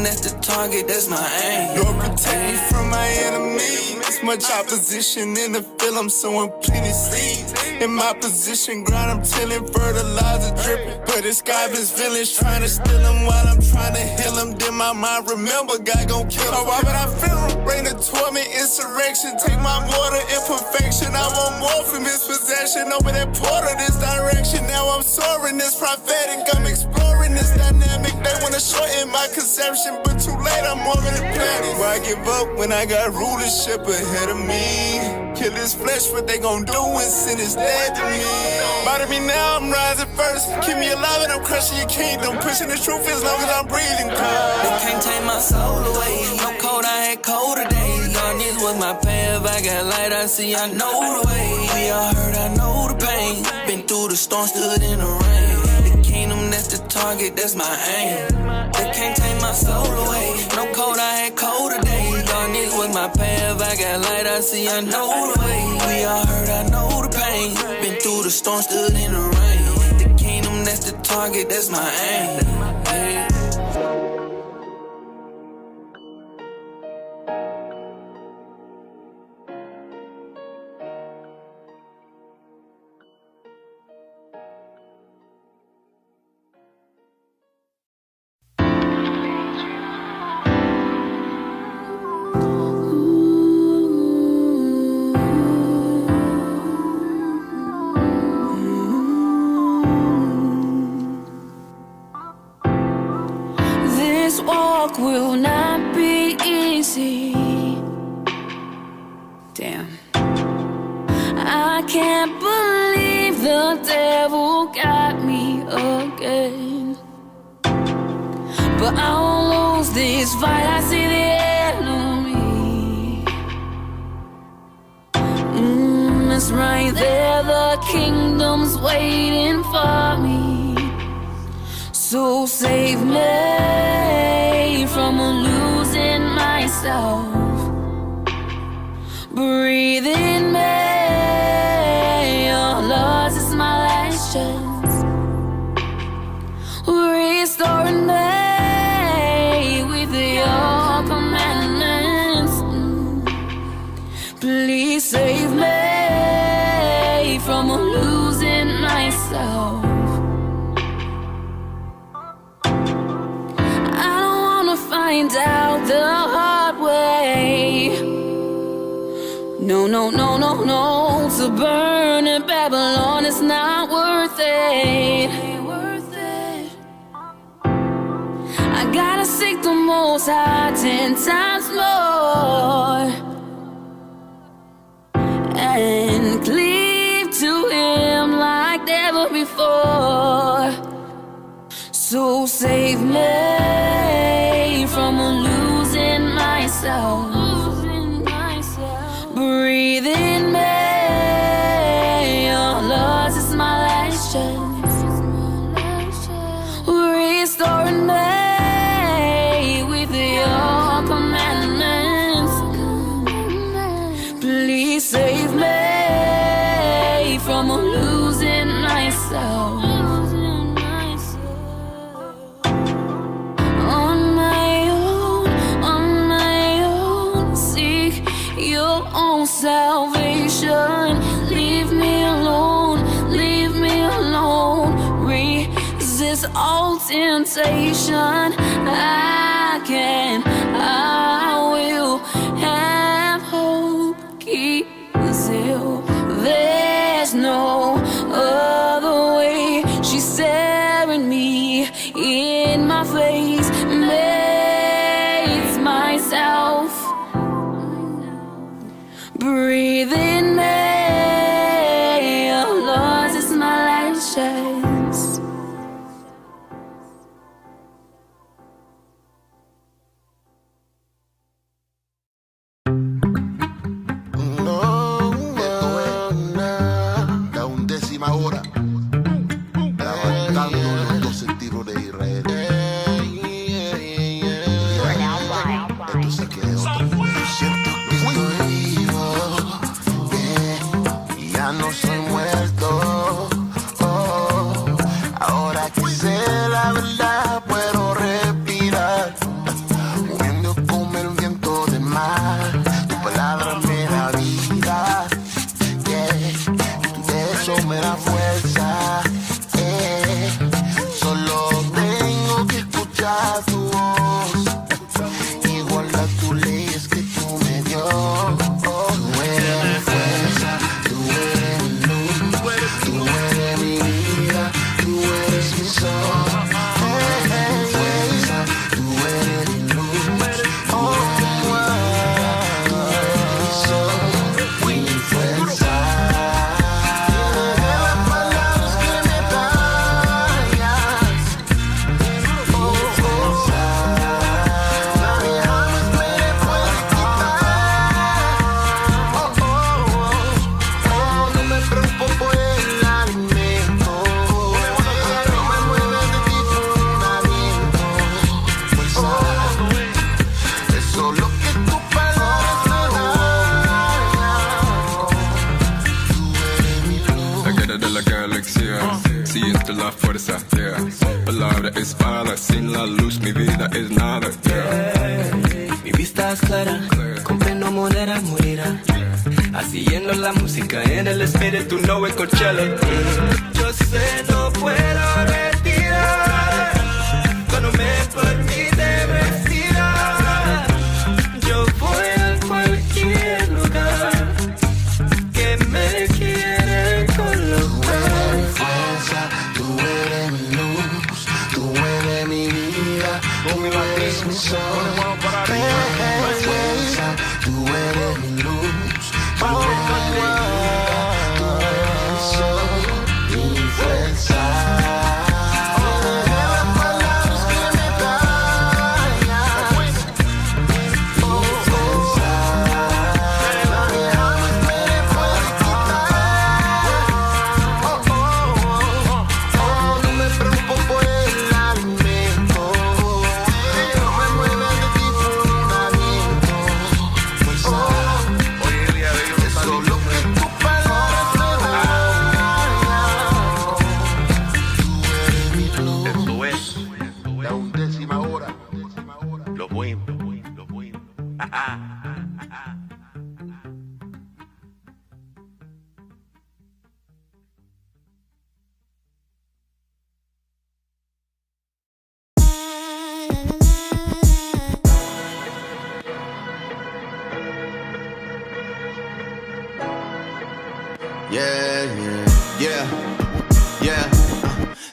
that's the target, that's my aim. Lord, protect me from my enemies. Much opposition in the field, I'm sowing plenty seeds. In my position, grind, I'm tilling, fertilizer dripping. But it's God's villains trying to steal them while I'm trying to heal them. Then my mind remember God gon' kill them. Why would I feel them? Bring the torment, insurrection. Take my mortal imperfection. I want more from his possession. Over that portal, this direction. Now I'm soaring, this prophetic. I'm exploring this dynamic. They wanna shorten my conception, but too late, I'm over the planet. Why give up when I got rulership ahead of me? Kill this flesh, what they gon' do when sin is dead to me? Bother me now, I'm rising first. Keep me alive and I'm crushing your kingdom. Pushing the truth as long as I'm breathing. They can't take my soul away. No cold, I had colder days. Darkness was my path. I got light, I see, I know the way. I heard, I know the pain. Been through the storm, stood in the rain. The kingdom, that's the target, that's my aim. They can't take my soul away. No cold, I had colder days. Darkness was my path. I got light, I see, I know the way. I heard, I know the pain. Been through the storm, stood in the rain. The kingdom, that's the target, that's my aim. Yeah. Will not be easy. Damn. I can't believe the devil got me again. But I won't lose this fight. I see the enemy. It's right there. The kingdom's waiting for me. So save me from losing myself. Breathe in me, your loss is my last chance. Restoring me with your commandments. Please save me from losing myself. Find out the hard way. No, no, no, no, no. To burn in Babylon is not worth it. I gotta seek the Most High 10 times more and cleave to Him like never before. So save me from losing myself. Breathe in me, your loss is my last chance. Restoring me with your commandments. Please save me from losing myself. Salvation, leave me alone, resist all temptation. I will have hope, keep the zeal. There's no other way. She's staring me in my face, makes myself. Breathe in me, your loss is my last chance. No, la 11ª hora, levantando los 12 tiros de Israel. Esto se quedó. Siento que estoy vivo. escuchar tu voz, igual a tus leyes que tú me dio. Tú eres mi fuerza, tú eres mi luz, tú eres mi vida, tú eres mi sol. La fuerza, yeah. Palabra espada, sin la luz mi vida es nada, yeah. Mi vista es clara, comprendo moneda morirá. Así yendo la música en el espíritu, no en Coachella. Yo sé, no puedo retirar cuando me permite respirar. Yo voy a cualquier lugar que me quiere colocar. Tú eres mi luz, tú eres mi vida, tú eres mi sol. Tú eres mi luz, tú eres mi vida, tú eres mi sol, mi fuerza.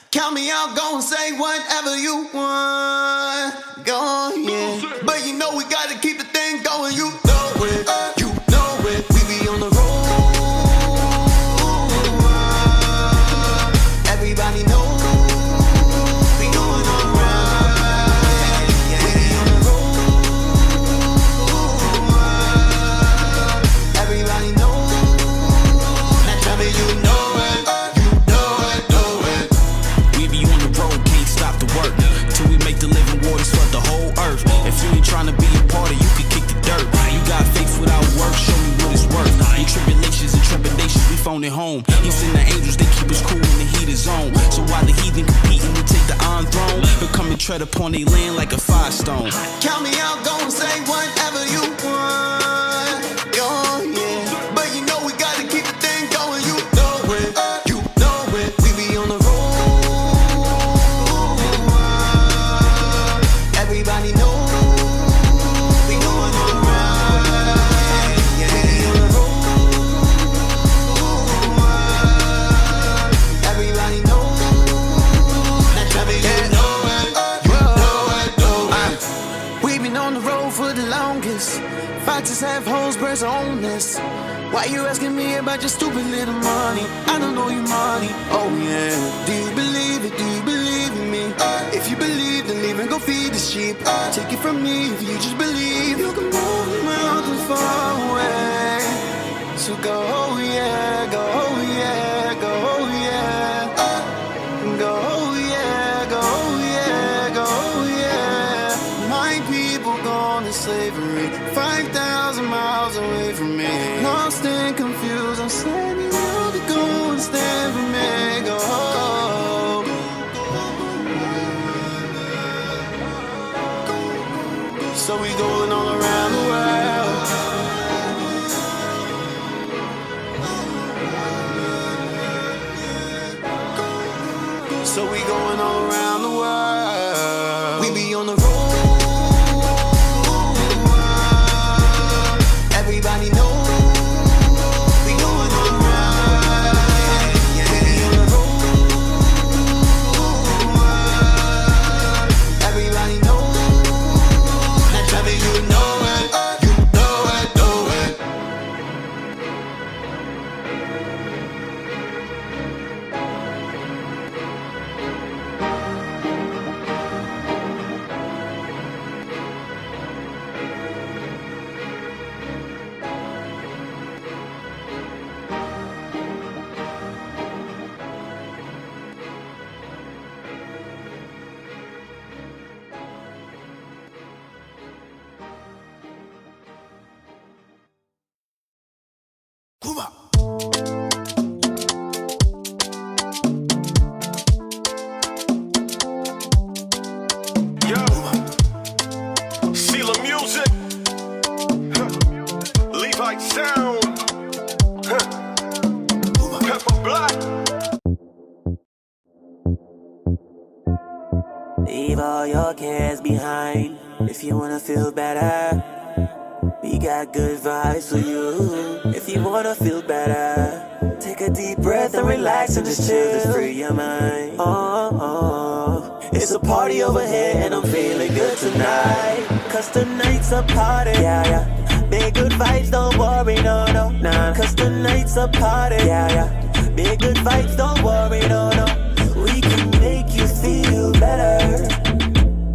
Count me out, go and say whatever you want. Go, yeah. But you know we gotta keep the thing going. You know it, you know it. We be on the road. Everybody knows we going on right. We be on the road. Everybody knows. Now tell me you know it. Till we make the living waters flood the whole earth. If you ain't trying to be a party, you can kick the dirt. You got faith without work, show me what it's worth. In tribulations and trepidations, we phone it home. He send the angels, they keep us cool when the heat is on. So while the heathen competing to take the Iron Throne, he'll come and tread upon their land like a firestone. Count me out, go and say whatever you want. Oh, yeah. But you know we gotta keep the thing going. You know it, you know it. We be on the road. Everybody knows we going on right. Yeah, we on the road. Everybody knows. Now tell me you know it. We've been on the road for the longest. Foxes have holes, birds are on this. Why you asking me about your stupid little money? I don't know your money. Oh yeah. Do you believe it? Do you believe in me? If you believe, then leave and go feed the sheep. Take it from me, if you just believe, you can move the mountains far away. So go, yeah, go, yeah, go, yeah. Go, yeah, go, yeah, go, yeah. My people gone to slavery, 5,000 miles away from me. Lost and confused, I'm sending you to go and stand for me. Go. So we going all around the world. So we going all around the world. We be on the road. Everybody know we going alright. Yeah. We be on the road. Everybody know. Now tell me you know it. You know it, know it. Yo, Seal of Music, Levite Sound, Pepper Black. Leave all your cares behind if you wanna feel better. We got good vibes for you if you wanna feel better. Take a deep breath and relax and just chill, just free your mind. It's a party over here and I'm feeling good tonight. Cause tonight's a party, yeah, yeah. Big good vibes, don't worry, no, no, nah. Cause tonight's a party, yeah, yeah. Big good vibes, don't worry, no, no. We can make you feel better.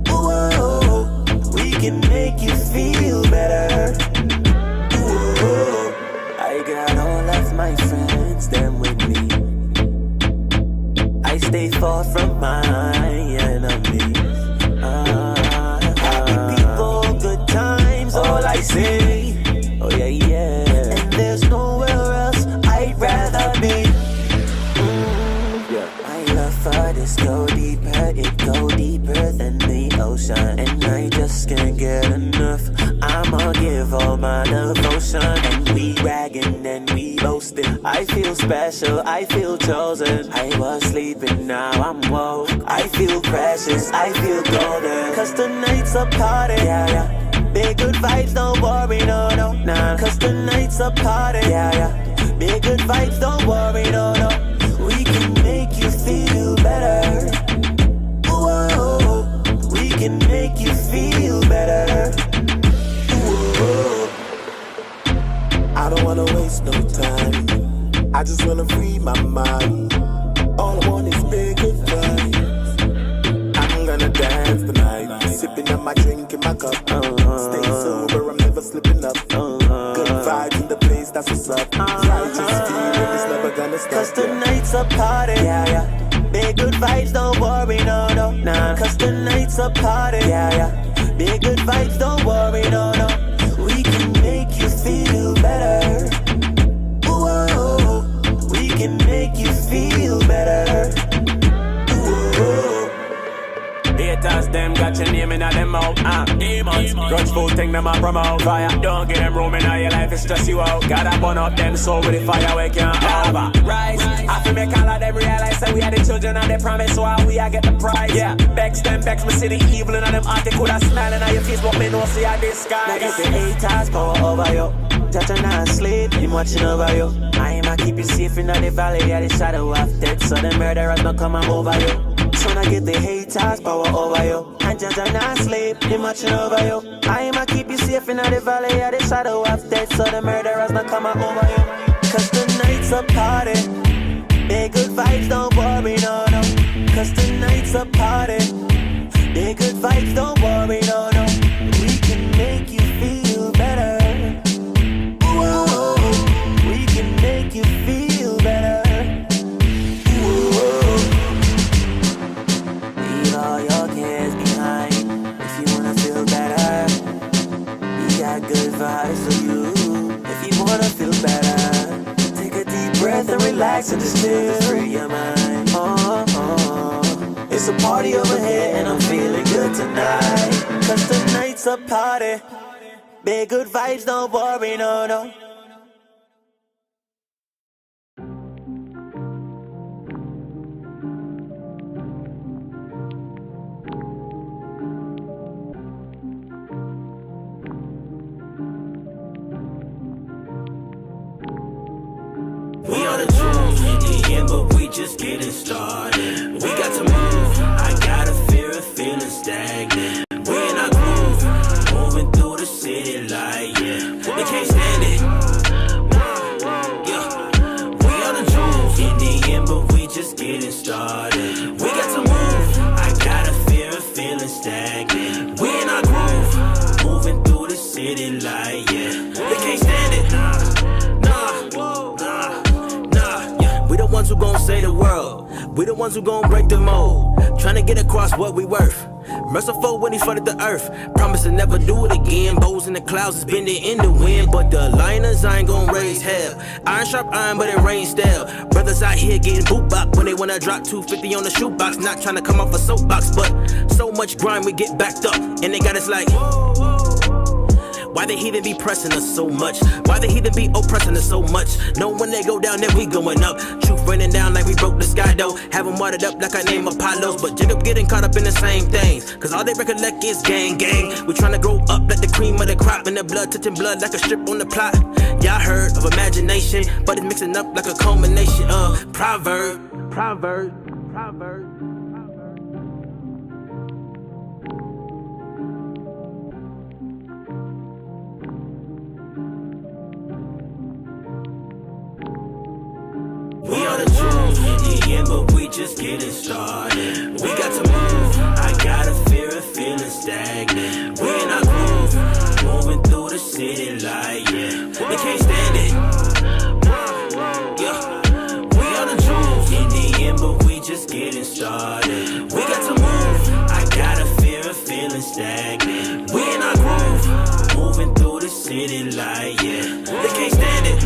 Whoa, we can make you feel better. Whoa, I got all of my friends, them with me. I stay far from my enemies. Happy people, good times, all I see. Oh yeah, yeah. And there's nowhere else I'd rather be. My love for this go deeper, it go deeper than the ocean. And I just can't get enough. I'ma give all my devotion. And we bragging and we boasting. I feel special, I feel chosen. I was sleeping, now I'm woke. I feel precious, I feel golden. Cause tonight's a party, yeah, yeah. Big good vibes, don't worry, no, no, nah. Cause tonight's a party, yeah, yeah. Big good vibes, don't worry, no, no. We can make you feel better. Whoa, we can make you feel better. Whoa. I don't wanna waste no time. I just wanna free my mind. All I want is big good vibes. I'm gonna dance tonight, sipping on my drink in my cup. Stay sober, I'm never slipping up. Good vibes in the place, that's what's up. Righteous feeling is never gonna stop. Cause tonight's a party, yeah, yeah. Big good vibes, don't worry, no, no, nah. Cause tonight's a party, yeah, yeah. Big good vibes, don't worry, no, no. We can make you feel better. Whoa, we can make you feel better. Whoa. Haters, them got your name in them mouth, demons, grudgeful thing them a promote. Fire, don't give them room in your life, it's just you out. Gotta burn up them soul with the fire we can't have. Rise, I feel make all of them realize that we are the children of the promise, so how we a get the prize. Yeah, vex them, vex me see the evil in them heart, they coulda smiling at your face, but me no see a disguise. Now if the haters power over you, judge and not sleep, him watching over you. I am a keep you safe in the valley of the shadow of death, so the murderers not come and over you. Tryna get the haters power over you. And judge and not sleep, him watching over you. I am a keep you safe in the valley of the shadow of death, so the murderers not come and over you. Cause tonight's a party. Big good vibes, don't worry, no, no. Cause tonight's a party. Big good vibes, don't worry, no, no. We can make you feel better. Whoa, we can make you feel better. Whoa. Leave all your cares behind if you wanna feel better. We got good vibes for you if you wanna feel better. Take a deep breath and relax and just chill, free your mind. It's a party over here and I'm feeling good tonight. Cause tonight's a party. Big good vibes, don't worry, no, no. just getting started. We got to move. I got a fear of feeling stagnant. We in our groove, moving through the city like, they can't stand it. We are the Jews in the end, but we just getting started. We got to move. I got a fear of feeling stagnant. We in our groove, moving through the city like, they can't stand it. We the ones who gon' save the world. We the ones who gon' break the mold. Tryna get across what we worth. Merciful when he flooded the earth. Promise to never do it again. Bows in the clouds is bending in the wind. But the lioness I ain't gon' raise hell. Iron sharp iron, but it rains still. Brothers out here getting boot box when they wanna drop 250 on the shoebox. Not tryna come off a soapbox, but so much grind we get backed up. And they got us like, why the heathen be pressing us so much? Why the heathen be oppressing us so much? Know when they go down, then we going up. Truth raining down like we broke the sky though. Have them watered up like I name Apollos. But Jacob getting caught up in the same things. Cause all they recollect is gang, gang. We tryna grow up like the cream of the crop. And the blood touching blood like a strip on the plot. Y'all heard of imagination, but it's mixing up like a culmination of proverb. We are the Jews in the end, but we just getting started. We got to move. I got a fear of feeling stagnant. We in our groove, moving through the city like, they can't stand it. We are the Jews in the end, but we just getting started. We got to move. I got a fear of feeling stagnant. We in our groove, moving through the city like, they can't stand it.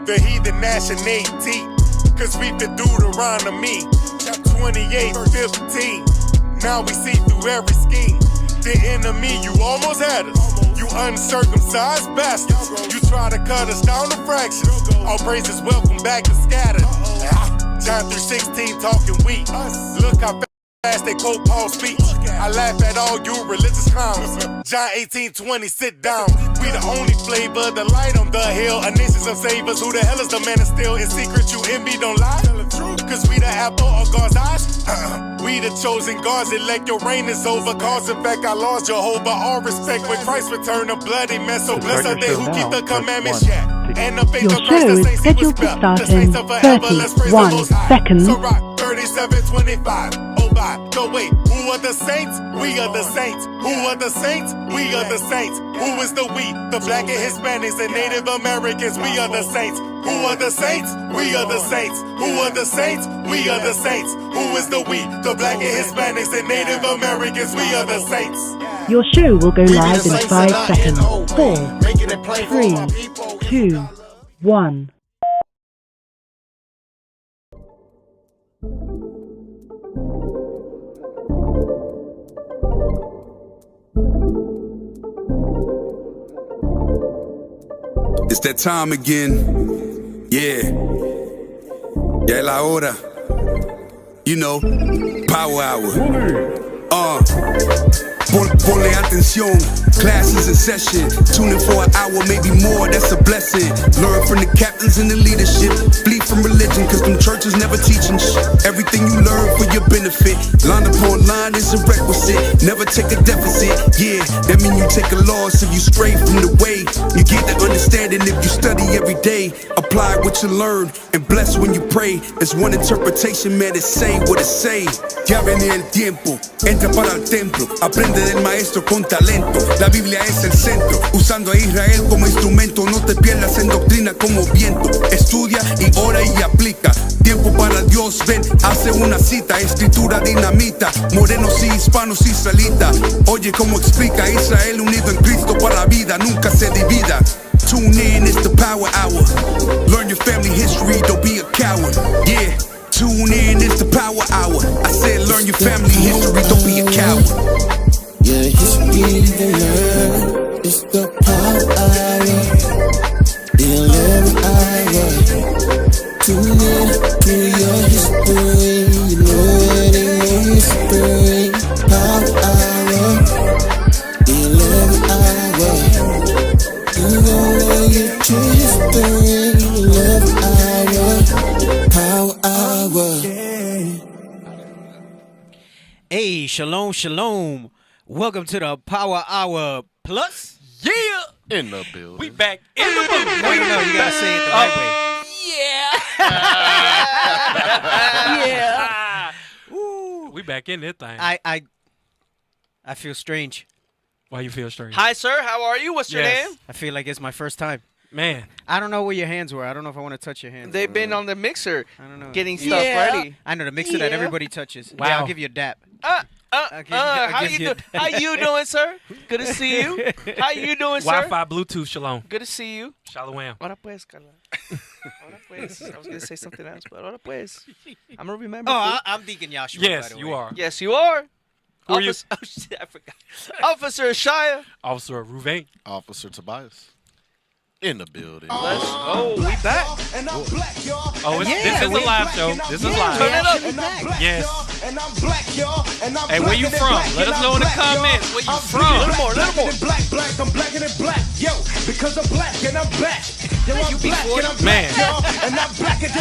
The heathen gnashing 8 teeth, cause we the Deuteronomy. Chapter 28, 15. Now we see through every scheme. The enemy, you almost had us. You uncircumcised bastards. You try to cut us down to fractions. All praises, welcome back to scattered. John 3:16 talking weak. Look how fast they quote Paul's speech. I laugh at all you religious clowns. John 18:20, sit down. We the only flavor, the light on the hill. A nation of savers. Who the hell is the man that still in secret? You envy, don't lie. Cause we the apple of God's eyes. We the chosen gods, elect your reign is over. Cause in fact our laws, Jehovah, all respect. When Christ return, a bloody mess. So blessed are they who keep the commandments. And the faith Your of Christ, show the is saints he will scheduled to spell. start The saints in of forever, let's praise the 31 Most High. seconds. So rock 37:25. Oh by the way, who are the saints? We are the saints. Who are the saints? We are the saints. Who is the we? The black and Hispanics and Native Americans. We are the saints. Who are the saints? We are the saints. Who are the saints? We are the saints. Who is the we? The black and Hispanics and Native Americans. We are the saints. Your show will go live in 5 seconds. 4, 3, 2, 1. It's that time again. Yeah. Ya es la hora. You know, power hour. Ponle atención, classes in session. Tune in for an hour, maybe more, that's a blessing. Learn from the captains and the leadership. Flee from religion, cause them churches never teaching everything you learn for your benefit. Line upon line is a requisite. Never take a deficit, yeah. That mean you take a loss if you stray from the way. You get the understanding if you study every every day. Apply what you learn and bless when you pray. It's one interpretation, man, it's say what it say. Ya viene el tiempo, entra para el templo. Aprende del maestro con talento. La Biblia es el centro, usando a Israel como instrumento. No te pierdas en doctrina como viento. Estudia y ora y aplica. Tiempo para Dios, ven, hace una cita. Escritura dinamita, morenos y hispanos israelitas. Oye cómo explica Israel unido en Cristo para la vida, nunca se divida. Tune in, it's the power hour. Learn your family history, don't be a coward. Yeah, tune in, it's the power hour. I said learn your family history, don't be a coward. Yeah, history to learn. It's the power hour. The 11th hour. Tune in to your history. You know it ain't no mystery. Power hour. The 11th hour. You gon' learn your history. 11th hour. Power hour. Hey, shalom, shalom. Welcome to the Power Hour Plus. Yeah! In the building. We back in the building. No, you gotta say it the right way. Yeah. Ooh. We back in this thing. I feel strange. Why you feel strange? Hi, sir. How are you? What's your name? I feel like it's my first time. Man. I don't know where your hands were. I don't know if I want to touch your hands. They've been on the mixer I don't know. getting stuff ready. I know the mixer that everybody touches. Wow. Yeah, I'll give you a dap. How you doing, sir? Good to see you. How you doing, sir? Wi-Fi, Bluetooth, shalom. Good to see you. Shalom. Ahora pues, Carla. Ahora pues. I was going to say something else, but ahora pues. I'm going to remember. Oh, I'm Deacon Joshua. Yes, by the you way. are. Yes, you are. Who are you? Oh, shit, I forgot. Officer Shia. Officer Ruvain. Officer Tobias. In the building. Let's go. We back. Oh, this is a live show. This is live. Turn it up. Yes. Hey, where you from? Let us know in the comments where you from. A little more. Black, I'm blacker than black. Yo, because I'm black and I'm back. Yo, I'm black and I'm Man. black, and I'm black and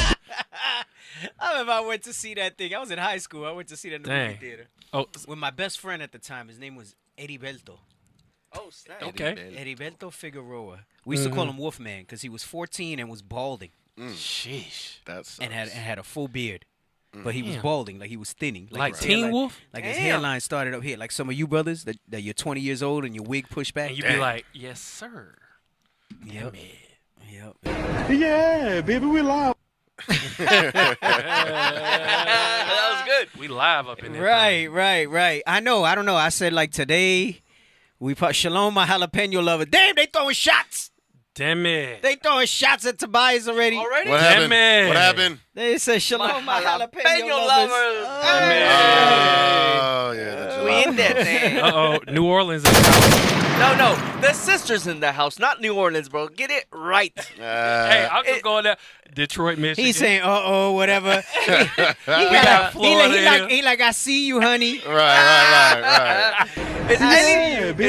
I remember I went to see that thing. I was in high school. I went to see that in the movie Dang. theater. Oh, With my best friend at the time. His name was Heriberto. Oh, snap. okay. Heriberto Figueroa. We used to call him Wolfman because he was 14 and was balding Sheesh. That's and had a full beard. But he was balding, like he was thinning. Like his Teen hairline- Wolf? Like his Damn. hairline started up here. Like some of you brothers that you're 20 years old and your wig pushed back. And you be like, yes, sir. Yep. Yep. Yeah, baby, we live. That was good. We live up in there. Right. I know. I don't know. I said like today, we put Shalom, my jalapeno lover. Damn, they throwing shots. Damn it. They throwing shots at Tobias already. Already? What happened? Damn it. What happened? They said Shalom, my jalapeno lovers. lovers. Oh, yeah. We in that thing. Uh-oh. New Orleans is out. No. The sisters in the house, not New Orleans, bro. Get it right. Hey, I'm just going there. Detroit, Michigan. He's saying, whatever. we got Florida. he like, I see you, honey. Right. Is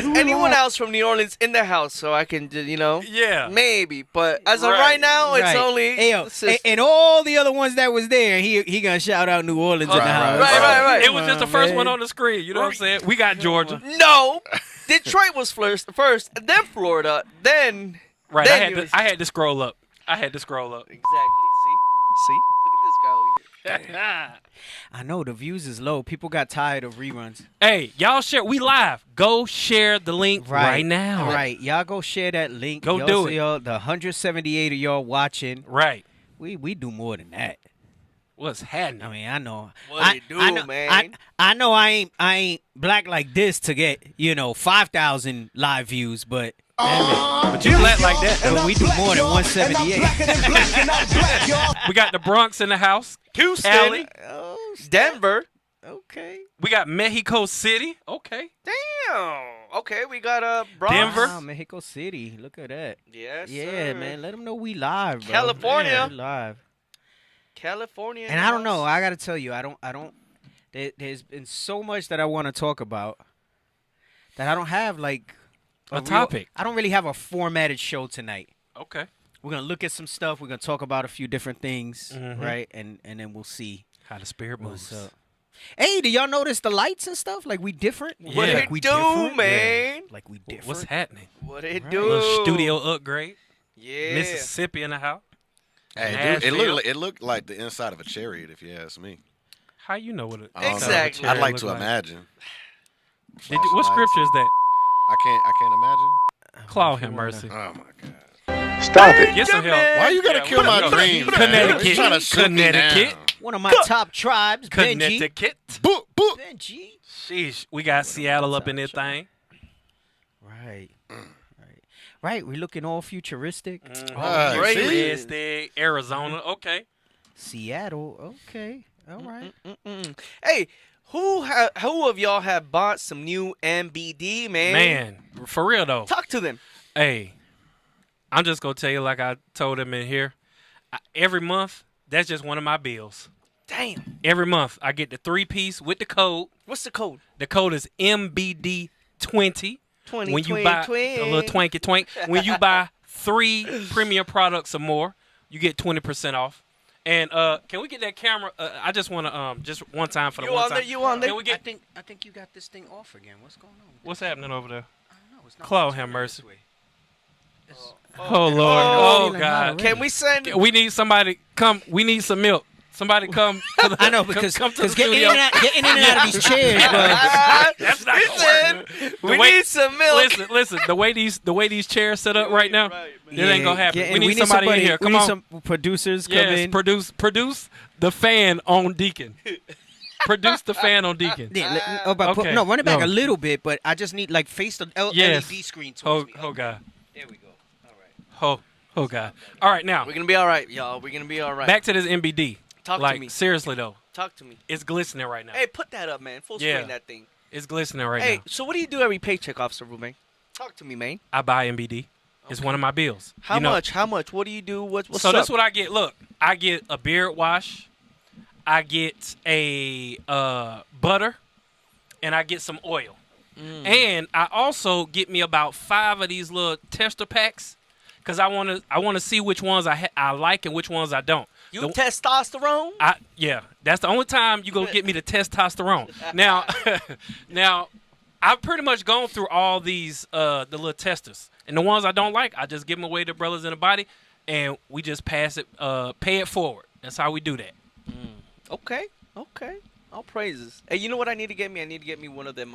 anyone else from New Orleans in the house so I can, Yeah. maybe. But as of right now, it's Right. only Hey, yo, the sisters. and all the other ones that was there, he gonna shout out New Orleans in the house. Right. It was just the first one on the screen. You know what I'm saying? We got Georgia. No. Detroit was first, and then Florida, then... Right. then I had to scroll up. Exactly. See? Look at this guy over here. I know the views is low. People got tired of reruns. Hey, y'all share. We live. Go share the link right now. Right. Y'all go share that link. Go y'all do see it. Y'all, the 178 of y'all watching. Right. We do more than that. What's happening? I mean, I know. What it do, I know, man? I know I ain't black like this to get 5,000 live views, but But you black like that. we do more than 178. We got the Bronx in the house. Houston. Cali. Denver. Okay. We got Mexico City. Okay. Damn. Okay, we got Bronx. Denver. Wow, Mexico City. Look at that. Yes, Yeah, sir. man. Let them know we live, bro. California. Yeah, we live. California. And I don't know. I got to tell you, I don't. There's been so much that I want to talk about that I don't have like A topic. I don't really have a formatted show tonight. Okay. We're gonna look at some stuff. We're gonna talk about a few different things, right? And then we'll see how the spirit moves. What's up. Hey, do y'all notice the lights and stuff? Like we different? What Like it we do, different? man? Yeah. Like we different. What's happening? What it Right. do? A little studio upgrade. Yeah. Mississippi in the house. Hey, dude, it looked like the inside of a chariot, if you ask me. How you know what it Exactly. I'd like to imagine. What scripture is that? I can't imagine. Claw him mercy. Oh my God. Stop it. Get some help. Why you gotta kill my dreams? Connecticut. Trying to shoot me Connecticut. down. One of my top tribes, Benji. Connecticut. Boop, boop. Benji. Sheesh. We got Seattle up in this thing. Right. Right. We're looking all futuristic. Futuristic. Arizona. Okay. Seattle. Okay. All right. Hey, who of y'all have bought some new MBD, man? Man, for real though. Talk to them. Hey, I'm just gonna tell you like I told him in here. Every month, that's just one of my bills. Damn. Every month, I get the 3-piece with the code. What's the code? The code is MBD20. 20, when you buy a little twanky twank, when you buy 3 premium products or more, you get 20% off. And can we get that camera? I just want to just one time for the one time. You on there? I think you got this thing off again. What's going on? What's happening over there? I don't know. It's not Claw have mercy. Oh, Lord. Oh God. Can we send? We need somebody come. We need some milk. Somebody come. To the, I know because come to the getting studio. in and out of these chairs, bro. That's not gonna work. We need some milk. Listen. The way these chairs set up right now, it ain't gonna happen. We need somebody in here. Come we on. need some producers come in. Produce the fan on Deacon. Produce the fan on Deacon. Yeah, Okay. no, run it back No. a little bit, but I just need like face the LED screen towards me. Oh God. There we go. All right. Oh God. All right, now We're gonna be all right, y'all. We're gonna be all right. back to this MBD. Talk like, to me. Seriously though, Talk to me. it's glistening right now. Hey, put that up, man. Full screen that thing. It's glistening right Hey, now. so what do you do every paycheck, Officer Ruben? Talk to me, man. I buy MBD. It's one of my bills. How You know- much? How much? What do you do? What's so up? that's what I get. Look, I get a beard wash, I get a butter, and I get some oil. And I also get me about 5 of these little tester packs because I want to see which ones I like and which ones I don't. You testosterone? Yeah, that's the only time you gonna get me the testosterone. Now, I've pretty much gone through all these the little testers, and the ones I don't like, I just give them away to brothers in the body, and we just pass it, pay it forward. That's how we do that. Okay. All praises. Hey, you know what I need to get me? I need to get me one of them,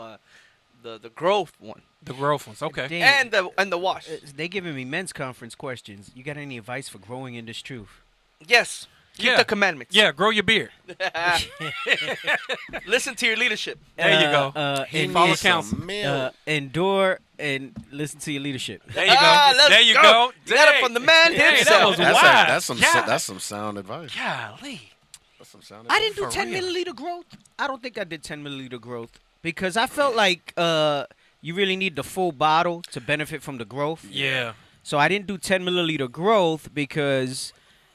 the growth one. The growth ones, okay. And the wash. They giving me men's conference questions. You got any advice for growing in this truth? Yes. Keep the commandments. Yeah, grow your beard. Listen to your leadership. There you go. Follow counsel. Endure and listen to your leadership. There you go. There you go. You got it from the man himself. That was wise. That's some sound advice. Golly. That's some sound I advice. didn't do 10 milliliter growth. I don't think I did 10 milliliter growth because I felt like you really need the full bottle to benefit from the growth. Yeah. So I didn't do 10 milliliter growth because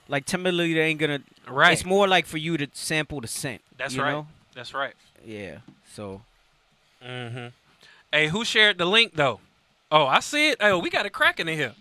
like 10 milliliter ain't gonna. Right. It's more like for you to sample the scent. That's you right. know? That's right. Yeah. So. Hey, who shared the link though? Oh, I see it. Oh, we got it cracking in here.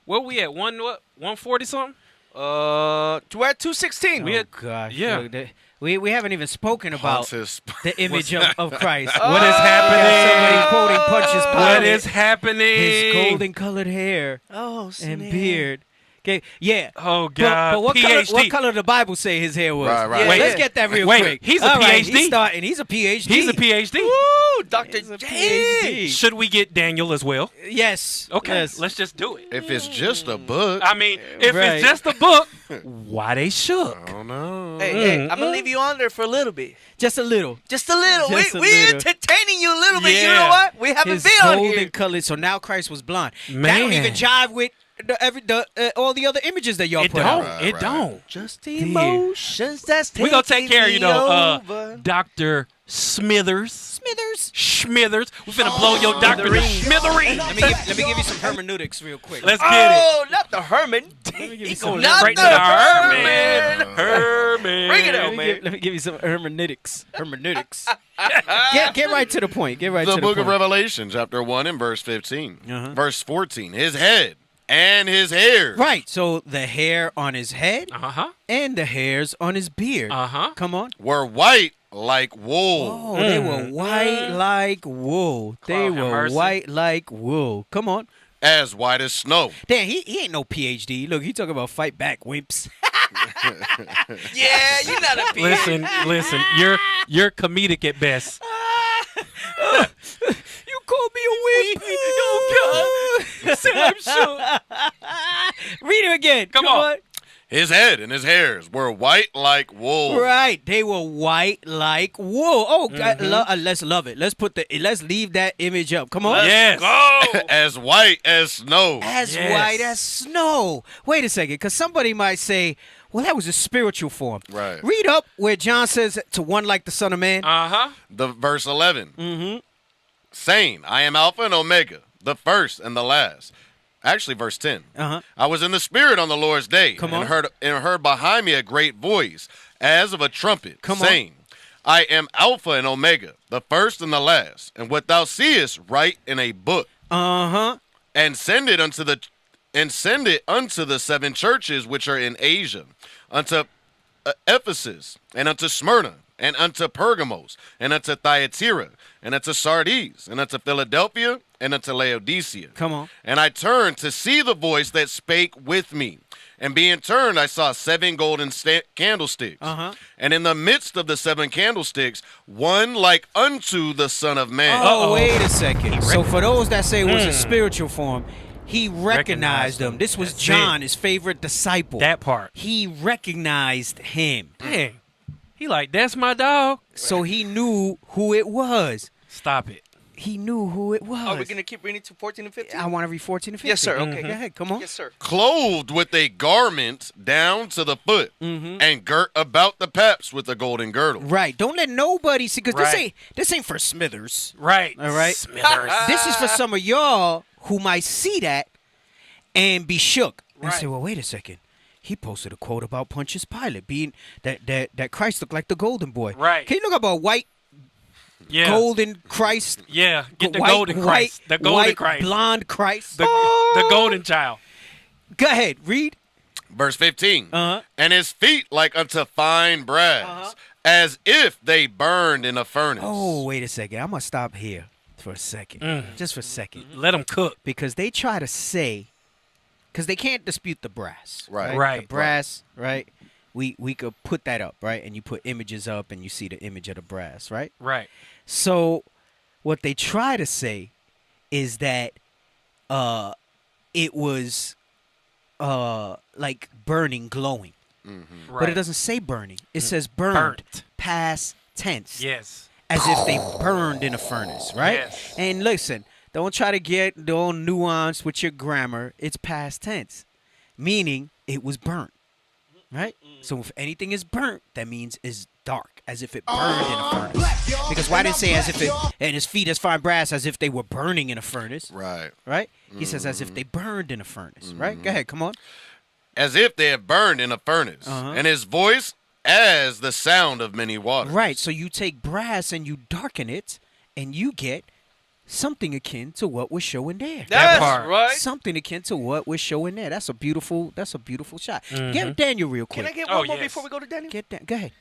Where we at? 140 something? We're at 216. Oh gosh. Yeah. Look, we haven't even spoken about the image of Christ. What is happening? Somebody quoting Punch's Pilate. What is happening? His golden colored hair and beard. Okay, yeah. Oh God. But what PhD. what color did the Bible say his hair was? Right. Yeah, Wait, let's get that real quick. He's a All right, PhD. he's starting. He's a PhD. He's a PhD. Woo, Dr. He's a J. PhD. Should we get Daniel as well? Yes. Okay. Yes. Let's just do it. If it's just a book, I mean, if Right. it's just a book, why they shook? I don't know. Hey, I'm gonna leave you on there for a little bit. Just a little. Just a little. Just a we little. entertaining you a little bit. You Yeah. know what? We haven't His been on golden here. colored. So now Christ was blonde. That Man. don't even jive with all the other images that y'all It put don't. out. It don't. Just emotions that's We gonna take care of you though, over. Dr. Smithers. Schmithers. We finna blow your Dr. Smithereen. Let me give you some hermeneutics real quick. Let's get it. Oh, not the Herman. you Going Not straight the to the Herman. Herman. Bring it out, man. Let me give you some hermeneutics. Get right to the point. Get right The to the book point. of Revelation, chapter 1 and verse 15. Uh-huh. Verse 14, his head and his hair. Right. So the hair on his head and the hairs on his beard. Come on. Were white like wool. Oh, they were white like wool. They have were mercy. white like wool. Come on. as white as snow. Damn, he ain't no PhD. Look, he talking about fight back, wimps. Yeah, you're not a PhD. Listen. You're comedic at best. You called me a wimp. Oh God. See, I'm sure. Read it again. Come on. His head and his hairs were white like wool. Right, they were white like wool. Oh, God, let's love it. Let's leave that image up. Come on. Yes. Go. As white as snow. As Yes. white as snow. Wait a second, because somebody might say, well, that was a spiritual form. Right. Read up where John says to one like the Son of Man. Uh-huh. The verse 11. Saying, I am Alpha and Omega, the first and the last. Actually, verse 10. I was in the Spirit on the Lord's day, and heard behind me a great voice, as of a trumpet, saying, I am Alpha and Omega, the first and the last. And what thou seest, write in a book. And send it unto the 7 churches which are in Asia, unto Ephesus, and unto Smyrna, and unto Pergamos, and unto Thyatira, and unto Sardis, and unto Philadelphia, and unto Laodicea. Come on. And I turned to see the voice that spake with me. And being turned, I saw 7 golden candlesticks. And in the midst of the 7 candlesticks, one like unto the Son of Man. Oh, wait a second. So for those that say it was a spiritual form, he recognized them. This was John, his favorite disciple. That part. He recognized him. Dang. He like, that's my dog. So he knew who it was. Stop it. He knew who it was. Are we going to keep reading to 14 and 15? I want to read 14 and 15. Yes, sir. Okay. Go ahead. Come on. Yes, sir. Clothed with a garment down to the foot, and girt about the paps with a golden girdle. Right. Don't let nobody see, because Right. this ain't for Smithers. Right. All right. Smithers. This is for some of y'all who might see that and be shook and Right. say, well, wait a second. He posted a quote about Pontius Pilate being that Christ looked like the golden boy. Right. Can you look up a white Yeah. golden Christ? Yeah. Get the white, golden Christ. The golden white, Christ. blonde Christ. The golden child. Go ahead. Read. Verse 15. And his feet like unto fine brass, as if they burned in a furnace. Oh, wait a second. I'm going to stop here for a second. Just for a second. Let them cook. Because they try to say, because they can't dispute the brass. Right. Right. The brass, right? We could put that up, right? And you put images up and you see the image of the brass, right? Right. So what they try to say is that it was like burning, glowing. Right. But it doesn't say burning. It says burned, Burnt. past tense. Yes. As if they burned in a furnace, right? Yes. And listen, don't try to get all nuanced with your grammar. It's past tense, meaning it was burnt, right? So if anything is burnt, that means it's dark, as if it burned in a furnace. Because why did it say as if it, and his feet as fine brass, as if they were burning in a furnace? Right. Right? He says as if they burned in a furnace, right? Go ahead, come on. As if they had burned in a furnace, and his voice as the sound of many waters. Right, so you take brass and you darken it, and you get something akin to what we're showing there. That's part. right. Something akin to what we're showing there. That's a beautiful shot. Get Daniel real quick. Can I get Oh, one more yes. before we go to Daniel? Go ahead.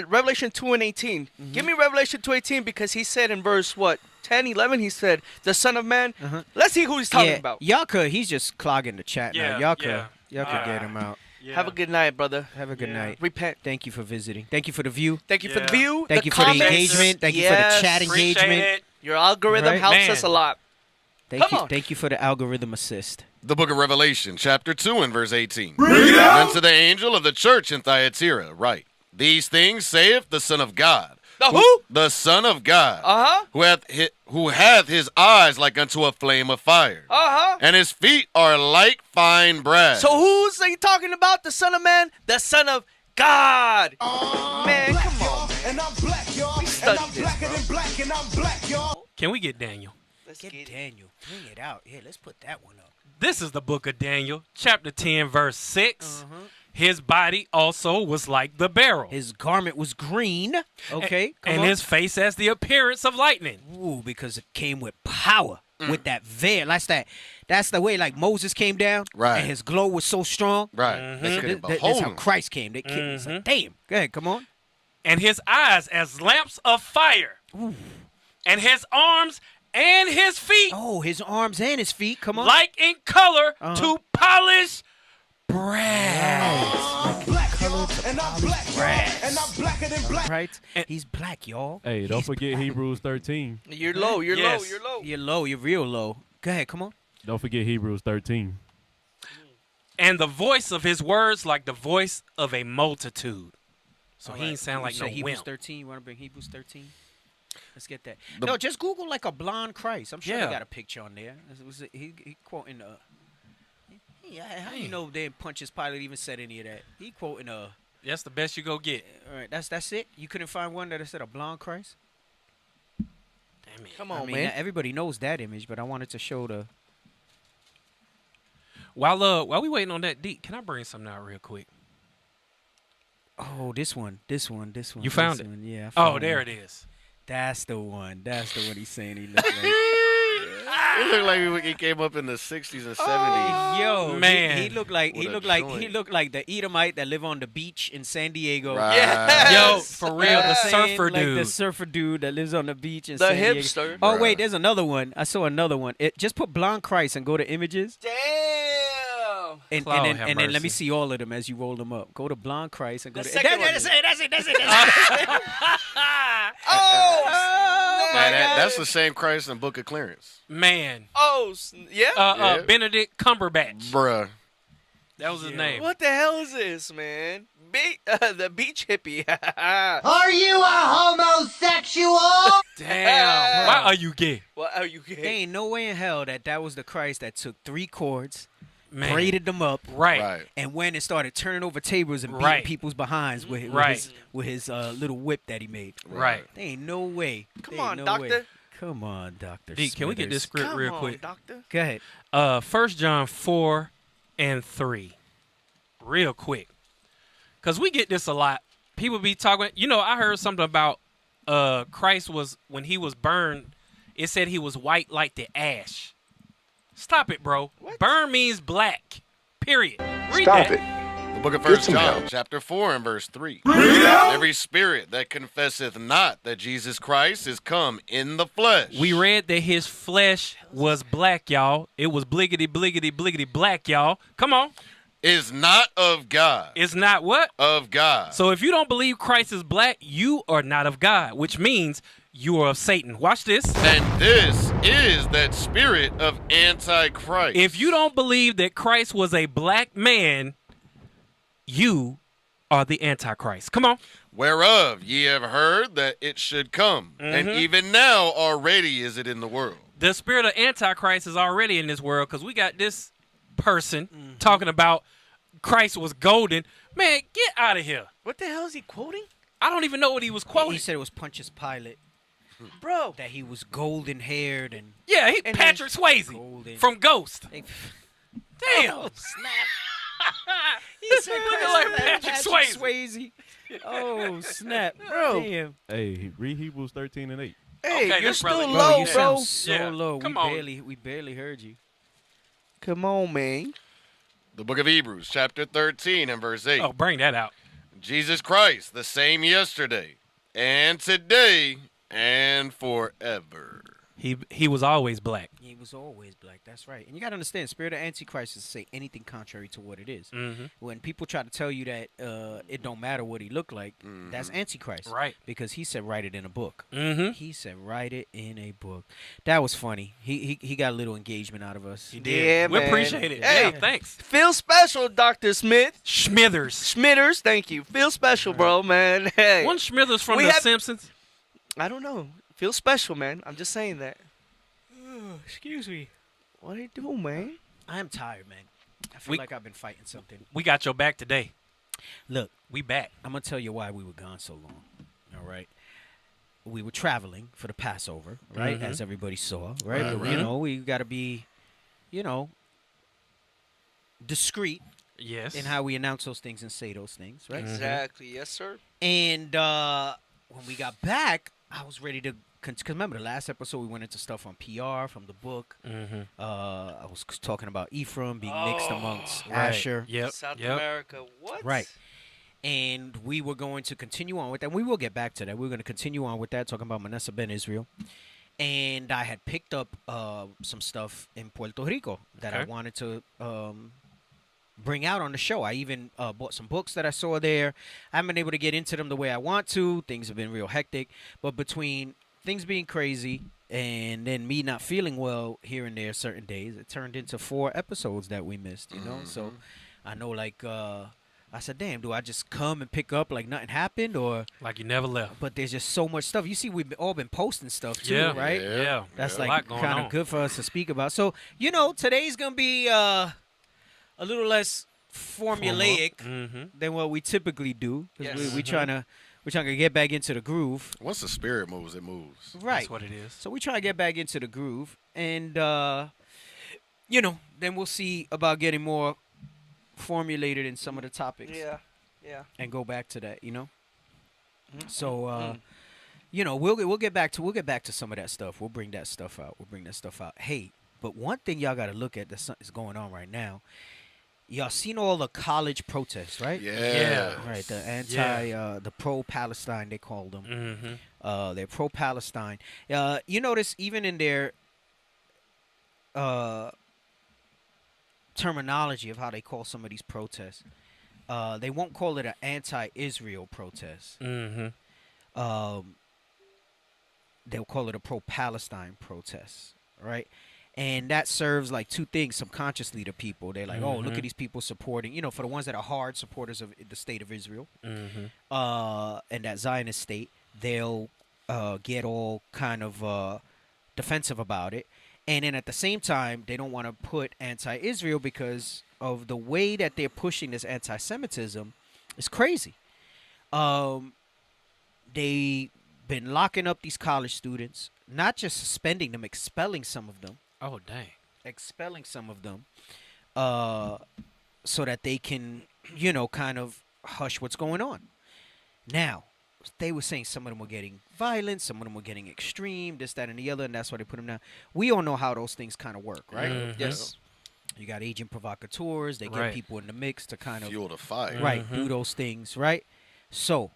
Revelation 2 and 18. Give me Revelation 2:18 because he said in verse 10, 11, he said, the Son of Man. Let's see who he's talking about. Y'all could, he's just clogging the chat Yeah, now. Y'all could yeah. get him out. Yeah. Have a good night, brother. Have a good night. Repent. Thank you for visiting. Thank you for the view. Thank you for the Yeah. view. Thank the you for the comments. engagement. Thank you for the Yes. chat Appreciate engagement. it. Your algorithm Right. helps Man. us a lot. Thank you for the algorithm assist. The book of Revelation, chapter 2 and verse 18. And unto the angel of the church in Thyatira, write, these things saith the Son of God. The who? The Son of God. Uh-huh. Who hath his eyes like unto a flame of fire. Uh-huh. And his feet are like fine brass. So who's he talking about? The Son of Man? The Son of God. Man, come on. And I'm black, y'all. We studied this, blacker bro. than black, and I'm black, y'all. Can we get Daniel? Let's Get get it. Daniel. Bring it out. Here, let's put that one up. This is the book of Daniel, chapter 10, verse 6. His body also was like the beryl. His garment was green. Okay. come and on. his face as the appearance of lightning. Ooh, because it came with power. With that veil. That's the way like Moses came down. Right. And his glow was so strong. Right. They couldn't That's behold how him. Christ came. They came. It's like, damn. Go ahead, come on. And his eyes as lamps of fire. And his arms and his feet. Oh, his arms and his feet. Come on. Like in color to polish brass. Right? He's black, y'all. Hey, don't forget Hebrews 13. You're low. You're low. You're low. You're low. You're real low. Go ahead. Come on. Don't forget Hebrews 13. And the voice of his words like the voice of a multitude. So he ain't sound like no Hebrews wimp. 13. You want to bring Hebrews 13? Let's get that. No, just Google like a blonde Christ. I'm sure they got a picture on there. He quoting how do you know they Pontius Pilate even said any of that? He quoting That's the best you go get. All right, that's it. You couldn't find one that said a blonde Christ. Damn it! Come on, man. man. Everybody knows that image, but I wanted to show the. While we waiting on that deep, can I bring something out real quick? Oh, this one. You found it? Yeah. There it is. That's the one. That's the one he's saying he looked like. It looked like he came up in the 60s and 70s. Yo, man, he looked like the Edomite that live on the beach in San Diego. Right. Yes. Yo, for real, the surfer dude. Like the surfer dude that lives on the beach in The San Diego. hipster. Oh wait, there's another one. I saw another one. Just put blonde Christ and go to images. Damn. And then let me see all of them as you roll them up. Go to blonde Christ and go to. That's it. That's the same Christ in Book of Clarence. Man. Oh, yeah? Benedict Cumberbatch. Bruh. That was his name. What the hell is this, man? The beach hippie. Are you a homosexual? Damn. Why are you gay? Why are you gay? There ain't no way in hell that was the Christ that took 3 chords, braided them up, right, and went and started turning over tables and beating people's behinds with his little whip that he made. Right. There ain't no way. Come on, doctor. Come on, Doctor. Can we get this script real quick? Doctor. Go ahead. 1 John 4 and 3. Real quick. Because we get this a lot. People be talking. I heard something about Christ was, when he was burned, it said he was white like the ash. Stop it, bro. What? Burn means black. Period. Read Stop that. it. The book of 1 John, chapter 4 and verse 3. Every spirit that confesseth not that Jesus Christ is come in the flesh. We read that his flesh was black, y'all. It was bliggity, bliggity, bliggity black, y'all. Come on. Is not of God. Is not what? Of God. So if you don't believe Christ is black, you are not of God, which means you are of Satan. Watch this. And this is that spirit of Antichrist. If you don't believe that Christ was a black man, you are the Antichrist. Come on. Whereof ye have heard that it should come. And even now already is it in the world. The spirit of Antichrist is already in this world because we got this person talking about Christ was golden. Man, get out of here. What the hell is he quoting? I don't even know what he was quoting. He said it was Pontius Pilate. Bro. That he was golden haired and. Yeah, he Patrick Swayze from Ghost. Damn. Snap. He said looking like Patrick Swayze. Oh, snap. Bro. Damn. Hey, read Hebrews 13 and 8. Hey, okay, you're still brother. low, you bro. sound so low. Come We barely heard you. Come on, man. The book of Hebrews, chapter 13 and verse 8. Oh, bring that out. Jesus Christ, the same yesterday, and today, and forever. He was always black. He was always black. That's right. And you got to understand, spirit of Antichrist is to say anything contrary to what it is. When people try to tell you that it don't matter what he looked like, that's Antichrist. Right. Because he said write it in a book. He said write it in a book. That was funny. He got a little engagement out of us. He did. Yeah, we man. appreciate it. Hey, yeah, thanks. Feel special, Dr. Smith. Schmithers, thank you. Feel special, bro, man. Hey. One Schmithers from The Simpsons. I don't know. Feel special, man. I'm just saying that. Excuse me. What are you doing, man? I am tired, man. I feel like I've been fighting something. We got your back today. Look, we back. I'm going to tell you why we were gone so long. All right. We were traveling for the Passover, right? As everybody saw, right? But, you know, we got to be, discreet. Yes. In how we announce those things and say those things, right? Exactly. Yes, sir. And when we got back, I was ready to. Because remember, the last episode, we went into stuff on PR from the book. I was talking about Ephraim being mixed amongst Asher. South America. What? Right. And we were going to continue on with that. We will get back to that. We're going to continue on with that, talking about Manasseh ben Israel. and I had picked up some stuff in Puerto Rico that I wanted to bring out on the show. I even bought some books that I saw there. I haven't been able to get into them the way I want to. Things have been real hectic. But between things being crazy and then me not feeling well here and there certain days, it turned into 4 episodes that we missed, you know? So I know, like, I said, damn, do I just come and pick up like nothing happened, or like you never left? But there's just so much stuff. You see, we've all been posting stuff too, right? Yeah. That's A lot like going kind on. of good for us to speak about. So, you know, today's going to be a little less formulaic than what we typically do, because we trying to get back into the groove. Once the spirit moves, it moves. Right. That's what it is. So we try to get back into the groove, and you know, then we'll see about getting more formulated in some of the topics. Yeah. And go back to that, you know. So you know, we'll get back to some of that stuff. We'll bring that stuff out. Hey, but one thing y'all got to look at that is going on right now. Y'all seen all the college protests, right? Yeah. Right. The the pro-Palestine, they call them. They're pro-Palestine. You notice even in their terminology of how they call some of these protests, they won't call it an anti-Israel protest. They'll call it a pro-Palestine protest, right? And that serves like 2 things subconsciously to people. They're like, oh, look at these people supporting, you know, for the ones that are hard supporters of the state of Israel and that Zionist state, they'll get all kind of defensive about it. And then at the same time, they don't want to put anti-Israel because of the way that they're pushing this anti-Semitism. It's crazy. They've been locking up these college students, not just suspending them, expelling some of them. Oh, dang. Expelling some of them so that they can, you know, kind of hush what's going on. Now, they were saying some of them were getting violent, some of them were getting extreme, this, that, and the other, and that's why they put them down. We all know how those things kind of work, right? Yes. You got agent provocateurs. They get people in the mix to kind of fuel the fire. Right, do those things, right? So,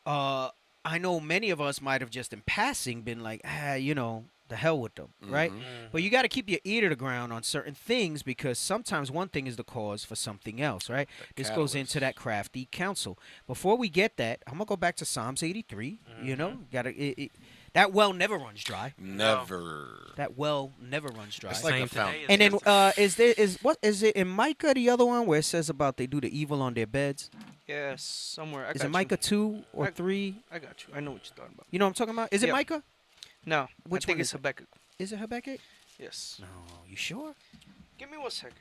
I know many of us might have just in passing been like, you know, the hell with them, right? But you got to keep your ear to the ground on certain things, because sometimes one thing is the cause for something else, right? This goes into that crafty counsel. Before we get that, I'm gonna go back to Psalms 83. You know, that well never runs dry. Never. That well never runs dry. It's like a fountain. And then is it in Micah, the other one, where it says about they do the evil on their beds? Yes, somewhere. Is it Micah 2 or 3? I got you. I know what you're talking about. You know what I'm talking about? Is it Micah? No. Which I think one it's Habakkuk. Is it Habakkuk? Yes. No, you sure? Give me 1 second.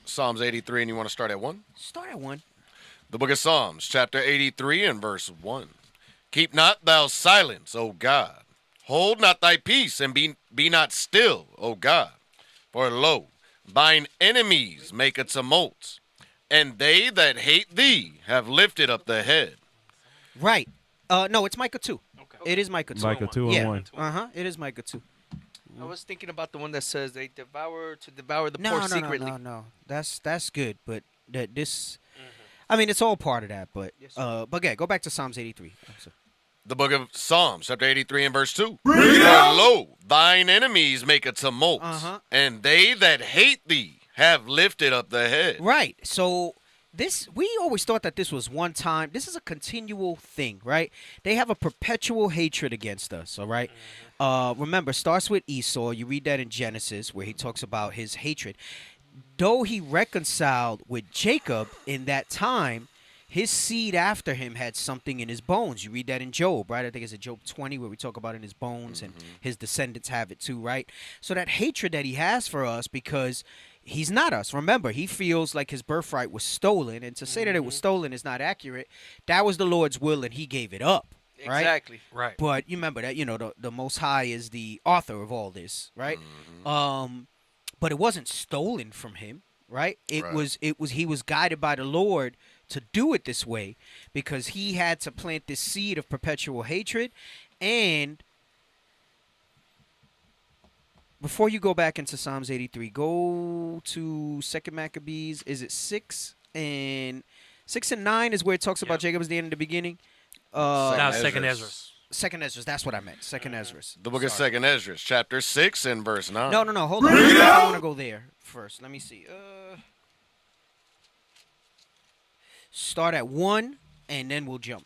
Psalms 83, and you want to start at 1? Start at 1. The book of Psalms, chapter 83 and verse 1. Keep not thou silence, O God. Hold not thy peace, and be not still, O God. For lo, thine enemies make a tumult, and they that hate thee have lifted up the head. Right. No, it's Micah 2. Okay. It is Micah 2. Micah 2 and 1. It is Micah 2. I was thinking about the one that says they devour the No, poor no, secretly. No. That's good, but this, I mean, it's all part of that. But but yeah, go back to Psalms 83. The book of Psalms, chapter 83 and verse 2. For lo, thine enemies make a tumult, and they that hate thee have lifted up the head. Right. So we always thought that this was one time. This is a continual thing, right? They have a perpetual hatred against us, all right? Remember, it starts with Esau. You read that in Genesis where he talks about his hatred. Though he reconciled with Jacob in that time, his seed after him had something in his bones. You read that in Job, right? I think it's in Job 20 where we talk about in his bones and his descendants have it too, right? So that hatred that he has for us, because he's not us. Remember, he feels like his birthright was stolen, and to say that it was stolen is not accurate. That was the Lord's will, and he gave it up, right? Exactly. Right. But you remember that, you know, the Most High is the author of all this, right? But it wasn't stolen from him, right? He was guided by the Lord to do it this way because he had to plant this seed of perpetual hatred. And before you go back into Psalms 83, go to 2 Maccabees. Is it 6 and 9 is where it talks about Jacob as the end and the beginning? Now 2nd Ezra. Second Ezra. That's what I meant. Second Ezra. The book of Second Ezra, chapter 6 and verse 9. No. Hold on. I want to go there first. Let me see. Start at 1, and then we'll jump.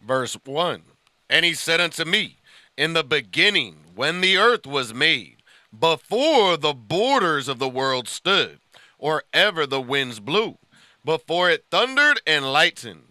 Verse 1. And he said unto me, in the beginning, when the earth was made, before the borders of the world stood, or ever the winds blew, before it thundered and lightened,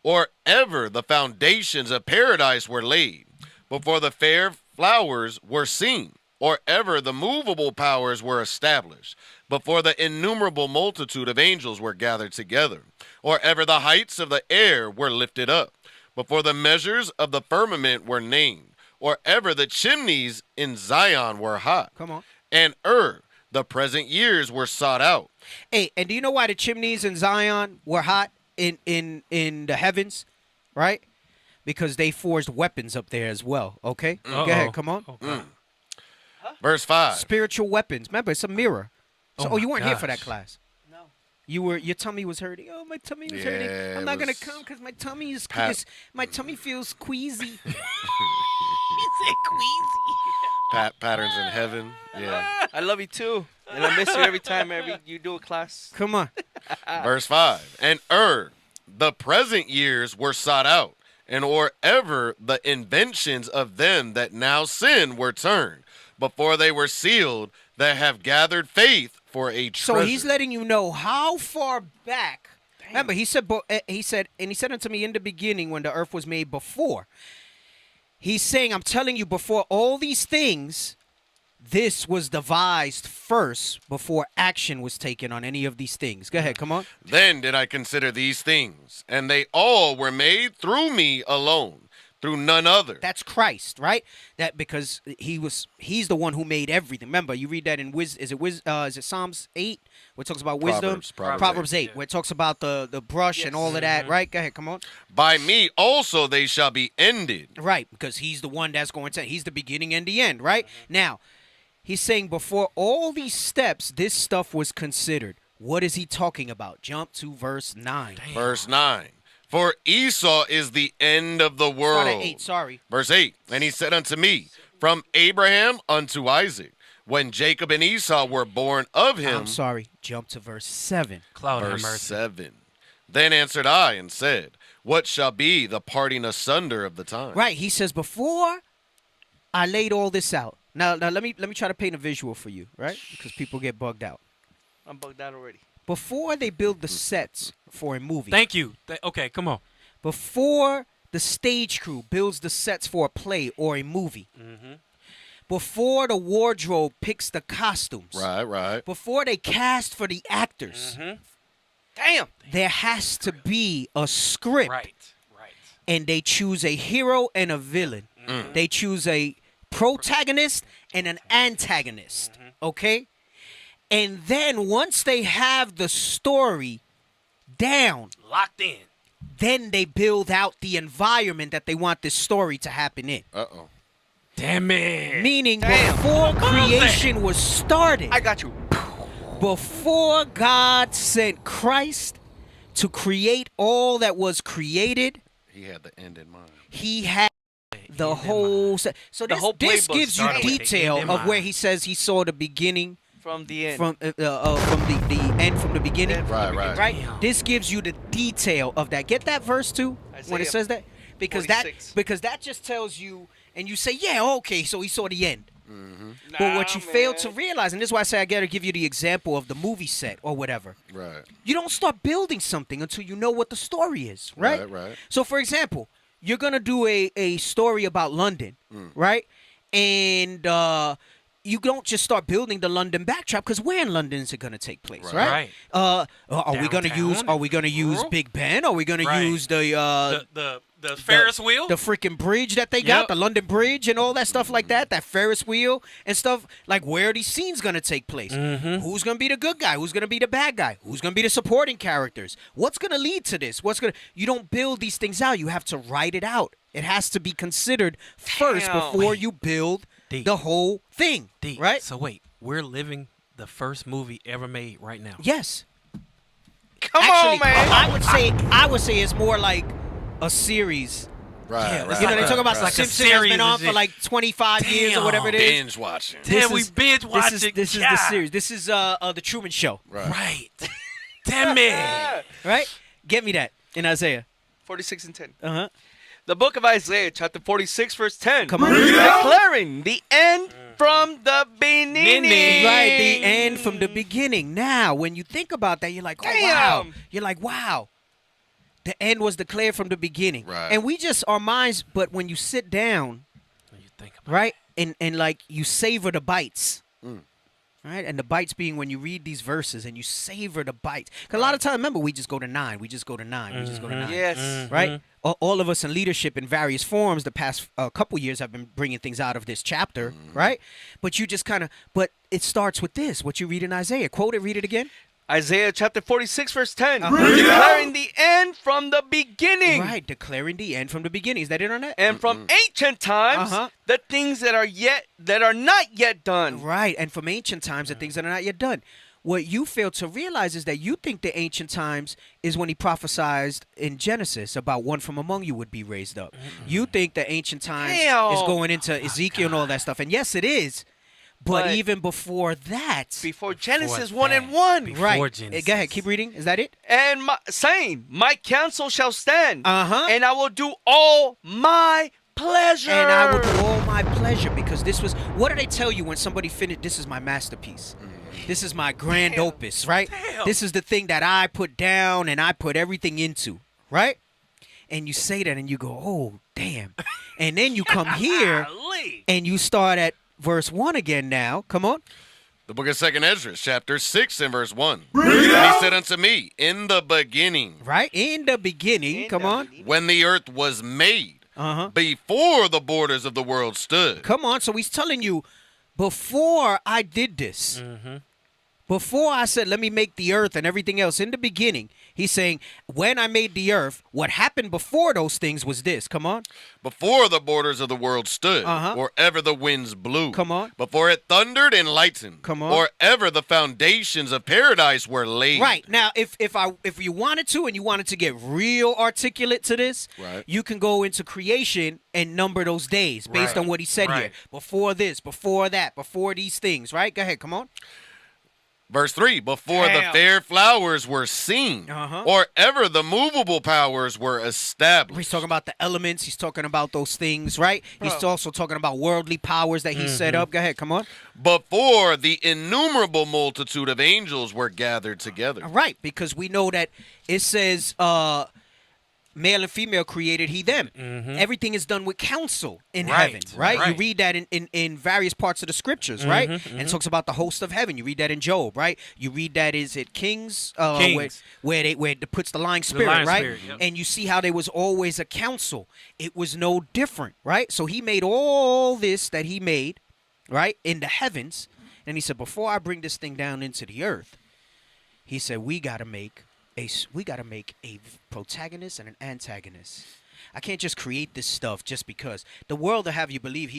or ever the foundations of paradise were laid, before the fair flowers were seen, or ever the movable powers were established, before the innumerable multitude of angels were gathered together, or ever the heights of the air were lifted up, before the measures of the firmament were named, or ever the chimneys in Zion were hot. Come on. And the present years were sought out. Hey, and do you know why the chimneys in Zion were hot in the heavens, right? Because they forged weapons up there as well, okay? Go ahead, come on. Verse 5. Spiritual weapons. Remember, it's a mirror. So, you weren't here for that gosh. class. No. Your tummy was hurting. Oh, my tummy was hurting. I'm not going to come because my tummy is my tummy feels queasy. He said queasy. Patterns in heaven. Yeah. I love you too. And I miss you every time you do a class. Come on. Verse 5. And the present years were sought out, and or ever the inventions of them that now sin were turned, before they were sealed, that have gathered faith for a treasure. So he's letting you know how far back. Damn. Remember, he said unto me in the beginning when the earth was made before. He's saying, I'm telling you, before all these things, this was devised first before action was taken on any of these things. Go ahead, come on. Then did I consider these things, and they all were made through me alone, through none other. That's Christ, right? That because he's the one who made everything. Remember, you read that in is it Psalms 8, where it talks about wisdom? Proverbs 8, where it talks about the brush and all of that, right? Go ahead, come on. By me also they shall be ended. Right, because he's the one that's going to, he's the beginning and the end, right? Now, he's saying before all these steps, this stuff was considered. What is he talking about? Jump to verse 9. Damn. Verse 9. For Esau is the end of the world. Start at 8, sorry. Verse 8. And he said unto me, from Abraham unto Isaac, when Jacob and Esau were born of him. I'm sorry. Jump to verse 7. Verse 7. Then answered I and said, what shall be the parting asunder of the time? Right. He says, before I laid all this out. Now let me try to paint a visual for you, right? Because people get bugged out. I'm bugged out already. Before they build the sets for a movie. Thank you. Okay, come on. Before the stage crew builds the sets for a play or a movie. Mm-hmm. Before the wardrobe picks the costumes. Right. Before they cast for the actors. Mm-hmm. Damn. There has to be a script. Right. And they choose a hero and a villain. Mm. They choose a protagonist and an antagonist. Mm-hmm. Okay? And then once they have the story down, locked in, then they build out the environment that they want this story to happen in. Uh-oh. Damn it. Meaning before creation was started. I got you. Before God sent Christ to create all that was created, he had the end in mind. He had the whole set. So this gives you detail of where he says he saw the beginning from the end. From the end from the beginning. Right. This gives you the detail of that. Get that verse too when it says that? Because 46. that just tells you, and you say, yeah, okay, so he saw the end. Mm-hmm. But what you fail to realize, and this is why I say I got to give you the example of the movie set or whatever. Right. You don't start building something until you know what the story is, right? Right. So, for example, you're going to do a story about London, right? And you don't just start building the London backdrop because where in London is it going to take place, right? Are we going to use Big Ben? Are we going to use the Ferris wheel, the freaking bridge that they got, the London Bridge, and all that stuff like that? That Ferris wheel and stuff. Like, where are these scenes going to take place? Mm-hmm. Who's going to be the good guy? Who's going to be the bad guy? Who's going to be the supporting characters? What's going to lead to this? You don't build these things out. You have to write it out. It has to be considered first before you build the whole thing, right? So wait, we're living the first movie ever made right now. Yes. Come on, man. I would say it's more like a series Right, right. You know, they talk about like a Simpsons has been series on of for just- like 25 years or whatever it is. Binge watching. Damn, we binge watching. This is the series. This is the Truman Show. Right. Damn it. Right? Get me that in Isaiah. 46 and 10. Uh-huh. The book of Isaiah, chapter 46, verse 10. Come on. Declaring the end from the beginning. Right, the end from the beginning. Now, when you think about that, you're like, oh, wow. Damn. You're like, wow. The end was declared from the beginning. Right. And we just, our minds, but when you sit down, right, and like you savor the bites. Right? And the bites being when you read these verses and you savor the bites. Because a lot of times, remember, we just go to 9. We just go to 9. We just go to 9. Yes. Right? All of us in leadership in various forms the past couple years have been bringing things out of this chapter. Right? But you just kind of, but it starts with this, what you read in Isaiah. Quote it, read it again. Isaiah chapter 46, verse 10. Declaring the end from the beginning. Right, declaring the end from the beginning. Is that it on that? And from ancient times, the things that are not yet done. Right, and from ancient times, the things that are not yet done. What you fail to realize is that you think the ancient times is when he prophesied in Genesis about one from among you would be raised up. You think the ancient times is going into Ezekiel and all that stuff. And yes, it is. But even before that. Before Genesis 1 and 1. Right. Genesis. Go ahead, keep reading. Is that it? And saying, my counsel shall stand. And I will do all my pleasure. And I will do all my pleasure. Because this was, what do they tell you when somebody finished, this is my masterpiece. This is my grand opus, right? This is the thing that I put down and I put everything into, right? And you say that and you go, oh, damn. And then you come here and you start at verse 1 again now. Come on. The book of 2nd Ezra, chapter 6 and verse 1. And he said unto me, in the beginning. Right? In the beginning. Come on. When the earth was made. Before the borders of the world stood. Come on. So he's telling you, before I did this, before I said, let me make the earth and everything else in the beginning, he's saying, when I made the earth, what happened before those things was this. Come on. Before the borders of the world stood, or ever the winds blew. Come on. Before it thundered and lightened. Come on. Or ever the foundations of paradise were laid. Right. Now, if you wanted to and you wanted to get real articulate to this, you can go into creation and number those days based on what he said here. Before this, before that, before these things, right? Go ahead. Come on. Verse 3, before the fair flowers were seen, or ever the movable powers were established. He's talking about the elements. He's talking about those things, right? He's also talking about worldly powers that he set up. Go ahead, come on. Before the innumerable multitude of angels were gathered together. Right, because we know that it says male and female created he them. Everything is done with counsel in heaven, right? You read that in various parts of the scriptures, right? And it talks about the host of heaven. You read that in Job, right? You read that, is it Kings? Where it puts the lying spirit, right? Spirit, yep. And you see how there was always a counsel. It was no different, right? So he made all this that he made, right, in the heavens. And he said, before I bring this thing down into the earth, he said, we got to make a protagonist and an antagonist. I can't just create this stuff just because. The world will have you believe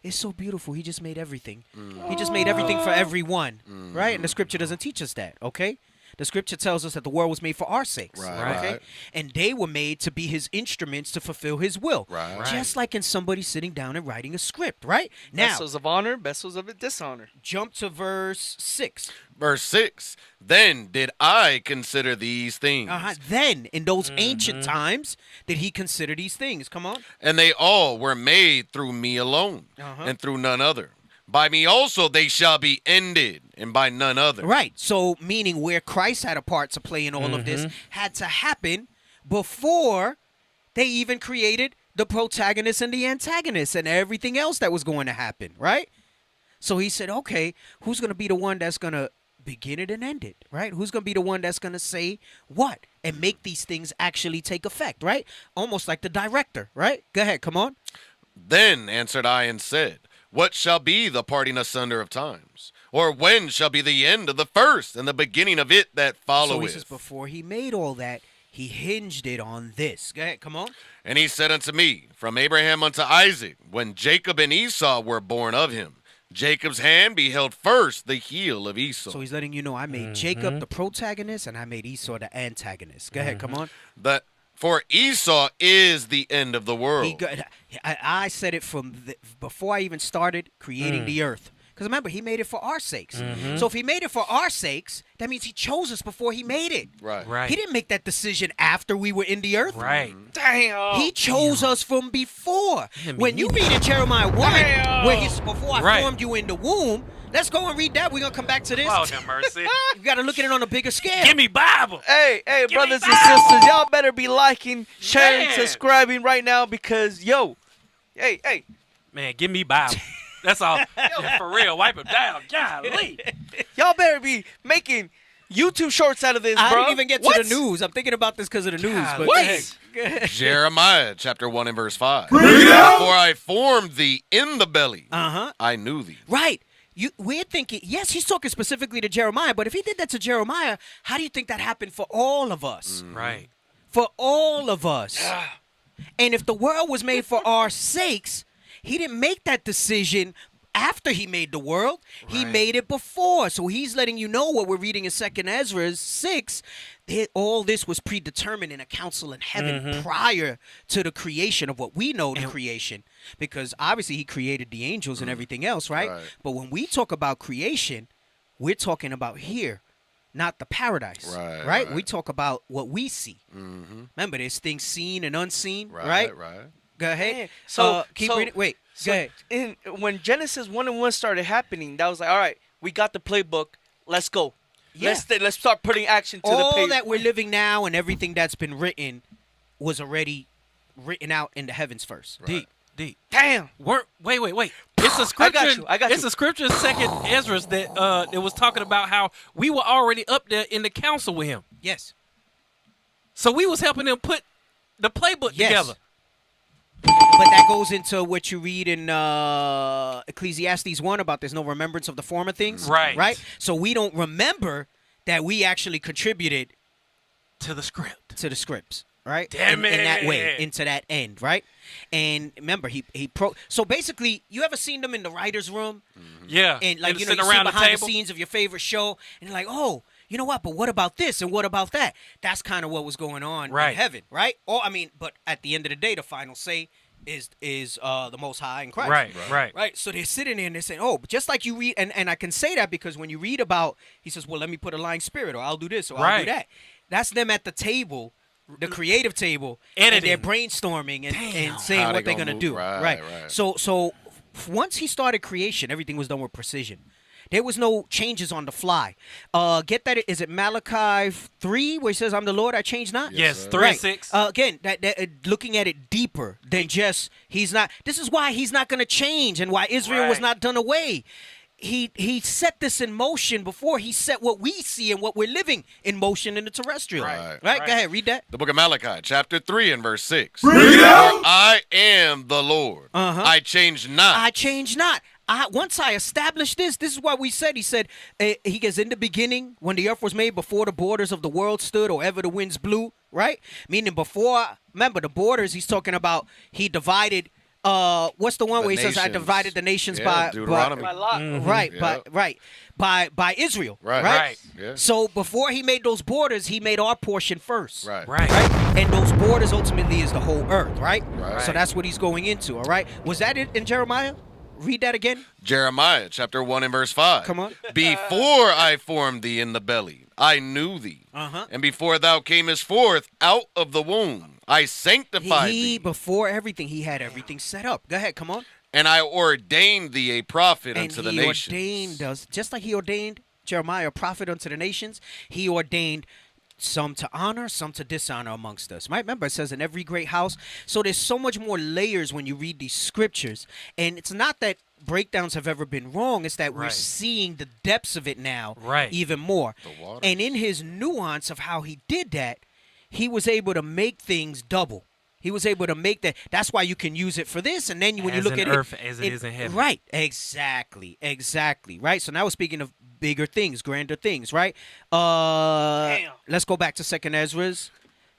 it's so beautiful. He just made everything. He just made everything for everyone, right? And the scripture doesn't teach us that, okay? The scripture tells us that the world was made for our sakes, okay? And they were made to be his instruments to fulfill his will. Just like in somebody sitting down and writing a script, right? Now, vessels of honor, vessels of dishonor. Jump to verse 6. Verse 6, then did I consider these things. Then, in those ancient times, did he consider these things. Come on. And they all were made through me alone, and through none other. By me also they shall be ended, and by none other. Right. So, meaning where Christ had a part to play in all of this had to happen before they even created the protagonist and the antagonist and everything else that was going to happen, right? So he said, okay, who's going to be the one that's going to begin it and end it, right? Who's going to be the one that's going to say what and make these things actually take effect, right? Almost like the director, right? Go ahead, come on. Then answered I and said, what shall be the parting asunder of times? Or when shall be the end of the first and the beginning of it that followeth? So he says before he made all that, he hinged it on this. Go ahead, come on. And he said unto me, from Abraham unto Isaac, when Jacob and Esau were born of him, Jacob's hand beheld first the heel of Esau. So he's letting you know I made Jacob the protagonist and I made Esau the antagonist. Go ahead, come on. For Esau is the end of the world. I said it before I even started creating the earth. Because remember, he made it for our sakes. So if he made it for our sakes, that means he chose us before he made it. Right. He didn't make that decision after we were in the earth. Right. Damn. He chose us from before. When you read in Jeremiah 1, where he's before I formed you in the womb, let's go and read that. We're going to come back to this. Lord have mercy. You got to look at it on a bigger scale. Give me Bible. Hey, brothers and sisters, y'all better be liking, sharing, subscribing right now because, hey. Man, give me Bible. That's all. For real, wipe it down. Golly. Y'all better be making YouTube shorts out of this, bro. I didn't even get to the news. I'm thinking about this because of the news. But what? Jeremiah chapter 1 and verse 5. Before I formed thee in the belly, I knew thee. Right. We're thinking, yes, he's talking specifically to Jeremiah, but if he did that to Jeremiah, how do you think that happened for all of us? Right. For all of us. And if the world was made for our sakes, he didn't make that decision after he made the world. He made it before. So he's letting you know what we're reading in 2nd Ezra 6. All this was predetermined in a council in heaven prior to the creation of what we know the creation. Because obviously he created the angels and everything else, right? But when we talk about creation, we're talking about here, not the paradise. Right? We talk about what we see. Remember, there's things seen and unseen, right? Go ahead. Keep reading. Wait, go ahead. When Genesis 1 and 1 started happening, that was like, all right, we got the playbook. Let's go. Yeah. Let's start putting action to the page. All that we're living now and everything that's been written was already written out in the heavens first. Deep. Damn. Wait. It's a scripture. I got you. It's a scripture in 2nd Ezra that it was talking about how we were already up there in the council with him. Yes. So we was helping them put the playbook together. But that goes into what you read in Ecclesiastes 1 about there's no remembrance of the former things. Right? So we don't remember that we actually contributed to the script. To the scripts. Right? Damn it. In that way, into that end, right? And remember, so basically, you ever seen them in the writer's room? Yeah. And like, you know, you see behind the scenes of your favorite show, and you're like, oh, you know what? But what about this and what about that? That's kind of what was going on in heaven, right? But at the end of the day, the final say is the Most High in Christ. Right. So they're sitting there and they're saying, oh, but just like you read, and I can say that because when you read about, he says, well, let me put a lying spirit, or I'll do this, or I'll do that. That's them at the table, the creative table, editing. And they're brainstorming and saying what they're going to do. Right. So once he started creation, everything was done with precision. There was no changes on the fly. Get that? Is it Malachi 3 where he says, I'm the Lord, I change not? Yes, 3:6. Again, that looking at it deeper than just he's not. This is why he's not going to change and why Israel was not done away. He set this in motion before he set what we see and what we're living in motion in the terrestrial. Right. Go ahead, read that. The book of Malachi, chapter 3 and verse 6. For I am the Lord. I change not. I change not. Once I established this is what we said. He said, he goes, in the beginning, when the earth was made, before the borders of the world stood or ever the winds blew, right? Meaning before, remember, the borders, he's talking about, he divided, what's the one where he says, I divided the nations by lot. By Israel. Right. Yeah. So before he made those borders, he made our portion first. Right. And those borders ultimately is the whole earth, right? So that's what he's going into, all right? Was that it in Jeremiah? Read that again. Jeremiah chapter 1 and verse 5. Come on. Before I formed thee in the belly, I knew thee. And before thou camest forth out of the womb, I sanctified thee. Before everything, he had everything set up. Go ahead, come on. And I ordained thee a prophet unto the nations. And he ordained us, just like he ordained Jeremiah a prophet unto the nations, he ordained some to honor, some to dishonor amongst us. Right? Remember, it says in every great house. So there's so much more layers when you read these scriptures. And it's not that breakdowns have ever been wrong. It's that we're seeing the depths of it now even more. And in his nuance of how he did that, he was able to make things double. He was able to make that. That's why you can use it for this. And then when you look at earth, as it is in heaven. Right. Exactly. Right. So now we're speaking of bigger things, grander things, right? Let's go back to 2nd Ezra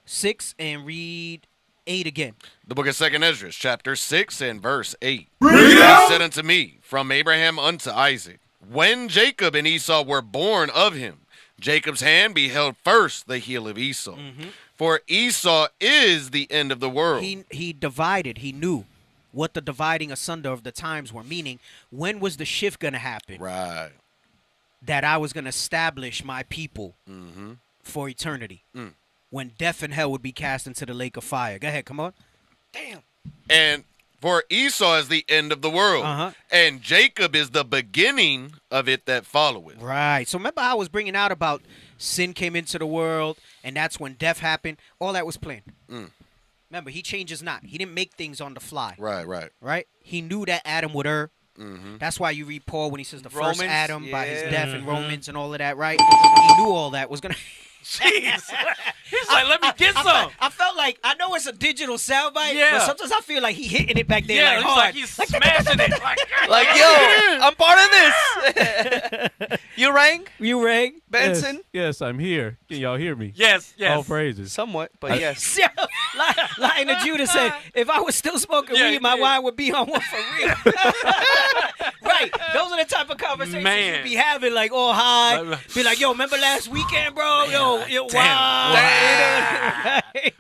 6 and read 8 again. The book of 2nd Ezra, chapter 6 and verse 8. He said unto me, from Abraham unto Isaac, when Jacob and Esau were born of him, Jacob's hand beheld first the heel of Esau. For Esau is the end of the world. He divided. He knew what the dividing asunder of the times were. Meaning, when was the shift going to happen? Right. That I was going to establish my people for eternity. When death and hell would be cast into the lake of fire. Go ahead, come on. Damn. And for Esau is the end of the world, and Jacob is the beginning of it that followeth. Right. So remember how I was bringing out about sin came into the world, and that's when death happened? All that was planned. Remember, he changes not. He didn't make things on the fly. Right? He knew that Adam would err. That's why you read Paul when he says the first Adam by his death in Romans and all of that, right? He knew all that was going to... Jeez. He's like, let me get some. I felt like, I know it's a digital soundbite, but sometimes I feel like he hitting it back there like hard. Like he's smashing it. Like, yo, I'm part of this. You rang? Benson? Yes, I'm here. Can y'all hear me? Yes. All praises. Somewhat, but yes. Lying to Judah said, if I was still smoking weed, my wine would be on one for real. Right. Those are the type of conversations you be having, like, all high. Be like, yo, remember last weekend, bro? Yo, wow.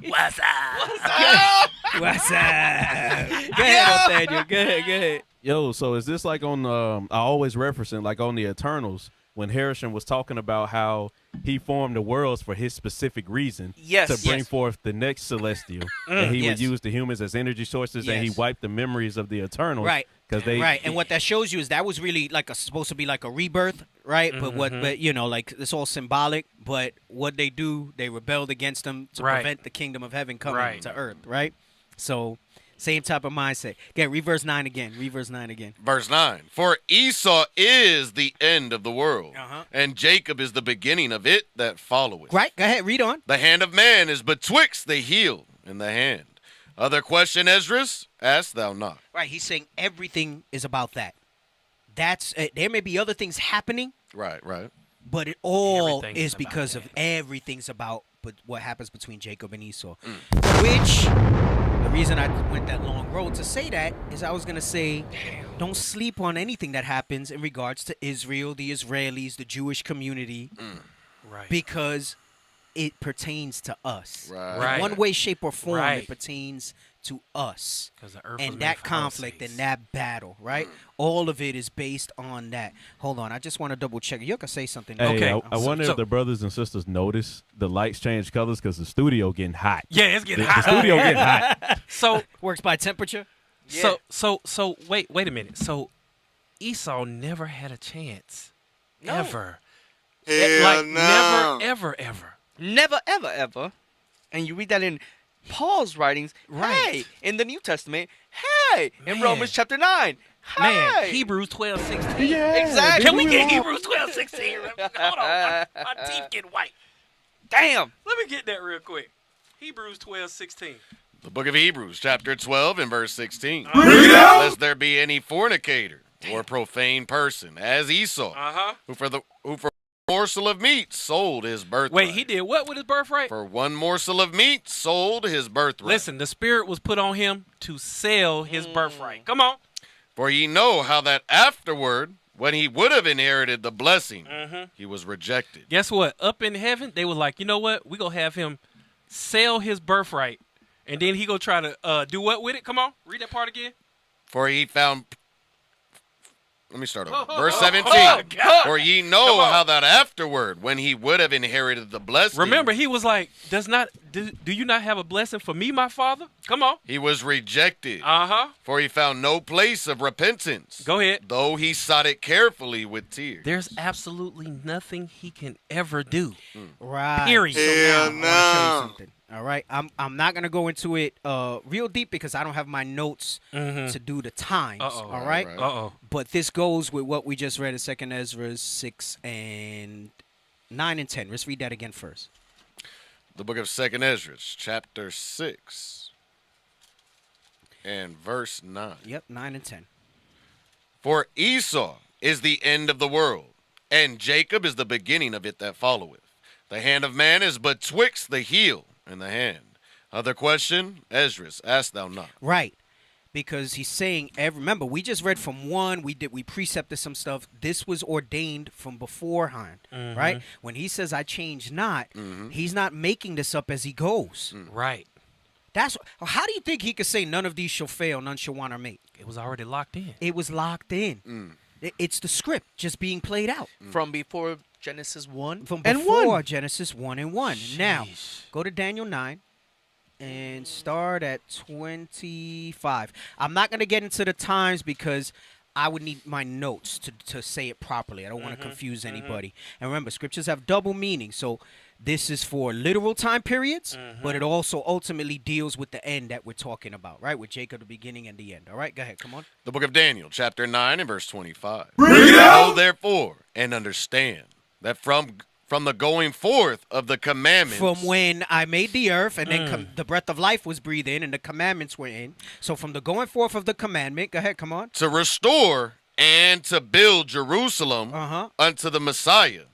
What's up? What's up? Go ahead, Nathaniel. Go ahead. Yo, so is this like on, I always referencing, like on the Eternals, when Harrison was talking about how he formed the worlds for his specific reason to bring forth the next celestial, and he would use the humans as energy sources, and he wiped the memories of the Eternals. Right. Right, and what that shows you is that was really like supposed to be like a rebirth, right? But you know, like it's all symbolic. But what they do, they rebelled against them to prevent the kingdom of heaven coming to earth, right? So same type of mindset. Again, read verse 9 again. Verse 9. For Esau is the end of the world, and Jacob is the beginning of it that followeth. Right. Go ahead. Read on. The hand of man is betwixt the heel and the hand. Other question, Esdras? Ask thou not. Right. He's saying everything is about that. That's there may be other things happening. Right. But it all is because of everything's about what happens between Jacob and Esau. Which, the reason I went that long road to say that is I was going to say, don't sleep on anything that happens in regards to Israel, the Israelis, the Jewish community. Right. Because it pertains to us. Right. In one way, shape, or form, it pertains to us. And that conflict and that battle, right? All of it is based on that. Hold on, I just want to double check. You can say something. Hey, Okay. I wonder if the brothers and sisters notice the lights change colors because the studio getting hot. Yeah, it's getting hot. The studio getting hot. So works by temperature. So wait a minute. So Esau never had a chance. No. Ever. Hell no. Never, ever. Never, ever. And you read that in Paul's writings. Hey, in the New Testament. Hey, in Romans chapter 9. Man, Hey. Hebrews 12:16. Yeah, exactly. Can we get Hebrews 12:16? Hold on, my teeth get white. Damn. Let me get that real quick. Hebrews 12:16. The book of Hebrews, chapter 12 and verse 16. Lest there be any fornicator or profane person, as Esau, who for morsel of meat sold his birthright. Wait, he did what with his birthright? For one morsel of meat sold his birthright. Listen, the Spirit was put on him to sell his birthright. Come on. For ye know how that afterward, when he would have inherited the blessing, he was rejected. Guess what? Up in heaven, they were like, you know what? We're going to have him sell his birthright, and then he going to try to do what with it? Come on. Read that part again. For he found... Let me start over. Verse 17. For ye know how that afterward, when he would have inherited the blessing... Remember, he was like, do you not have a blessing for me, my father? Come on. He was rejected. Uh-huh. For he found no place of repentance. Go ahead. Though he sought it carefully with tears. There's absolutely nothing he can ever do. Right. Period. So now, I want to show you something. All right, I'm not gonna go into it real deep because I don't have my notes to do the times. All right. But this goes with what we just read in 2 Ezra 6 and 9 and 10. Let's read that again first. The book of 2 Ezra, chapter 6 and verse 9. Yep, 9 and 10. For Esau is the end of the world, and Jacob is the beginning of it that followeth. The hand of man is betwixt the heel and the hand. Other question, Esdras, ask thou not. Right. because he's saying remember, we just read from 1, we precepted some stuff. This was ordained from beforehand, right? When he says I change not, he's not making this up as he goes. Right. How do you think he could say none of these shall fail, none shall want or make? It was already locked in. It was locked in. It's the script just being played out. From before Genesis 1 From and before 1. Genesis 1 and 1. Now, go to Daniel 9 and start at 25. I'm not going to get into the times because I would need my notes to say it properly. I don't want to confuse anybody. And remember, scriptures have double meaning. So this is for literal time periods, but it also ultimately deals with the end that we're talking about, right? With Jacob, the beginning and the end. All right, go ahead. Come on. The book of Daniel, chapter 9 and verse 25. Read it out. Know therefore and understand that from the going forth of the commandments. From when I made the earth and then the breath of life was breathed in and the commandments were in. So from the going forth of the commandment, go ahead, come on. To restore and to build Jerusalem unto the Messiah.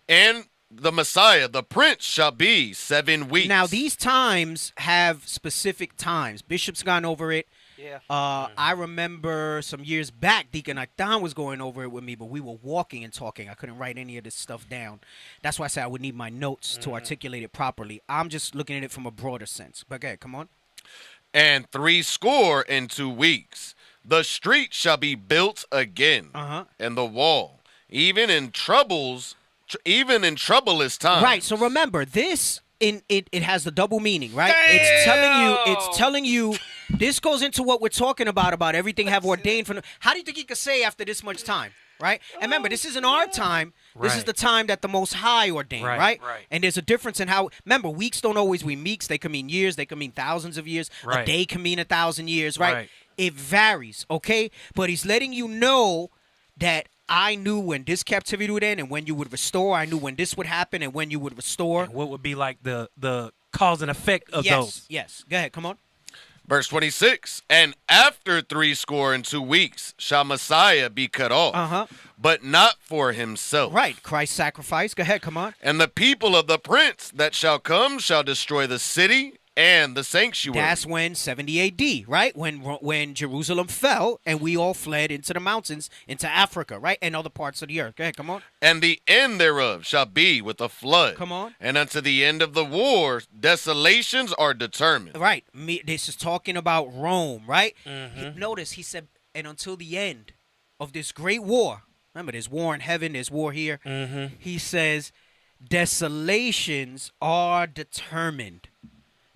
And the Messiah, the prince, shall be 7 weeks. Now, these times have specific times. Bishop's gone over it. Yeah. I remember some years back, Deacon Akdan was going over it with me, but we were walking and talking. I couldn't write any of this stuff down. That's why I said I would need my notes to articulate it properly. I'm just looking at it from a broader sense. But okay, come on. And 62 weeks, the street shall be built again, and the wall, even in troublous times. Right. So remember, this it has the double meaning, right? It's telling you. This goes into what we're talking about everything have ordained from. How do you think he could say after this much time, right? And remember, this isn't our time. This is the time that the Most High ordained, right? And there's a difference in how. Remember, weeks don't always mean weeks. They can mean years. They can mean thousands of years. A day can mean 1,000 years, right? It varies, okay? But he's letting you know that I knew when this captivity would end and when you would restore. I knew when this would happen and when you would restore. And what would be like the cause and effect of those? Yes. Go ahead. Come on. Verse 26, and after 62 weeks shall Messiah be cut off, but not for himself. Right, Christ's sacrifice. Go ahead, come on. And the people of the prince that shall come shall destroy the city and the sanctuary. That's when 70 AD, right? When Jerusalem fell and we all fled into the mountains, into Africa, right? And other parts of the earth. Go ahead, come on. And the end thereof shall be with a flood. Come on. And unto the end of the war, desolations are determined. Right. This is talking about Rome, right? Notice he said, and until the end of this great war. Remember, there's war in heaven, there's war here. He says, desolations are determined.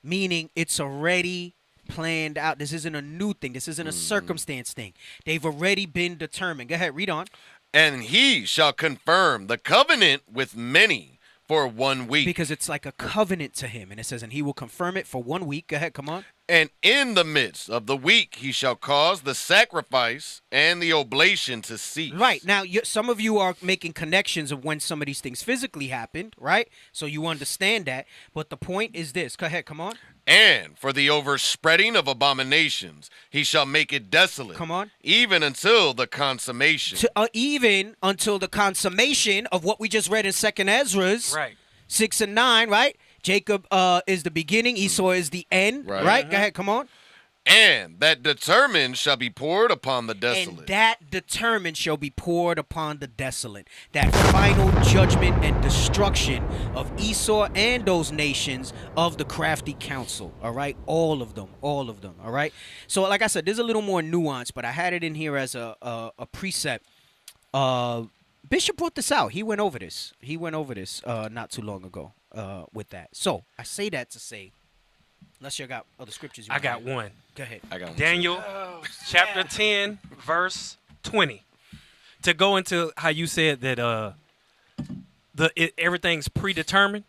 Meaning it's already planned out. This isn't a new thing. This isn't a circumstance thing. They've already been determined. Go ahead, read on. And he shall confirm the covenant with many for 1 week. Because it's like a covenant to him. And it says, and he will confirm it for 1 week. Go ahead, come on. And in the midst of the week he shall cause the sacrifice and the oblation to cease. Right. Now, some of you are making connections of when some of these things physically happened, right? So you understand that. But the point is this. Go ahead, come on. And for the overspreading of abominations, he shall make it desolate. Come on. Even until the consummation. Even until the consummation of what we just read in 2nd Ezra's. Right. 6 and 9, right? Jacob is the beginning. Esau is the end. Right? Go ahead. Come on. And that determined shall be poured upon the desolate. And that determined shall be poured upon the desolate. That final judgment and destruction of Esau and those nations of the crafty council. All right? All of them. All of them. All right? So, like I said, there's a little more nuance, but I had it in here as a precept. Bishop brought this out. He went over this. Not too long ago with that. So I say that to say, unless you got other scriptures. I got one. Go ahead. I got one. Daniel chapter 10, verse 20. To go into how you said that everything's predetermined.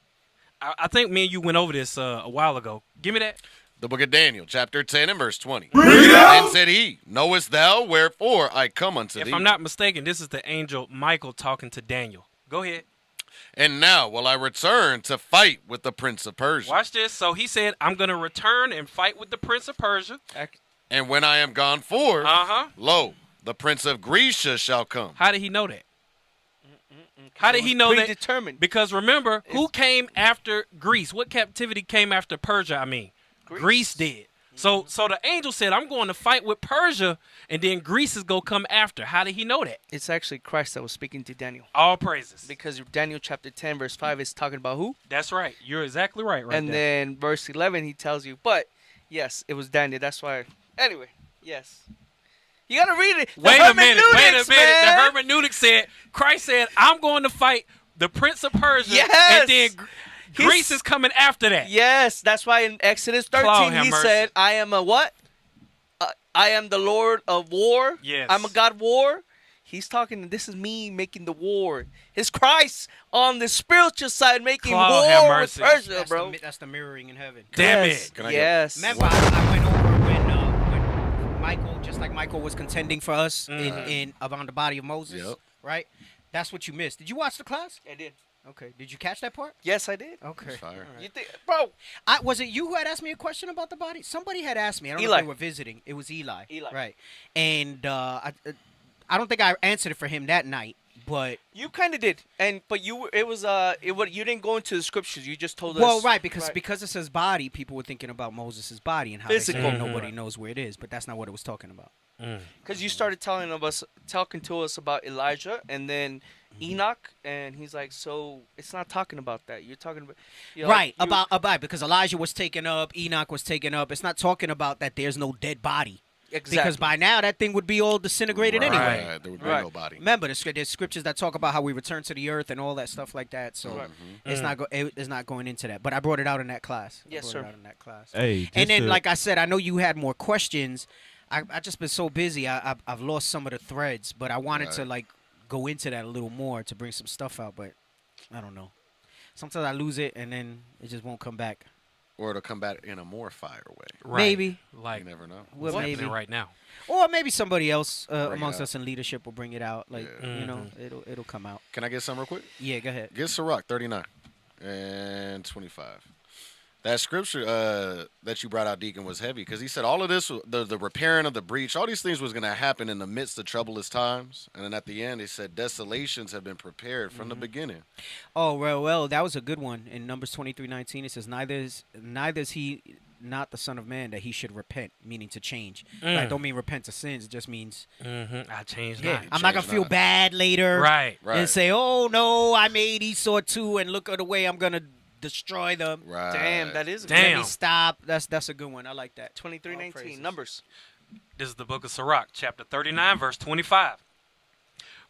I think me and you went over this a while ago. Give me that. The book of Daniel, chapter 10 and verse 20. Then said he, knowest thou wherefore I come unto thee? If I'm not mistaken, this is the angel Michael talking to Daniel. Go ahead. And now will I return to fight with the prince of Persia. Watch this. So he said, I'm going to return and fight with the prince of Persia. And when I am gone forth, lo, the prince of Grecia shall come. How did he know that? How did he know that? Predetermined. Because remember, who came after Greece? What captivity came after Persia, Greece did. So the angel said, I'm going to fight with Persia, and then Greece is going to come after. How did he know that? It's actually Christ that was speaking to Daniel. All praises. Because Daniel chapter 10, verse 5 is talking about who? That's right. You're exactly right And then verse 11, he tells you, but, yes, it was Daniel. That's why. Anyway, yes. You got to read it. Wait a minute. The hermeneutic said, Christ said, I'm going to fight the prince of Persia, and then Greece is coming after that. Yes, that's why in Exodus 13 he said, I am a what? I am the Lord of war. Yes. I'm a God of war. He's talking, this is me making the war. It's Christ on the spiritual side making war with Persia, bro. That's the mirroring in heaven. Damn it. Yes. Remember, I went over when Michael, just like Michael was contending for us in around the body of Moses, right? That's what you missed. Did you watch the class? I did. Okay. Did you catch that part? Yes, I did. Okay. Right. You think, bro? Was it you who had asked me a question about the body? Somebody had asked me. I don't know if they were visiting. It was Eli. Right. And I don't think I answered it for him that night, but you kind of did. But you you didn't go into the scriptures. You just told us. Well, right, because it says body, people were thinking about Moses' body and how physical. they say nobody knows where it is, but that's not what it was talking about. Because you started talking to us about Elijah and then Enoch, and he's like, so it's not talking about that. You're talking about about because Elijah was taken up, Enoch was taken up. It's not talking about that. There's no dead body. Exactly. Because by now that thing would be all disintegrated anyway. Right. There would be no body. Remember, there's scriptures that talk about how we return to the earth and all that stuff like that. So it's not going into that. But I brought it out in that class. Yes, sir. Hey, and then, like I said, I know you had more questions. I just been so busy. I've lost some of the threads, but I wanted to go into that a little more to bring some stuff out. But I don't know. Sometimes I lose it and then it just won't come back. Or it'll come back in a more fire way. Right. Maybe. You never know. Well, maybe right now. Or maybe somebody else amongst us in leadership will bring it out. It'll come out. Can I get some real quick? Yeah, go ahead. Get Sirach 39 and 25. That scripture that you brought out, Deacon, was heavy because he said all of this, the repairing of the breach, all these things was going to happen in the midst of troublous times. And then at the end, he said desolations have been prepared from the beginning. Oh, well, that was a good one. In Numbers 23:19, it says, neither is he not the Son of Man that he should repent, meaning to change. I don't mean repent of sins. It just means I changed. Yeah, I'm not going to feel bad later. Right. And say, oh, no, I made Esau too, and look at the way I'm going to destroy them. Right. Damn, that is. Let me stop. That's a good one. I like that. 23:19 Numbers. This is the book of Sirach, chapter 39, verse 25.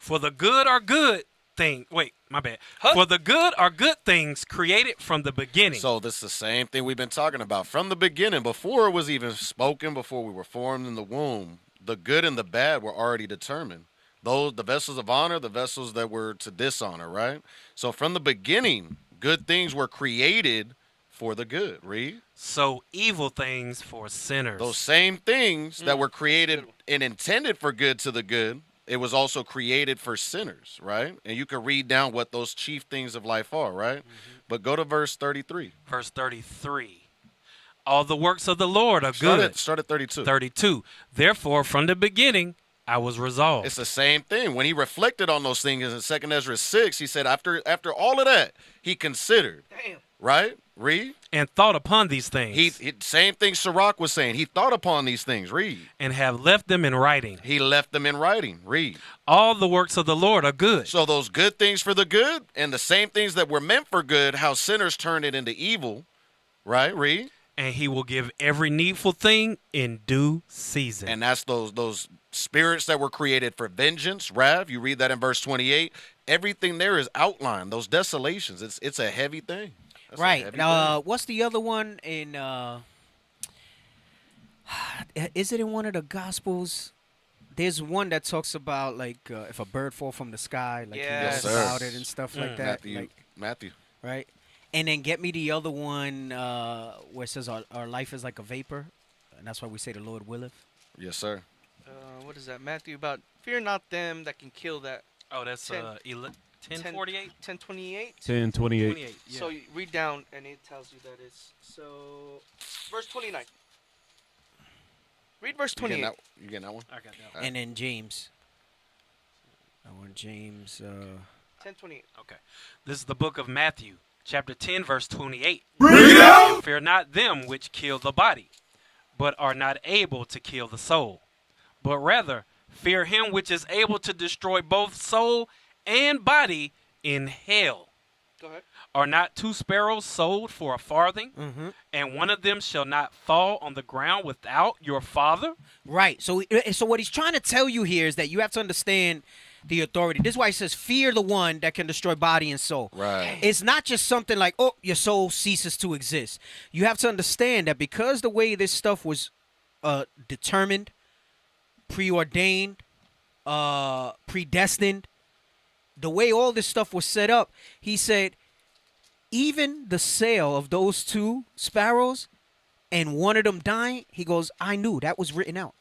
For the good are good things. Wait, my bad. For the good are good things created from the beginning. So this is the same thing we've been talking about from the beginning, before it was even spoken, before we were formed in the womb. The good and the bad were already determined. Those, the vessels of honor, the vessels that were to dishonor, right? So from the beginning, good things were created for the good. Read. So evil things for sinners. Those same things that were created and intended for good to the good, it was also created for sinners, right? And you can read down what those chief things of life are, right? But go to verse 33. Verse 33. All the works of the Lord are good. Start at 32. 32. Therefore, from the beginning, I was resolved. It's the same thing. When he reflected on those things in 2 Ezra 6, he said after all of that, he considered. Damn. Right? Read. And thought upon these things. He same thing Sirach was saying. He thought upon these things. Read. And have left them in writing. He left them in writing. Read. All the works of the Lord are good. So those good things for the good and the same things that were meant for good, how sinners turned it into evil. Right? Read. And he will give every needful thing in due season. And that's those spirits that were created for vengeance, wrath. You read that in verse 28. Everything there is outlined. Those desolations. It's a heavy thing. That's right. What's the other one in? Is it in one of the Gospels? There's one that talks about if a bird fall from the sky, he knows about it and stuff like that. Matthew. Right. And then get me the other one where it says our life is like a vapor, and that's why we say the Lord willeth. Yes, sir. What is that? Matthew about fear not them that can kill that. Oh, that's 10:48. 10:28. 10:28. Yeah. So you read down and it tells you that it's verse 29. Read verse 28. You getting that one? I got that one. And then James. I want James. 10:28. Okay. This is the book of Matthew, chapter 10, verse 28. Read it out. Fear not them which kill the body, but are not able to kill the soul. But rather, fear him which is able to destroy both soul and body in hell. Go ahead. Are not 2 sparrows sold for a farthing, and one of them shall not fall on the ground without your Father? Right. So what he's trying to tell you here is that you have to understand the authority. This is why he says, fear the one that can destroy body and soul. Right. It's not just something like, oh, your soul ceases to exist. You have to understand that because the way this stuff was determined, preordained, predestined, the way all this stuff was set up, he said, even the sale of those 2 sparrows and one of them dying, he goes, I knew that was written out.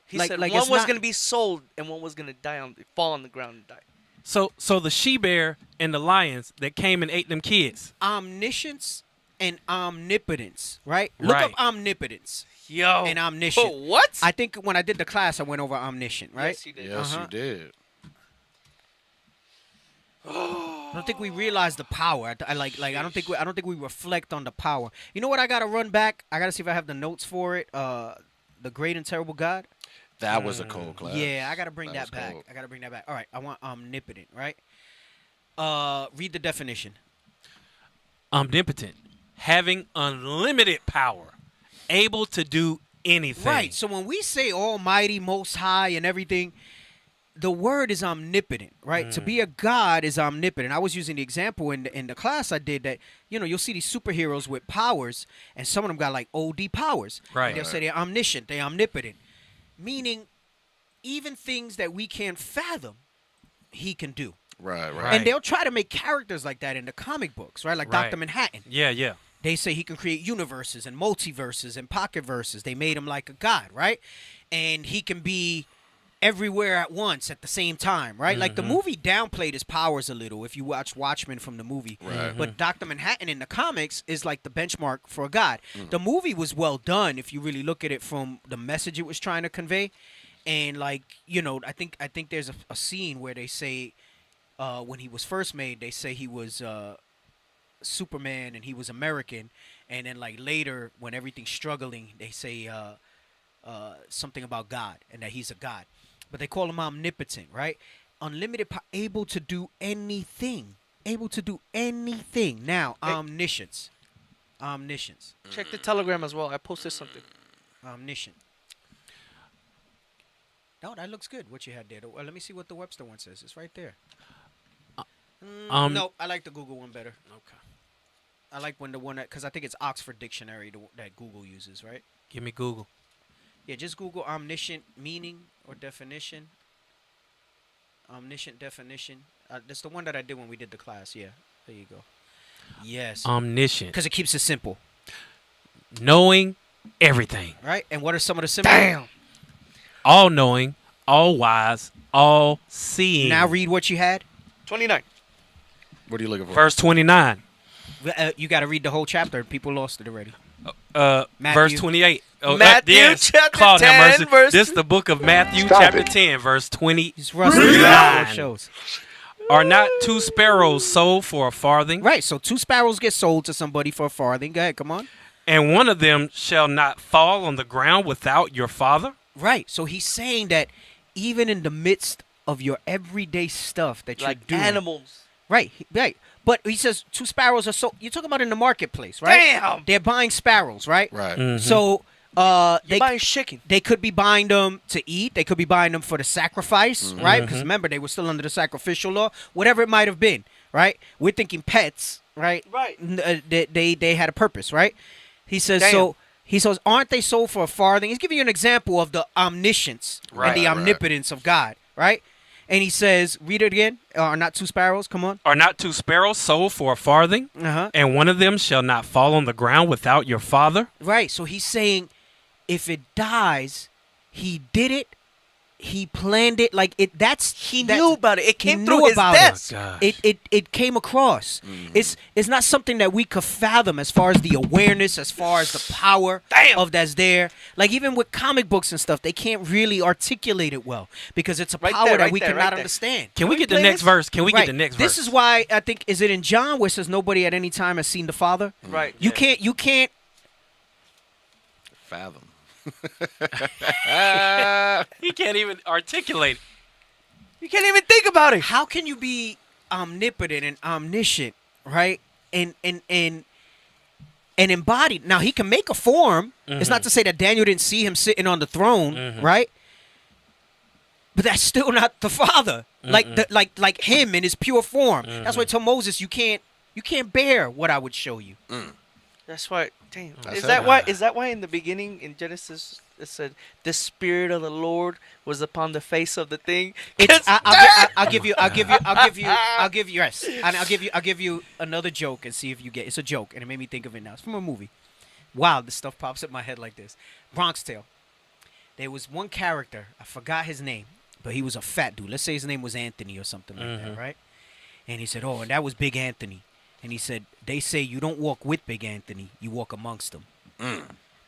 He said one was going to be sold and one was going to fall on the ground and die. So the she-bear and the lions that came and ate them kids. Omniscience and omnipotence, right? Look up omnipotence. Yo. And omniscient. Oh, what? I think when I did the class, I went over omniscient, right? Yes, you did. Yes, you did. I don't think we realize the power. I don't think we reflect on the power. You know what? I gotta run back. I gotta see if I have the notes for it. The Great and Terrible God. That was a cool class. Yeah, I gotta bring that back. Cool. I gotta bring that back. All right, I want omnipotent. Right. Read the definition. Omnipotent, having unlimited power, able to do anything. Right. So when we say Almighty, Most High, and everything, the word is omnipotent, right? To be a god is omnipotent. I was using the example in the class I did that, you'll see these superheroes with powers, and some of them got like OD powers. Right. And they'll say they're omniscient, they're omnipotent. Meaning, even things that we can't fathom, he can do. Right. And they'll try to make characters like that in the comic books, right? Like Dr. Manhattan. Yeah. They say he can create universes and multiverses and pocket verses. They made him like a god, right? And he can be everywhere at once at the same time, right? Like the movie downplayed his powers a little if you watch Watchmen from the movie. Right. But Dr. Manhattan in the comics is like the benchmark for a god. The movie was well done if you really look at it from the message it was trying to convey. And like, I think there's a scene where they say when he was first made, they say he was Superman and he was American. And then like later when everything's struggling, they say something about God and that he's a god. But they call him omnipotent, right? Unlimited power, able to do anything. Able to do anything. Now, omniscience. Omniscience. Check the Telegram as well. I posted something. Omniscient. No, that looks good, what you had there. Let me see what the Webster one says. It's right there. No, I like the Google one better. Okay. I like when the one because I think it's Oxford Dictionary that Google uses, right? Give me Google. Yeah, just Google omniscient meaning or definition. Omniscient definition. That's the one that I did when we did the class. Yeah, there you go. Yes. Omniscient. Because it keeps it simple. Knowing everything. Right? And what are some of the symbols? Damn. All knowing, all wise, all seeing. Now read what you had. 29. What are you looking for? Verse 29. You got to read the whole chapter. People lost it already. Verse 28. Oh, Matthew chapter 10, verse. This is the book of Matthew chapter 10, verse 29. He's rusty. Shows. Are not 2 sparrows sold for a farthing? Right, so 2 sparrows get sold to somebody for a farthing. Go ahead, come on. And one of them shall not fall on the ground without your Father? Right, so he's saying that even in the midst of your everyday stuff that you're doing. Animals. Right. But he says 2 sparrows are sold. You're talking about in the marketplace, right? Damn. They're buying sparrows, right? Right. Mm-hmm. So they buying chicken. They could be buying them to eat. They could be buying them for the sacrifice, right? Because remember, they were still under the sacrificial law. Whatever it might have been, right? We're thinking pets, right? Right. They had a purpose, right? He says so. He says, aren't they sold for a farthing? He's giving you an example of the omniscience and the omnipotence of God, right? And he says, read it again. Are not 2 sparrows? Come on. Are not 2 sparrows sold for a farthing? And one of them shall not fall on the ground without your Father? Right. So he's saying, if it dies, he did it. He planned it. Like it. He knew about it. It came through his desk. It came across. It's not something that we could fathom as far as the awareness, as far as the power of that's there. Like even with comic books and stuff, they can't really articulate it well because it's a power that we cannot understand. Can we get the next verse? Can we get the next verse? This is why I think is it in John where it says nobody at any time has seen the Father. Right. You can't. fathom. He can't even articulate it. You can't even think about it. How can you be omnipotent and omniscient, right? And embodied. Now he can make a form. It's not to say that Daniel didn't see him sitting on the throne, right? But that's still not the Father. Like him in his pure form. That's why I told Moses, you can't bear what I would show you. That's why. Damn. That's Is that why? Is that why in the beginning in Genesis it said the Spirit of the Lord was upon the face of the thing? I'll give you yes, and I'll give you another joke and see if you get. It's a joke, and it made me think of it now. It's from a movie. Wow, this stuff pops up in my head like this. Bronx Tale. There was one character, I forgot his name, but he was a fat dude. Let's say his name was Anthony or something like that, right? And he said, "Oh, and that was Big Anthony." And he said, "They say you don't walk with Big Anthony, you walk amongst them."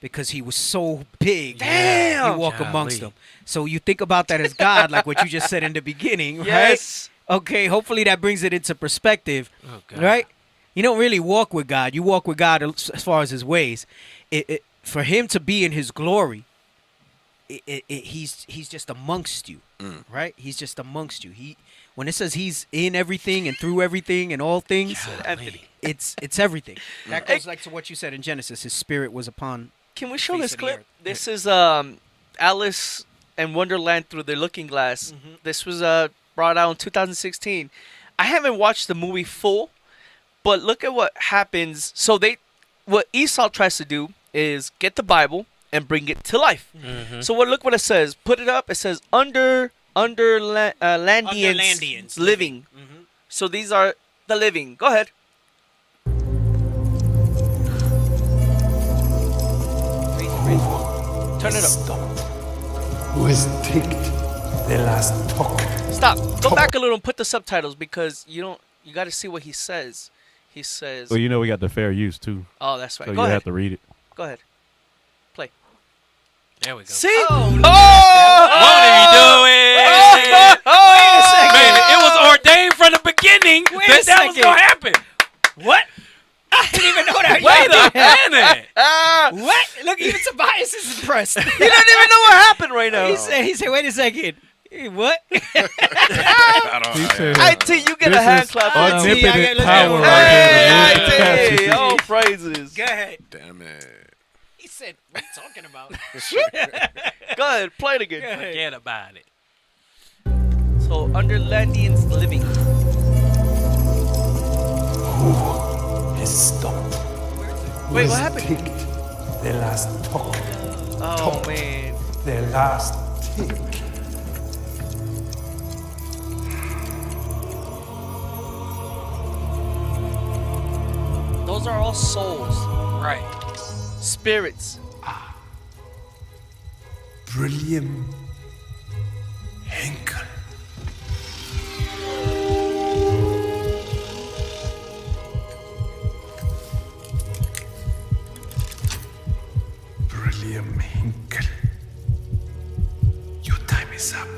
Because he was so big, you walk amongst them. So you think about that as God, like what you just said in the beginning, right? Yes. Okay, hopefully that brings it into perspective, right? You don't really walk with God. You walk with God as far as his ways. For him to be in his glory, he's just amongst you, right? He's just amongst you. When it says he's in everything and through everything and all things, it's everything. That goes like to what you said in Genesis. His spirit was upon. Can we show this clip? This is Alice in Wonderland through the Looking Glass. This was brought out in 2016. I haven't watched the movie full, but look at what happens. So what Esau tries to do is get the Bible and bring it to life. So look what it says. Put it up. It says Underlandians living. So these are the living. Go ahead. Turn it up. Who has taken the last talk? Stop. Go back a little and put the subtitles because you got to see what he says. He says. Well, we got the fair use too. Oh, that's right. So Go you ahead. have to read it. Go ahead. Play. There we go. See? What are you doing? Wait a second. Man, it was ordained from the beginning that was going to happen. What? I didn't even know that. Wait a minute. What? Look, even Tobias is impressed. He doesn't even know what happened right now. He said, wait a second. What? IT, you get a hand clap. Omnipotent power. Hey, IT. Oh, praises. Go ahead. Damn it. He said, what are you talking about? Go ahead. Play it again. Forget about it. So, Underlandians living. Stop. Wait, what happened? The last talk. Oh, man. The last tick. Those are all souls. Right. Spirits. Brilliant. Henkel. Brilliant Henkel. Your time is up.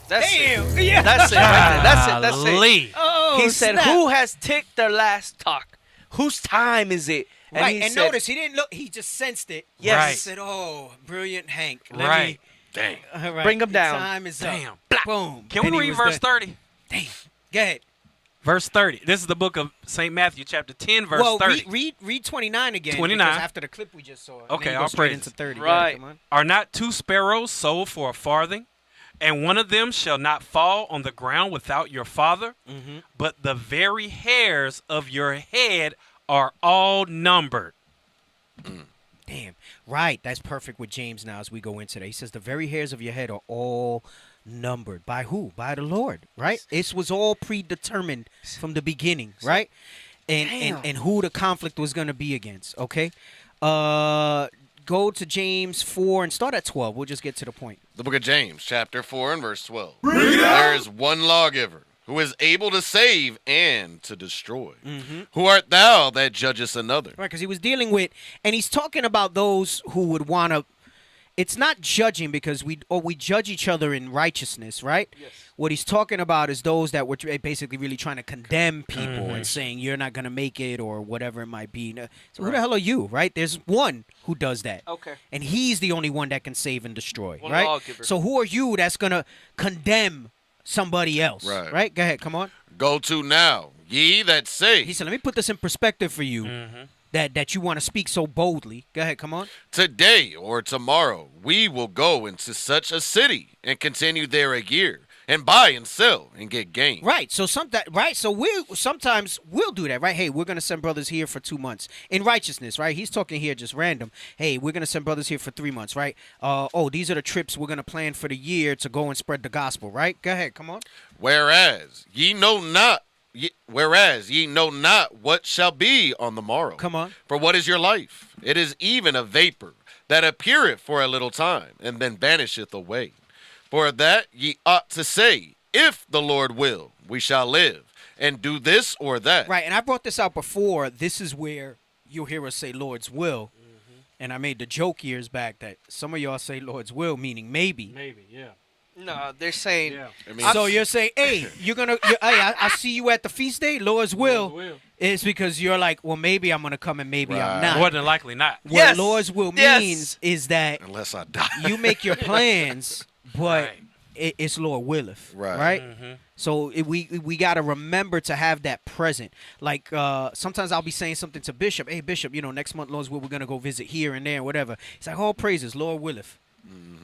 That's Damn. it. Yeah. That's it right there. That's it. That's Golly. it. Oh, He said, snap. who has ticked their last talk? Whose time is it? And Right, he and said, notice he didn't look. He just sensed it. Yes. He Right. said, "Oh, brilliant, Hank. Right. Dang. All right. Bring him down. Time is Damn. up. Boom. Can we And he read was verse done. 30? Damn. Go ahead. Verse 30. This is the book of St. Matthew, chapter 10, verse Well, 30. read 29 again. 29. Because after the clip we just saw. Okay, I'll I'll straight praise into it. 30. Right. Come on. Are not two sparrows sold for a farthing? And one of them shall not fall on the ground without your Father? But the very hairs of your head are all numbered. Damn. Right. That's perfect with James now as we go into that. He says the very hairs of your head are all numbered. By who? By the Lord. Right? It was all predetermined from the beginning. Right? And who the conflict was going to be against. Okay? Go to James 4 and start at 12. We'll just get to the point. The book of James, chapter 4 and verse 12. There is one lawgiver who is able to save and to destroy. Who art thou that judgest another? Right, because he was dealing with, and he's talking about those who would want to, it's not judging because we judge each other in righteousness, right? Yes. What he's talking about is those that were basically really trying to condemn people and saying you're not going to make it or whatever it might be. So who the hell are you, right? There's one who does that. Okay. And he's the only one that can save and destroy, One right? lawgiver. So who are you that's going to condemn somebody else, right? Go ahead, come on. Go to now, ye that say. He said, let me put this in perspective for you. That you want to speak so boldly. Go ahead, come on. Today or tomorrow, we will go into such a city and continue there a year and buy and sell and get gain. Right. So sometimes we'll do that, right? Hey, we're gonna send brothers here for 2 months in righteousness, right? He's talking here just random. Hey, we're gonna send brothers here for 3 months, right? These are the trips we're gonna plan for the year to go and spread the gospel, right? Go ahead, come on. Whereas ye know not what shall be on the morrow. Come on. For what is your life? It is even a vapor that appeareth for a little time, and then vanisheth away. For that ye ought to say, if the Lord will, we shall live, and do this or that. Right, and I brought this out before. This is where you'll hear us say Lord's will. And I made the joke years back that some of y'all say Lord's will, meaning maybe. Maybe, yeah. No, they're saying. So you're saying, hey, I see you at the feast day, Lord's will. It's because you're like, well, maybe I'm gonna come and maybe I'm not. More than likely not. What Lord's will means is that unless I die, you make your plans, but it's Lord willeth, right? So we got to remember to have that present. Like sometimes I'll be saying something to Bishop. Hey, Bishop, next month, Lord's will, we're gonna go visit here and there, and whatever. He's like, all praises, Lord willeth.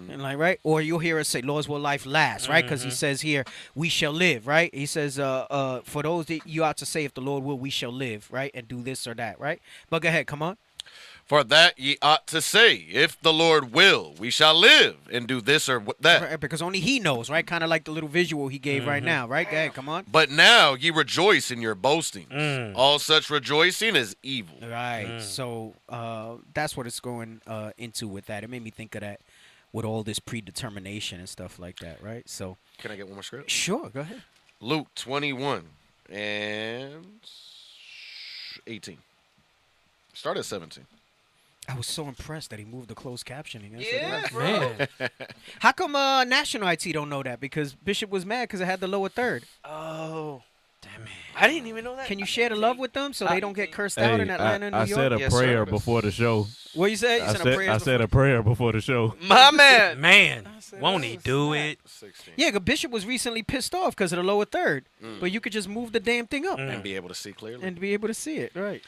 And like, right? Or you'll hear us say, Lord's will life lasts, right? Because he says here, we shall live, right? He says, for those that you ought to say, if the Lord will, we shall live, right? And do this or that, right? But go ahead, come on. For that ye ought to say, if the Lord will, we shall live and do this or that. Right, because only he knows, right? Kind of like the little visual he gave right now, right? Go ahead, come on. But now ye rejoice in your boastings. All such rejoicing is evil. Right. So that's what it's going into with that. It made me think of that with all this predetermination and stuff like that, right? So can I get one more script? Sure, go ahead. Luke 21 and 18. Start at 17. I was so impressed that he moved the closed captioning. Yeah, man. How come National IT don't know that? Because Bishop was mad because it had the lower third. Oh, damn it! I didn't even know that. Can you share the love with them so they don't get cursed out in Atlanta and New York? I said a prayer before the show. What you said? I said a prayer before the show. My man. Man, won't he do it? 16. Yeah, because Bishop was recently pissed off because of the lower third. But you could just move the damn thing up. And be able to see clearly. And be able to see it, right.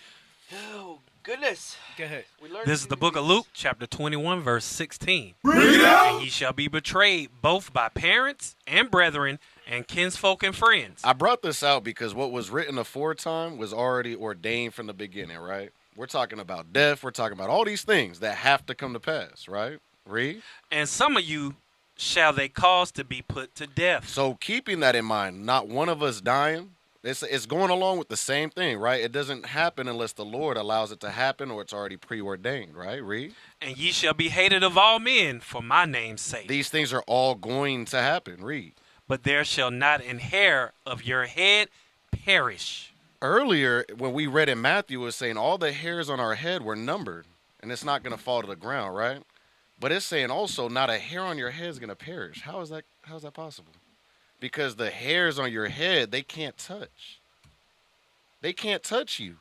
Oh, goodness. Go ahead. This is the book of Luke, chapter 21, verse 16. And ye shall be betrayed both by parents and brethren and kinsfolk and friends. I brought this out because what was written aforetime was already ordained from the beginning, right? We're talking about death. We're talking about all these things that have to come to pass, right? Read. And some of you shall they cause to be put to death. So keeping that in mind, not one of us dying, it's going along with the same thing, right? It doesn't happen unless the Lord allows it to happen or it's already preordained, right? Read. And ye shall be hated of all men for my name's sake. These things are all going to happen. Read. But there shall not an hair of your head perish. Earlier, when we read in Matthew, it was saying all the hairs on our head were numbered, and it's not going to fall to the ground, right? But it's saying also not a hair on your head is going to perish. How is that possible? Because the hairs on your head, they can't touch. They can't touch you.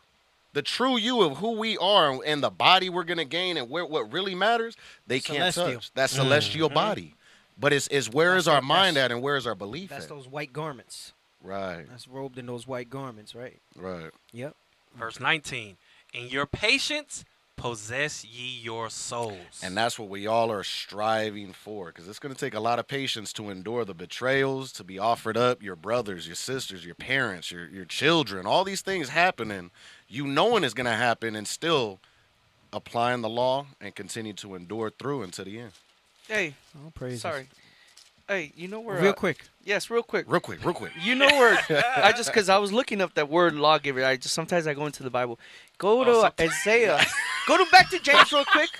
The true you of who we are and the body we're going to gain and what really matters, they can't touch. That celestial body. But it's where is our mind at and where is our belief at? That's those white garments. Right. That's robed in those white garments, right? Right. Yep. Verse 19. In your patience possess ye your souls. And that's what we all are striving for, because it's going to take a lot of patience to endure the betrayals, to be offered up, your brothers, your sisters, your parents, your children, all these things happening, you knowing it's going to happen and still applying the law and continue to endure through until the end. Hey, oh, praise. Sorry. Hey, you know where? Real quick. Yes, real quick. Real quick. You know where? Because I was looking up that word lawgiver. Sometimes I go into the Bible. Go to Isaiah. Go back to James real quick.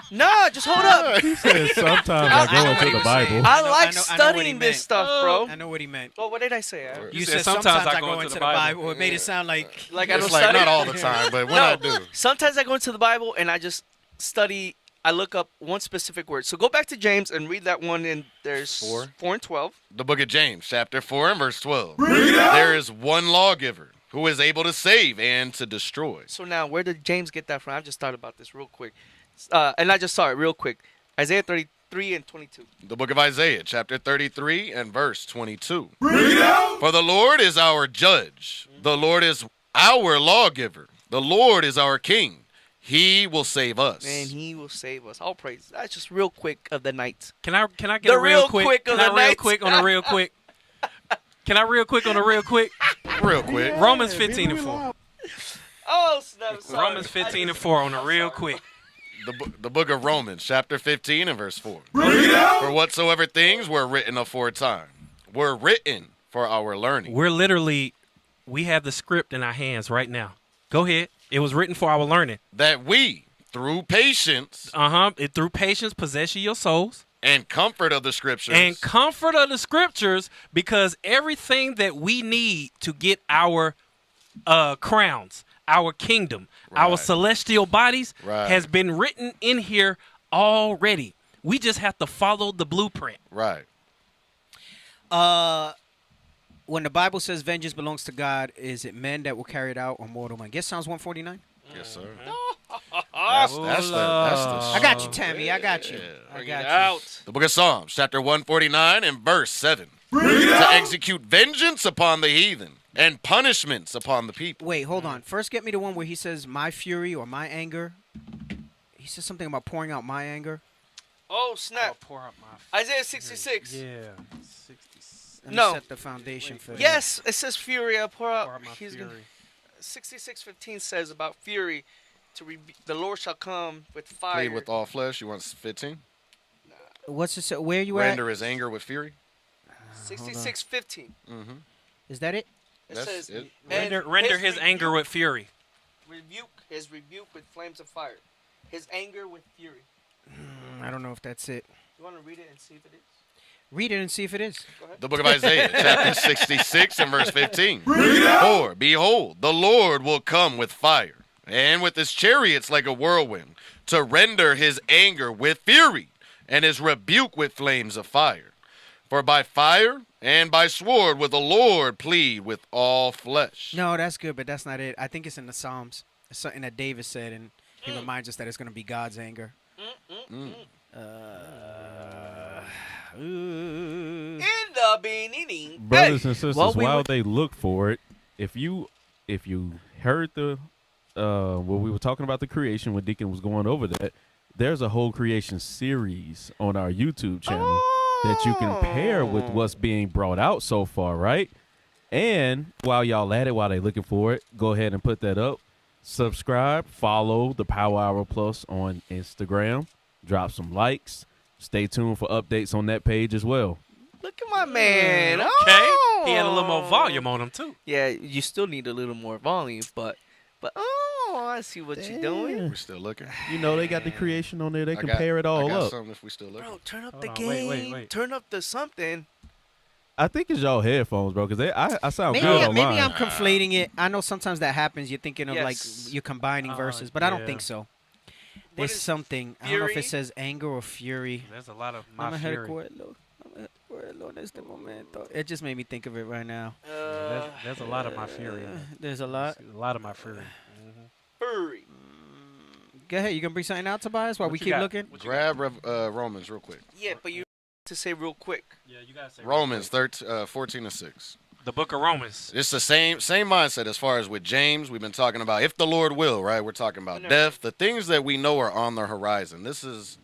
No, just hold up. He said sometimes I go into the Bible. I like studying this stuff, bro. I know what he meant. Well, what did I say? You said sometimes I go into the Bible. It made it sound like I don't it's study. Not all the time, but when I do. Sometimes I go into the Bible and I just study I look up one specific word. So go back to James and read that one, and there's 4 and 12. The book of James, chapter 4 and verse 12. There is one lawgiver who is able to save and to destroy. So now, where did James get that from? I just thought about this real quick. And I just saw it real quick. Isaiah 33 and 22. The book of Isaiah, chapter 33 and verse 22. For the Lord is our judge. The Lord is our lawgiver. The Lord is our king. He will save us. And he will save us. All praise. That's just real quick of the night. Can I get a real quick? Can I real quick on a real quick? Can I real quick on a real quick? Real quick. Romans 15 and 4. Oh, snap, sorry. Romans 15 and 4 on a real quick. The book of Romans, chapter 15 and verse 4. For whatsoever things were written aforetime were written for our learning. We have the script in our hands right now. Go ahead. It was written for our learning. That we, through patience. Through patience, possess your souls. And comfort of the scriptures. And comfort of the scriptures, because everything that we need to get our crowns, our kingdom, our celestial bodies has been written in here already. We just have to follow the blueprint. Right. When the Bible says vengeance belongs to God, is it men that will carry it out or mortal men? Guess Psalms 149? Yes, sir. That's the I got you, Tammy. I got you. I got you. The book of Psalms, chapter 149 and verse 7. To execute vengeance upon the heathen and punishments upon the people. Wait, hold on. First, get me the one where he says my fury or my anger. He says something about pouring out my anger. Oh, snap. Pour out my Isaiah 66. Yeah. 66. No. Set the foundation for Yes, it says fury. I pour out my fury. 66:15 says about fury. The Lord shall come with fire. Plead with all flesh. You want 15? What's it? Where you Render his anger with fury. 66:15. Mm-hmm. Is that it? It says render his anger with fury. His rebuke with flames of fire. His anger with fury. I don't know if that's it. You want to read it and see if it is? Read it and see if it is. The book of Isaiah, chapter 66 and verse 15. For, behold, the Lord will come with fire, and with his chariots like a whirlwind, to render his anger with fury, and his rebuke with flames of fire. For by fire and by sword will the Lord plead with all flesh. No, that's good, but that's not it. I think it's in the Psalms. It's something that David said, and he reminds us that it's going to be God's anger. In the beginning, brothers and sisters, while they look for it, if you heard the what we were talking about the creation when Deacon was going over that, there's a whole creation series on our YouTube channel that you can pair with what's being brought out so far, right? And while y'all at it, while they looking for it, go ahead and put that up. Subscribe, follow the Power Hour Plus on Instagram, drop some likes. Stay tuned for updates on that page as well. Look at my man. Okay. Oh. He had a little more volume on him, too. Yeah, you still need a little more volume, but I see what you're doing. We're still looking. You know, they got the creation on there. They can pair it all up. Something if we still looking. Bro, turn up the game. Wait. Turn up the something. I think it's y'all headphones, bro, because I sound good on mine. Maybe I'm conflating it. I know sometimes that happens. You're thinking of like you're combining verses, but I don't think so. There's something. I don't know if it says anger or fury. There's a lot of my fury. It just made me think of it right now. There's a lot of my fury. There's a lot. A lot of my fury. Fury. Go ahead. You gonna bring something out, Tobias, while we keep looking? Grab Romans real quick. Yeah, but you to say real quick. Yeah, you gotta say Romans 14 and 6. The book of Romans. It's the same mindset as far as with James. We've been talking about if the Lord will, right? We're talking about death. The things that we know are on the horizon. This is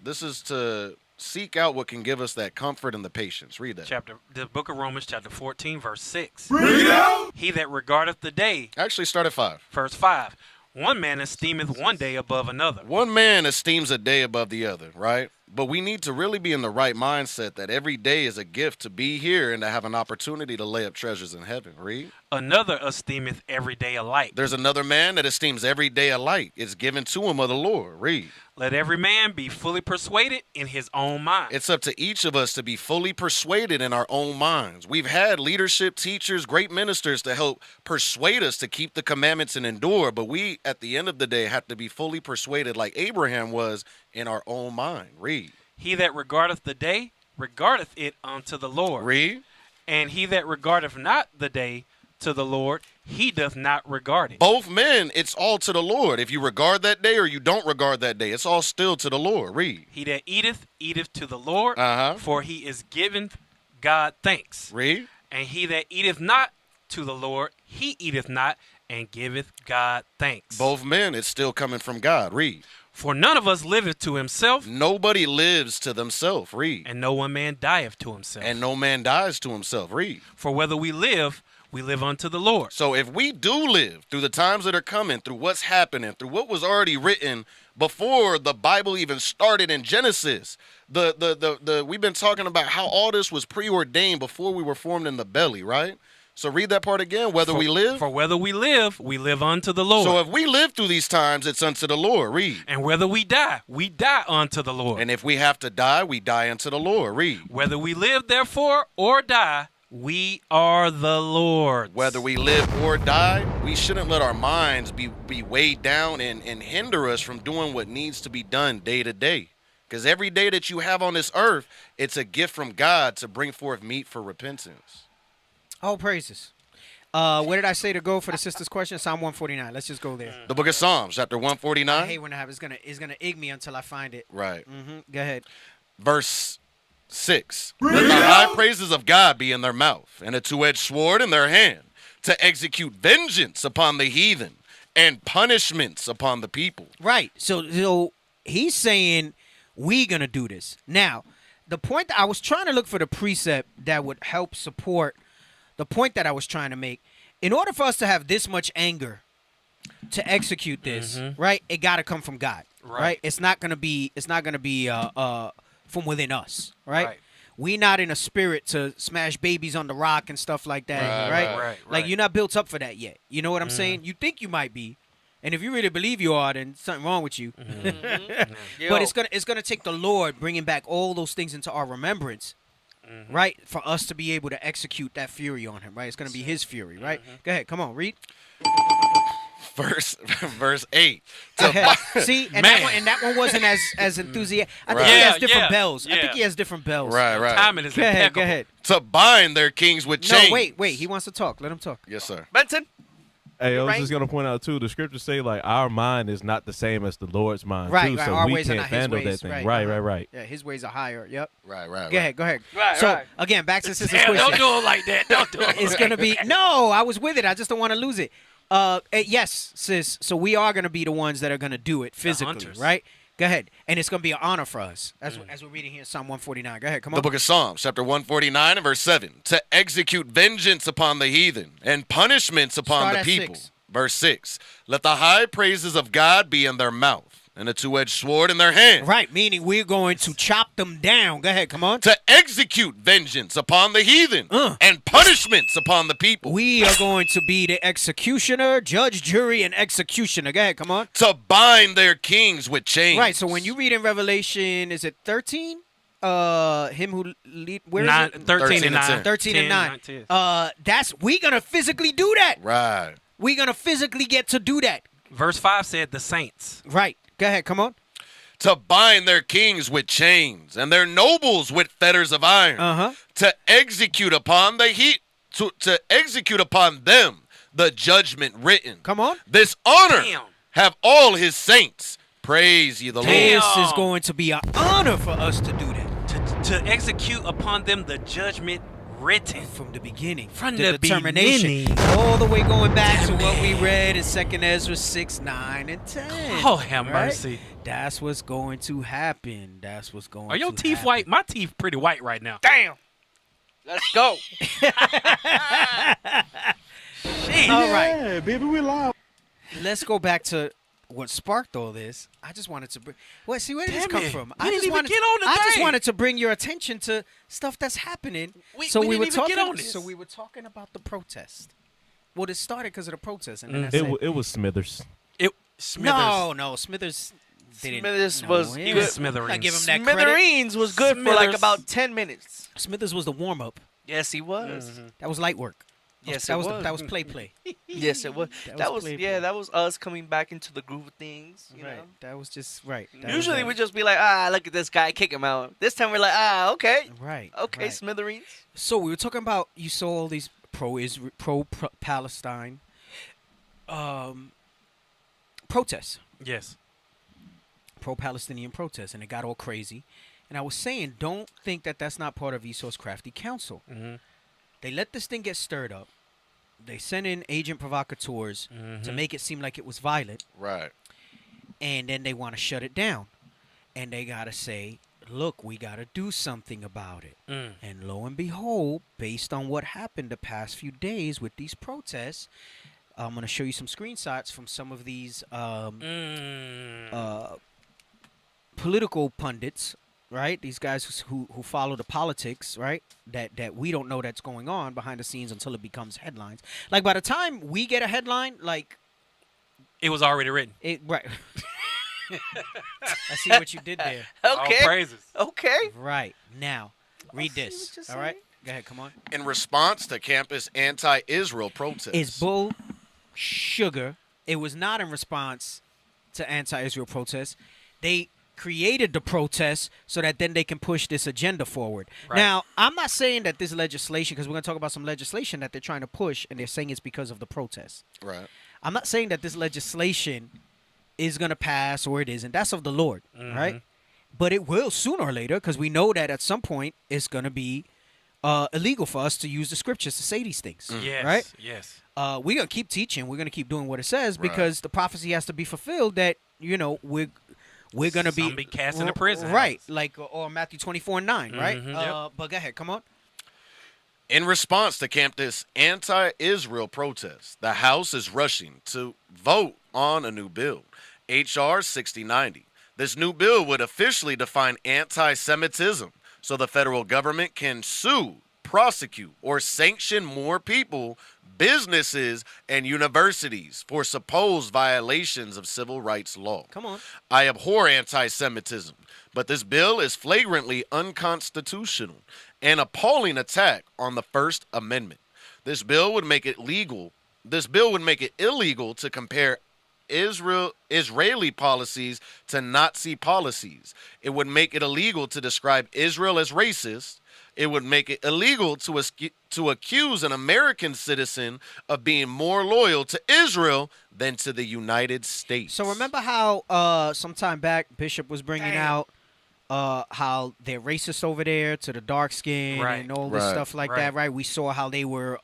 to seek out what can give us that comfort and the patience. Read that. The book of Romans, chapter 14, verse 6. Read out. He that regardeth the day. Actually, start at 5. Verse 5. One man esteemeth one day above another. One man esteems a day above the other, right? But we need to really be in the right mindset that every day is a gift to be here and to have an opportunity to lay up treasures in heaven. Read. Another esteemeth every day alike. There's another man that esteems every day alike. It's given to him of the Lord. Read. Let every man be fully persuaded in his own mind. It's up to each of us to be fully persuaded in our own minds. We've had leadership, teachers, great ministers to help persuade us to keep the commandments and endure, but we, at the end of the day, have to be fully persuaded like Abraham was in our own mind. Read. He that regardeth the day, regardeth it unto the Lord. Read. And he that regardeth not the day to the Lord, he doth not regard it. Both men, it's all to the Lord. If you regard that day or you don't regard that day, it's all still to the Lord. Read. He that eateth, eateth to the Lord, for he is given God thanks. Read. And he that eateth not to the Lord, he eateth not, and giveth God thanks. Both men, it's still coming from God. Read. For none of us liveth to himself. Nobody lives to themselves. Read. And no one man dieth to himself. And no man dies to himself. Read. For whether we live unto the Lord. So if we do live through the times that are coming, through what's happening, through what was already written before the Bible even started in Genesis, we've been talking about how all this was preordained before we were formed in the belly, right? So read that part again. Whether we live. For whether we live unto the Lord. So if we live through these times, it's unto the Lord. Read. And whether we die unto the Lord. And if we have to die, we die unto the Lord. Read. Whether we live, therefore, or die, we are the Lord's. Whether we live or die, we shouldn't let our minds be weighed down and hinder us from doing what needs to be done day to day. Because every day that you have on this earth, it's a gift from God to bring forth meat for repentance. All praises. Where did I say to go for the sister's question? Psalm 149. Let's just go there. The book of Psalms, chapter 149. I hate when I have it's gonna egg me until I find it. Right. Go ahead. Verse 6. Let the high praises of God be in their mouth, and a two-edged sword in their hand, to execute vengeance upon the heathen and punishments upon the people. Right. So he's saying we gonna do this. Now, the point that I was trying to look for the precept that would help support the point that I was trying to make. In order for us to have this much anger to execute this, right, it got to come from God, right? It's not gonna be from within us, right? We not in a spirit to smash babies on the rock and stuff like that, right? Like you're not built up for that yet. You know what I'm saying? You think you might be, and if you really believe you are, then something wrong with you. But it's gonna take the Lord bringing back all those things into our remembrance, right, for us to be able to execute that fury on him, right? It's gonna be His fury, right? Go ahead, come on, read. Verse 8. See, and that one wasn't as enthusiastic. I think he has different bells. I think he has different bells. Right. Timing is impeccable. Go ahead. To bind their kings with chains. No, wait. He wants to talk. Let him talk. Yes, sir. Benson. Hey, I was just gonna point out too. The scriptures say like our mind is not the same as the Lord's mind, right? Too, Right. so Our we ways can't are not His handle ways. that thing. Right. Yeah, His ways are higher. Yep. Right. Go ahead. Right. So again, back to sister's question. Don't do it like that. Don't do it. It's gonna be no. I was with it. I just don't want to lose it. Yes, sis. So we are gonna be the ones that are gonna do it physically, right? Go ahead. And it's going to be an honor for us, as we're reading here in Psalm 149. Go ahead, come on. The book of Psalms, chapter 149 and verse 7. To execute vengeance upon the heathen and punishments upon the people. 6. Verse 6. Let the high praises of God be in their mouth and a two-edged sword in their hand. Right, meaning we're going to chop them down. Go ahead, come on. To execute vengeance upon the heathen and punishments upon the people. We are going to be the executioner, judge, jury, and executioner. Go ahead, come on. To bind their kings with chains. Right, so when you read in Revelation, is it 13? Him who lead, where is it? 13 and 9. 13 and 9. We're going to physically do that. Right. We're going to physically get to do that. Verse 5 said the saints. Right. Go ahead, come on. To bind their kings with chains and their nobles with fetters of iron. To execute upon to execute upon them the judgment written. Come on. This honor have all His saints. Praise ye the Lord. This is going to be an honor for us to do that. To execute upon them the judgment written from the beginning, from the determination, beginning, all the way going back to what we read in 2nd Ezra 6, 9, and 10. Oh, have mercy! That's what's going to happen. That's what's going. Are your to teeth happen. white? My teeth pretty white right now. Damn. Let's go. All right, baby, we live. Let's go back to what sparked all this. I just wanted to bring. Well, see, where did this come from? I just wanted to bring your attention to stuff that's happening. We were talking. So we were talking about the protest. Well, it started because of the protest, and it was Smithers. Smithers. No, Smithers Smithers was he good. Smithereens. I give him that Smithereens was good for like about 10 minutes. Smithers was the warm up. Yes, he was. That was light work. Yes, that it was was. that was play. Yes, it was. That was play. that was us coming back into the groove of things. You know? That was just right. Usually we just be like, look at this guy, kick him out. This time we're like, okay. Right. Okay, right. Smithereens. So we were talking about, you saw all these pro-Palestine protests. Yes. Pro-Palestinian protests, and it got all crazy. And I was saying, don't think that that's not part of Esau's crafty counsel. Mm-hmm. They let this thing get stirred up. They sent in agent provocateurs to make it seem like it was violent. Right. And then they want to shut it down. And they got to say, look, we got to do something about it. And lo and behold, based on what happened the past few days with these protests, I'm going to show you some screenshots from some of these political pundits, right? These guys who follow the politics, right? That we don't know that's going on behind the scenes until it becomes headlines. Like, by the time we get a headline, like, it was already written. Right. I see what you did there. Okay. All praises. Okay. Right. Now, read this. All right? Go ahead. Come on. In response to campus anti-Israel protests. It's bull sugar. It was not in response to anti-Israel protests. They created the protests so that then they can push this agenda forward. Right. Now, I'm not saying that this legislation, because we're going to talk about some legislation that they're trying to push, and they're saying it's because of the protests. Right. I'm not saying that this legislation is going to pass or it isn't. That's of the Lord, right? But it will sooner or later, because we know that at some point it's going to be illegal for us to use the scriptures to say these things, Yes. right? Yes. We're going to keep teaching. We're going to keep doing what it says Right. because the prophecy has to be fulfilled that, we're going to Some be cast into prison. Right, like or Matthew 24:9, right? Yep. But go ahead, come on. In response to campus anti-Israel protests, the House is rushing to vote on a new bill, H.R. 6090. This new bill would officially define anti-Semitism so the federal government can sue, prosecute, or sanction more people, businesses, and universities for supposed violations of civil rights law. Come on. I abhor anti-Semitism, but this bill is flagrantly unconstitutional, an appalling attack on the First Amendment. This bill would make it illegal to compare Israeli policies to Nazi policies. It would make it illegal to describe Israel as racist. It would make it illegal to accuse an American citizen of being more loyal to Israel than to the United States. So remember how some time back Bishop was bringing out how they're racist over there to the dark skin Right. and all this Right. stuff like that, right? We saw how they were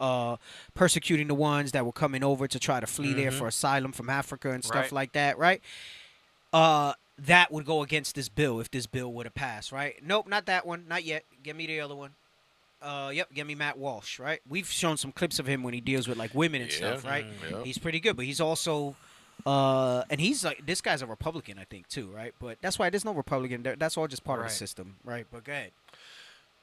persecuting the ones that were coming over to try to flee there for asylum from Africa and stuff Right. like that, right? That would go against this bill if this bill would have passed, right? Nope, not that one. Not yet. Give me the other one. Yep, give me Matt Walsh, right? We've shown some clips of him when he deals with like women and stuff, right? Yeah. He's pretty good, but he's also and he's like, this guy's a Republican, I think, too, right? But that's why there's no Republican there. That's all just part of the Right. system, right? But go ahead.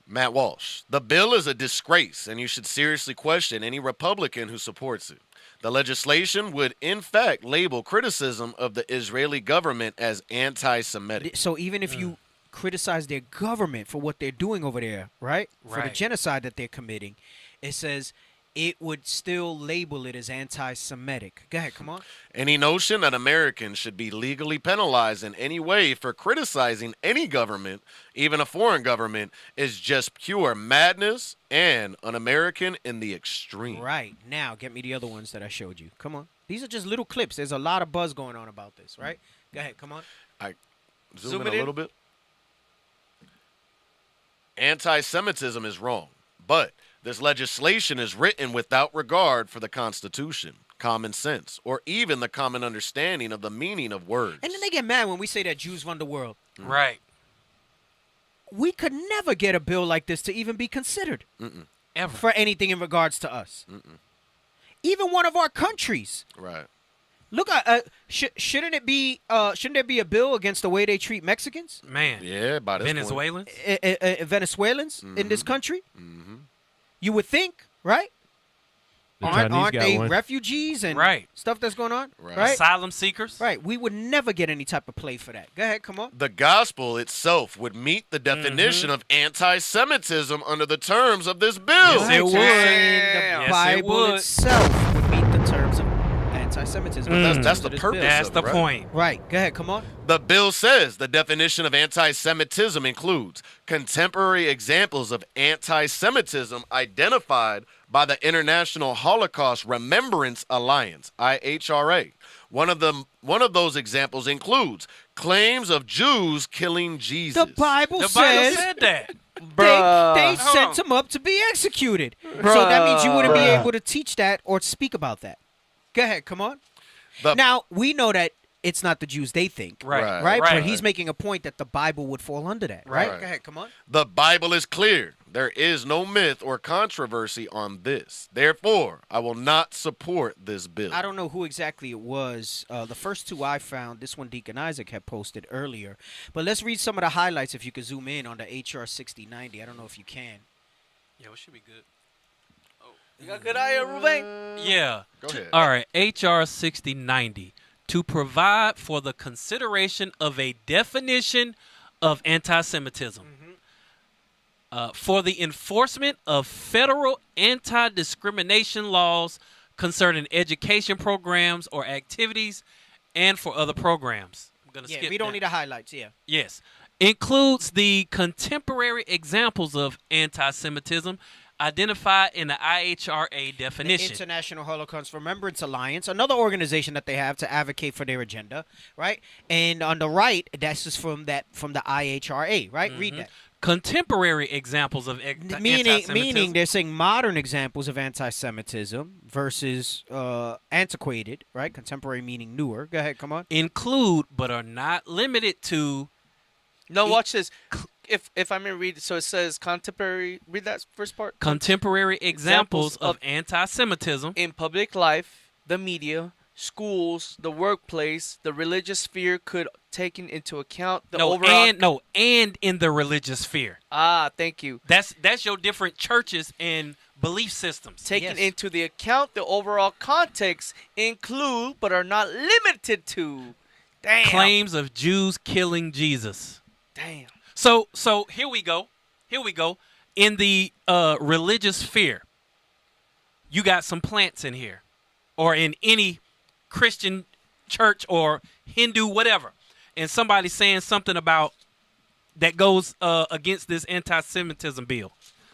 Matt Walsh, the bill is a disgrace, and you should seriously question any Republican who supports it. The legislation would, in fact, label criticism of the Israeli government as anti-Semitic. So even if you criticize their government for what they're doing over there, right? For the Right. genocide that they're committing, it says it would still label it as anti-Semitic. Go ahead, come on. Any notion that Americans should be legally penalized in any way for criticizing any government, even a foreign government, is just pure madness and un-American in the extreme. Right. Now, get me the other ones that I showed you. Come on. These are just little clips. There's a lot of buzz going on about this, right? Go ahead, come on. Zoom in a little bit. Anti-Semitism is wrong, but this legislation is written without regard for the Constitution, common sense, or even the common understanding of the meaning of words. And then they get mad when we say that Jews run the world. Right. We could never get a bill like this to even be considered Ever. for anything in regards to us. Even one of our countries. Right. Look, shouldn't there be a bill against the way they treat Mexicans? Man. Yeah, by this Venezuelans? Venezuelans in this country? You would think, right? Aren't they refugees and stuff that's going on? Right. Asylum seekers. Right. We would never get any type of play for that. Go ahead, come on. The gospel itself would meet the definition of anti-Semitism under the terms of this bill. Yes, it would. The Bible itself would meet the terms of anti-Semitism. That's the purpose. That's of it, the point. Right. Go ahead, come on. The bill says the definition of anti-Semitism includes contemporary examples of anti-Semitism identified by the International Holocaust Remembrance Alliance, IHRA. One of those examples includes claims of Jews killing Jesus. The Bible said that. They sent him up to be executed. So that means you wouldn't be able to teach that or speak about that. Go ahead, come on. Now, we know that it's not the Jews they think. Right. But he's making a point that the Bible would fall under that. Right? Go ahead, come on. The Bible is clear. There is no myth or controversy on this. Therefore, I will not support this bill. I don't know who exactly it was. The first two I found, this one Deacon Isaac had posted earlier. But let's read some of the highlights if you could zoom in on the HR 6090. I don't know if you can. Yeah, it should be good. You got a good eye, Ruben? Yeah. Go ahead. All right. HR 6090. To provide for the consideration of a definition of anti-Semitism. For the enforcement of federal anti-discrimination laws concerning education programs or activities and for other programs. I'm going to skip we don't need the highlights, Yes. Includes the contemporary examples of anti-Semitism identified in the IHRA definition. The International Holocaust Remembrance Alliance, another organization that they have to advocate for their agenda, right? And on the right, that's just from the IHRA, right? Read that. Contemporary examples of anti-Semitism. Meaning they're saying modern examples of anti-Semitism versus antiquated, right? Contemporary meaning newer. Go ahead, come on. Include, but are not limited to. No, watch this. If I may read, so it says contemporary. Read that first part. Contemporary examples of anti-Semitism in public life, the media, schools, the workplace, the religious sphere could taken into account the overall. And in the religious sphere. Ah, thank you. That's your different churches and belief systems. Taken into the account the overall context include but are not limited to. Damn. Claims of Jews killing Jesus. Damn. So here we go. In the religious sphere, you got some plants in here, or in any Christian church or Hindu, whatever, and somebody's saying something about that goes against this anti-Semitism bill.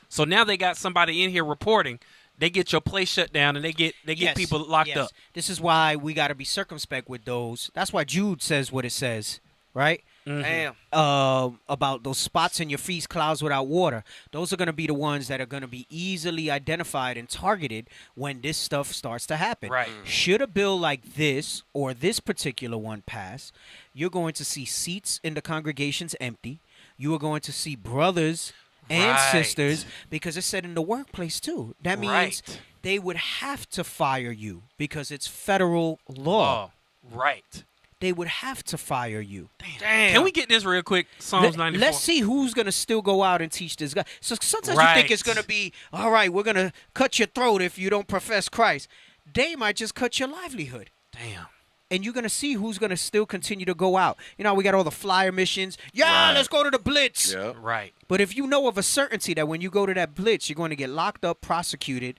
So now they got somebody in here reporting. They get your place shut down and they get people locked up. This is why we got to be circumspect with those. That's why Jude says what it says, right? Damn. About those spots in your feast, clouds without water. Those are going to be the ones that are going to be easily identified and targeted when this stuff starts to happen. Right. Should a bill like this or this particular one pass, you're going to see seats in the congregations empty. You are going to see brothers and sisters, because it's said in the workplace too. That means they would have to fire you because it's federal law. Right. They would have to fire you. Damn. Can we get this real quick? Psalms 94. Let's see who's going to still go out and teach this guy. So sometimes you think it's going to be, all right, we're going to cut your throat if you don't profess Christ. They might just cut your livelihood. Damn. And you're going to see who's going to still continue to go out. You know, we got all the flyer missions. Yeah, let's go to the Blitz. Yeah. Right. But if you know of a certainty that when you go to that Blitz, you're going to get locked up, prosecuted,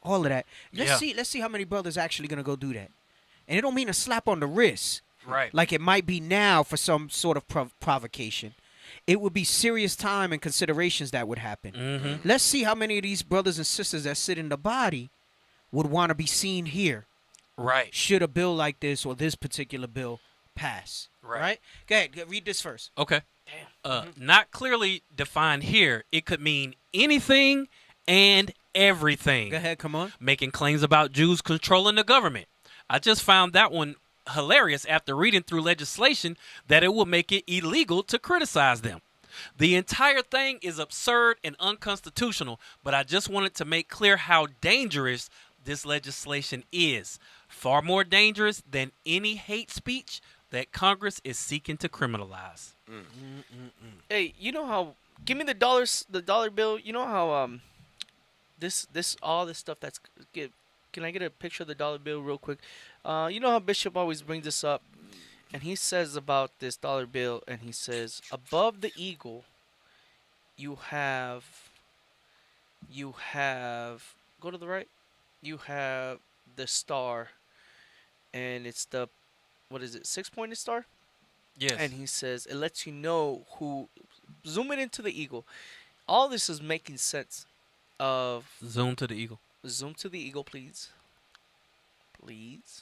all of that. Let's see how many brothers actually going to go do that. And it don't mean a slap on the wrist. Right. Like it might be now for some sort of provocation. It would be serious time and considerations that would happen. Mm-hmm. Let's see how many of these brothers and sisters that sit in the body would want to be seen here. Right. Should a bill like this or this particular bill pass. Right? Go ahead. Read this first. Okay. Damn. Not clearly defined here. It could mean anything and everything. Go ahead. Come on. Making claims about Jews controlling the government. I just found that one hilarious after reading through legislation that it will make it illegal to criticize them. The entire thing is absurd and unconstitutional, but I just wanted to make clear how dangerous this legislation is. Far more dangerous than any hate speech that Congress is seeking to criminalize. Hey, you know how? Give me the dollar bill. You know how this all this stuff that's Can I get a picture of the dollar bill real quick? You know how Bishop always brings this up, and he says about this dollar bill, and he says above the eagle, you have go to the right. You have the star, and it's the, what is it, 6-pointed star? Yes. And he says it lets you know who. Zoom it into the eagle. All this is making sense. Of zoom to the eagle. Zoom to the eagle, please. Please,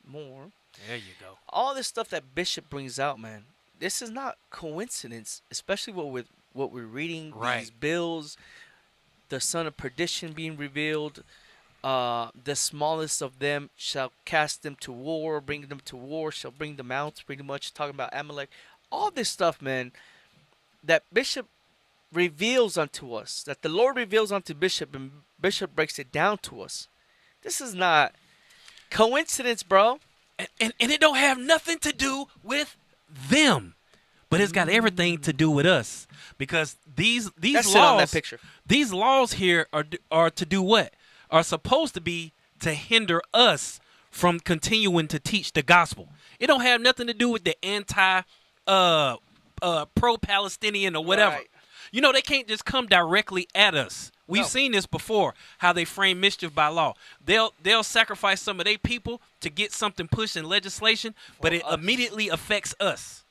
more. There you go. All this stuff that Bishop brings out, man. This is not coincidence, especially what we're reading. Right. These bills, the son of perdition being revealed. The smallest of them shall cast them to war, bring them to war, shall bring them out. Pretty much talking about Amalek. All this stuff, man, that Bishop reveals unto us, that the Lord reveals unto Bishop, and Bishop breaks it down to us. This is not coincidence, bro. And it don't have nothing to do with them, but it's got everything to do with us, because these That's laws, it on that picture. These laws here are to do what? Are supposed to be to hinder us from continuing to teach the gospel. It don't have nothing to do with the pro-Palestinian or whatever. Right. You know, they can't just come directly at us. We've seen this before, how they frame mischief by law. They'll sacrifice some of their people to get something pushed in legislation, but it immediately affects us.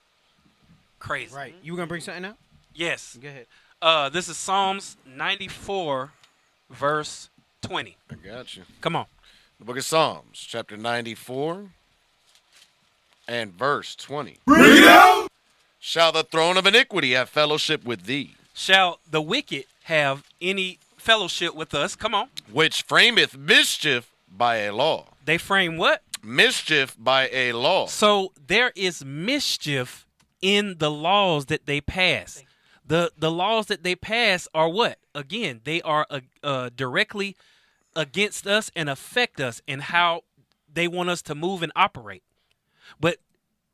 Crazy. Right. You were going to bring something out? Yes. Go ahead. This is Psalms 94, verse 20. I got you. Come on. The book of Psalms, chapter 94 and verse 20. Bring it out! Shall the throne of iniquity have fellowship with thee? Shall the wicked have any fellowship with us? Come on. Which frameth mischief by a law. They frame what? Mischief by a law. So there is mischief in the laws that they pass. The laws that they pass are what? Again, they are directly against us and affect us in how they want us to move and operate. But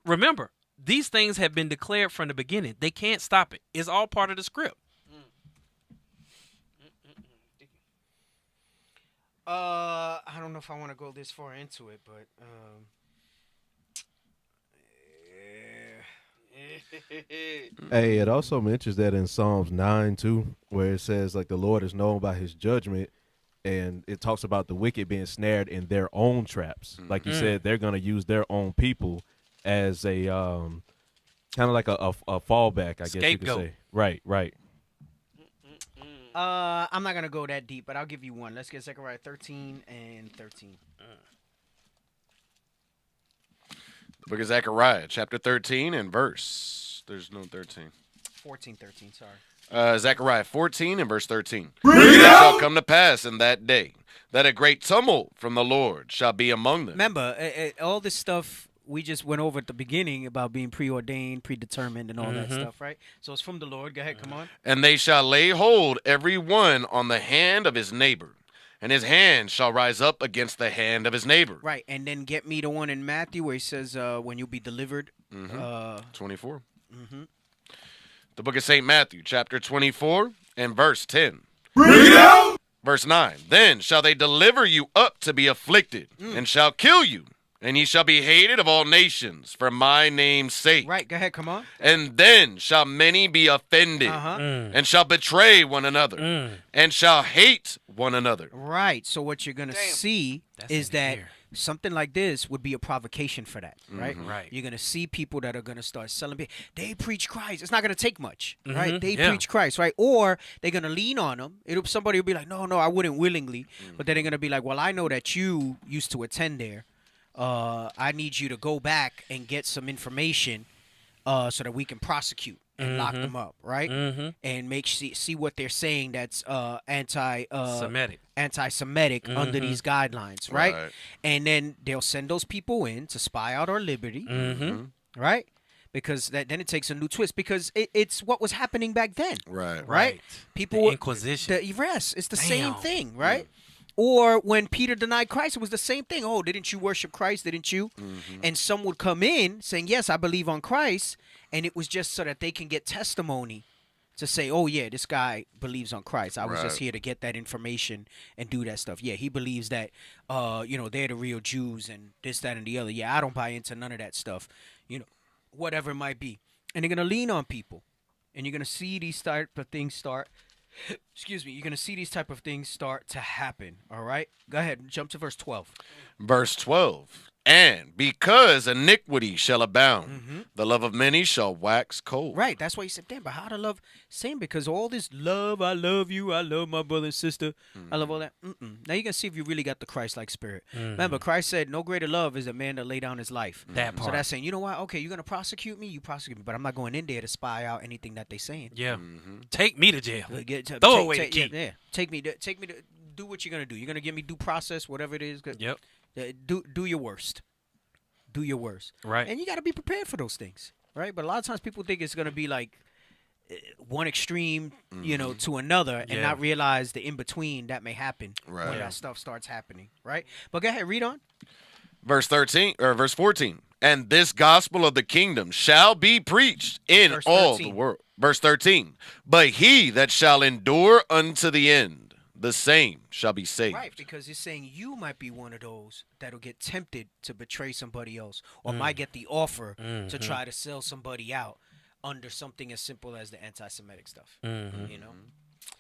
remember, these things have been declared from the beginning. They can't stop it. It's all part of the script. I don't know if I want to go this far into it, but Hey, it also mentions that in Psalms 9 too, where it says like the Lord is known by his judgment, and it talks about the wicked being snared in their own traps. Like you said, they're going to use their own people as a kind of like a fallback, I guess you could say. Right. I'm not gonna go that deep, but I'll give you one. Let's get Zechariah 13 and 13. The book of Zechariah, chapter 13 and verse. There's no 13. 13, sorry. Zechariah 14 and verse 13. Bring it It out! shall come to pass in that day that a great tumult from the Lord shall be among them. Remember, all this stuff we just went over at the beginning about being preordained, predetermined, and all that stuff, right? So it's from the Lord. Go ahead, come on. And they shall lay hold every one on the hand of his neighbor, and his hand shall rise up against the hand of his neighbor. Right, and then get me the one in Matthew where he says, when you'll be delivered. 24. The book of St. Matthew, chapter 24 and verse 10. Bring it out! Verse 9. Then shall they deliver you up to be afflicted, and shall kill you, and ye shall be hated of all nations for my name's sake. Right, go ahead, come on. And then shall many be offended, and shall betray one another, and shall hate one another. Right, so what you're going to see is that something like this would be a provocation for that, right? Right. You're going to see people that are going to start selling. They preach Christ. It's not going to take much, right? They preach Christ, right? Or they're going to lean on them. Somebody will be like, no, I wouldn't willingly. But then they're going to be like, well, I know that you used to attend there. I need you to go back and get some information so that we can prosecute and lock them up, right? And see what they're saying that's anti-Semitic under these guidelines, right? And then they'll send those people in to spy out our liberty, right? Because then it takes a new twist because it's what was happening back then, right? People the Inquisition. It's the same thing, right? Or when Peter denied Christ, it was the same thing. Oh, didn't you worship Christ? Didn't you? And some would come in saying, yes, I believe on Christ. And it was just so that they can get testimony to say, oh, yeah, this guy believes on Christ. I was just here to get that information and do that stuff. Yeah, he believes that, they're the real Jews and this, that, and the other. Yeah, I don't buy into none of that stuff, whatever it might be. And they're going to lean on people. And you're going to see these type of things start. Excuse me. You're going to see these type of things start to happen. All right? Go ahead. Jump to verse 12. Verse 12. And because iniquity shall abound, the love of many shall wax cold. Right. That's why he said, damn, but how to love? Same, because all this love, I love you, I love my brother and sister, I love all that. Now you can see if you really got the Christ-like spirit. Remember, Christ said, no greater love is a man that lay down his life. That part. So that's saying, you know what? Okay, you're going to prosecute me? You prosecute me, but I'm not going in there to spy out anything that they saying. Yeah. Take me to jail. Throw away the key. Yeah. Take me to do what you're going to do. You're going to give me due process, whatever it is. Yep. Do your worst. Do your worst. Right. And you got to be prepared for those things, right? But a lot of times people think it's going to be like one extreme, to another and not realize the in-between that may happen when that stuff starts happening, right? But go ahead, read on. Verse 14. And this gospel of the kingdom shall be preached in all the world. Verse 13. But he that shall endure unto the end, the same shall be saved. Right, because it's saying you might be one of those that'll get tempted to betray somebody else or might get the offer to try to sell somebody out under something as simple as the anti-Semitic stuff.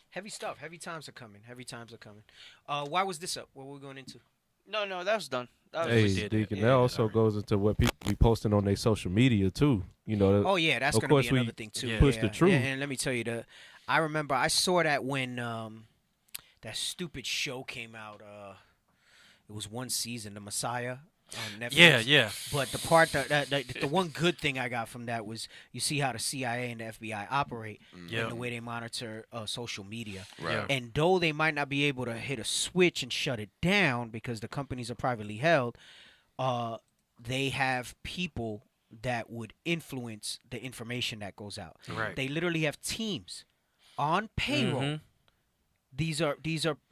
Heavy stuff. Heavy times are coming. Why was this up? What were we going into? No, that was done. Deacon, that also goes into what people be posting on their social media too. Oh yeah, that's going to be another thing too. Push the truth. And let me tell you, I remember I saw that when that stupid show came out. It was one season, The Messiah on Netflix. Yeah. But the part the one good thing I got from that was you see how the CIA and the FBI operate and the way they monitor social media. Right. And though they might not be able to hit a switch and shut it down because the companies are privately held, they have people that would influence the information that goes out. Right. They literally have teams on payroll. These are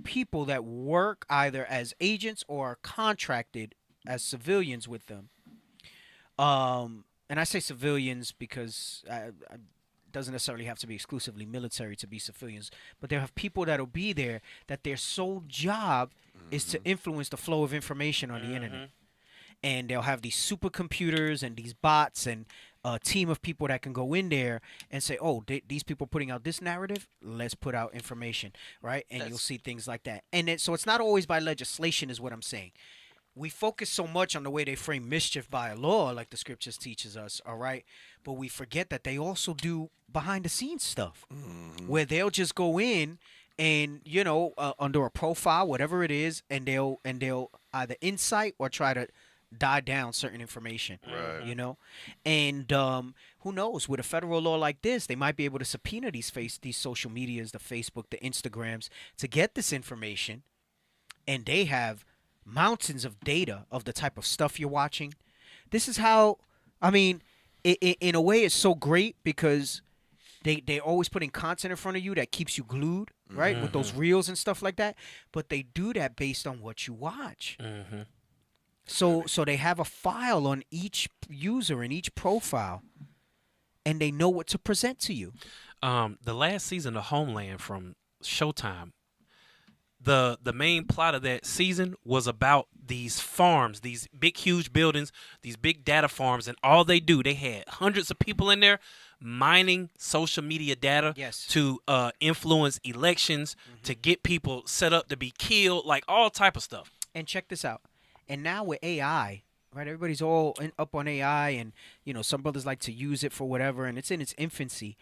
people that work either as agents or contracted as civilians with them. And I say civilians because it doesn't necessarily have to be exclusively military to be civilians, but they have people that'll be there that their sole job is to influence the flow of information on the internet. And they'll have these supercomputers and these bots and a team of people that can go in there and say, oh, these people putting out this narrative, let's put out information, right? And you'll see things like that. And then, so it's not always by legislation is what I'm saying. We focus so much on the way they frame mischief by a law, like the scriptures teaches us, all right? But we forget that they also do behind-the-scenes stuff where they'll just go in and, under a profile, whatever it is, and they'll either incite or try to die down certain information, and who knows, with a federal law like this, they might be able to subpoena these social medias, the Facebook, the Instagrams, to get this information, and they have mountains of data of the type of stuff you're watching. This is how, in a way, it's so great because they're always putting content in front of you that keeps you glued, right, with those reels and stuff like that, but they do that based on what you watch. So they have a file on each user and each profile, and they know what to present to you. The last season of Homeland from Showtime, the main plot of that season was about these farms, these big, huge buildings, these big data farms, and all they do, they had hundreds of people in there mining social media data to influence elections, to get people set up to be killed, like all type of stuff. And check this out. And now with AI, right, everybody's all up on AI, and, some brothers like to use it for whatever, and it's in its infancy.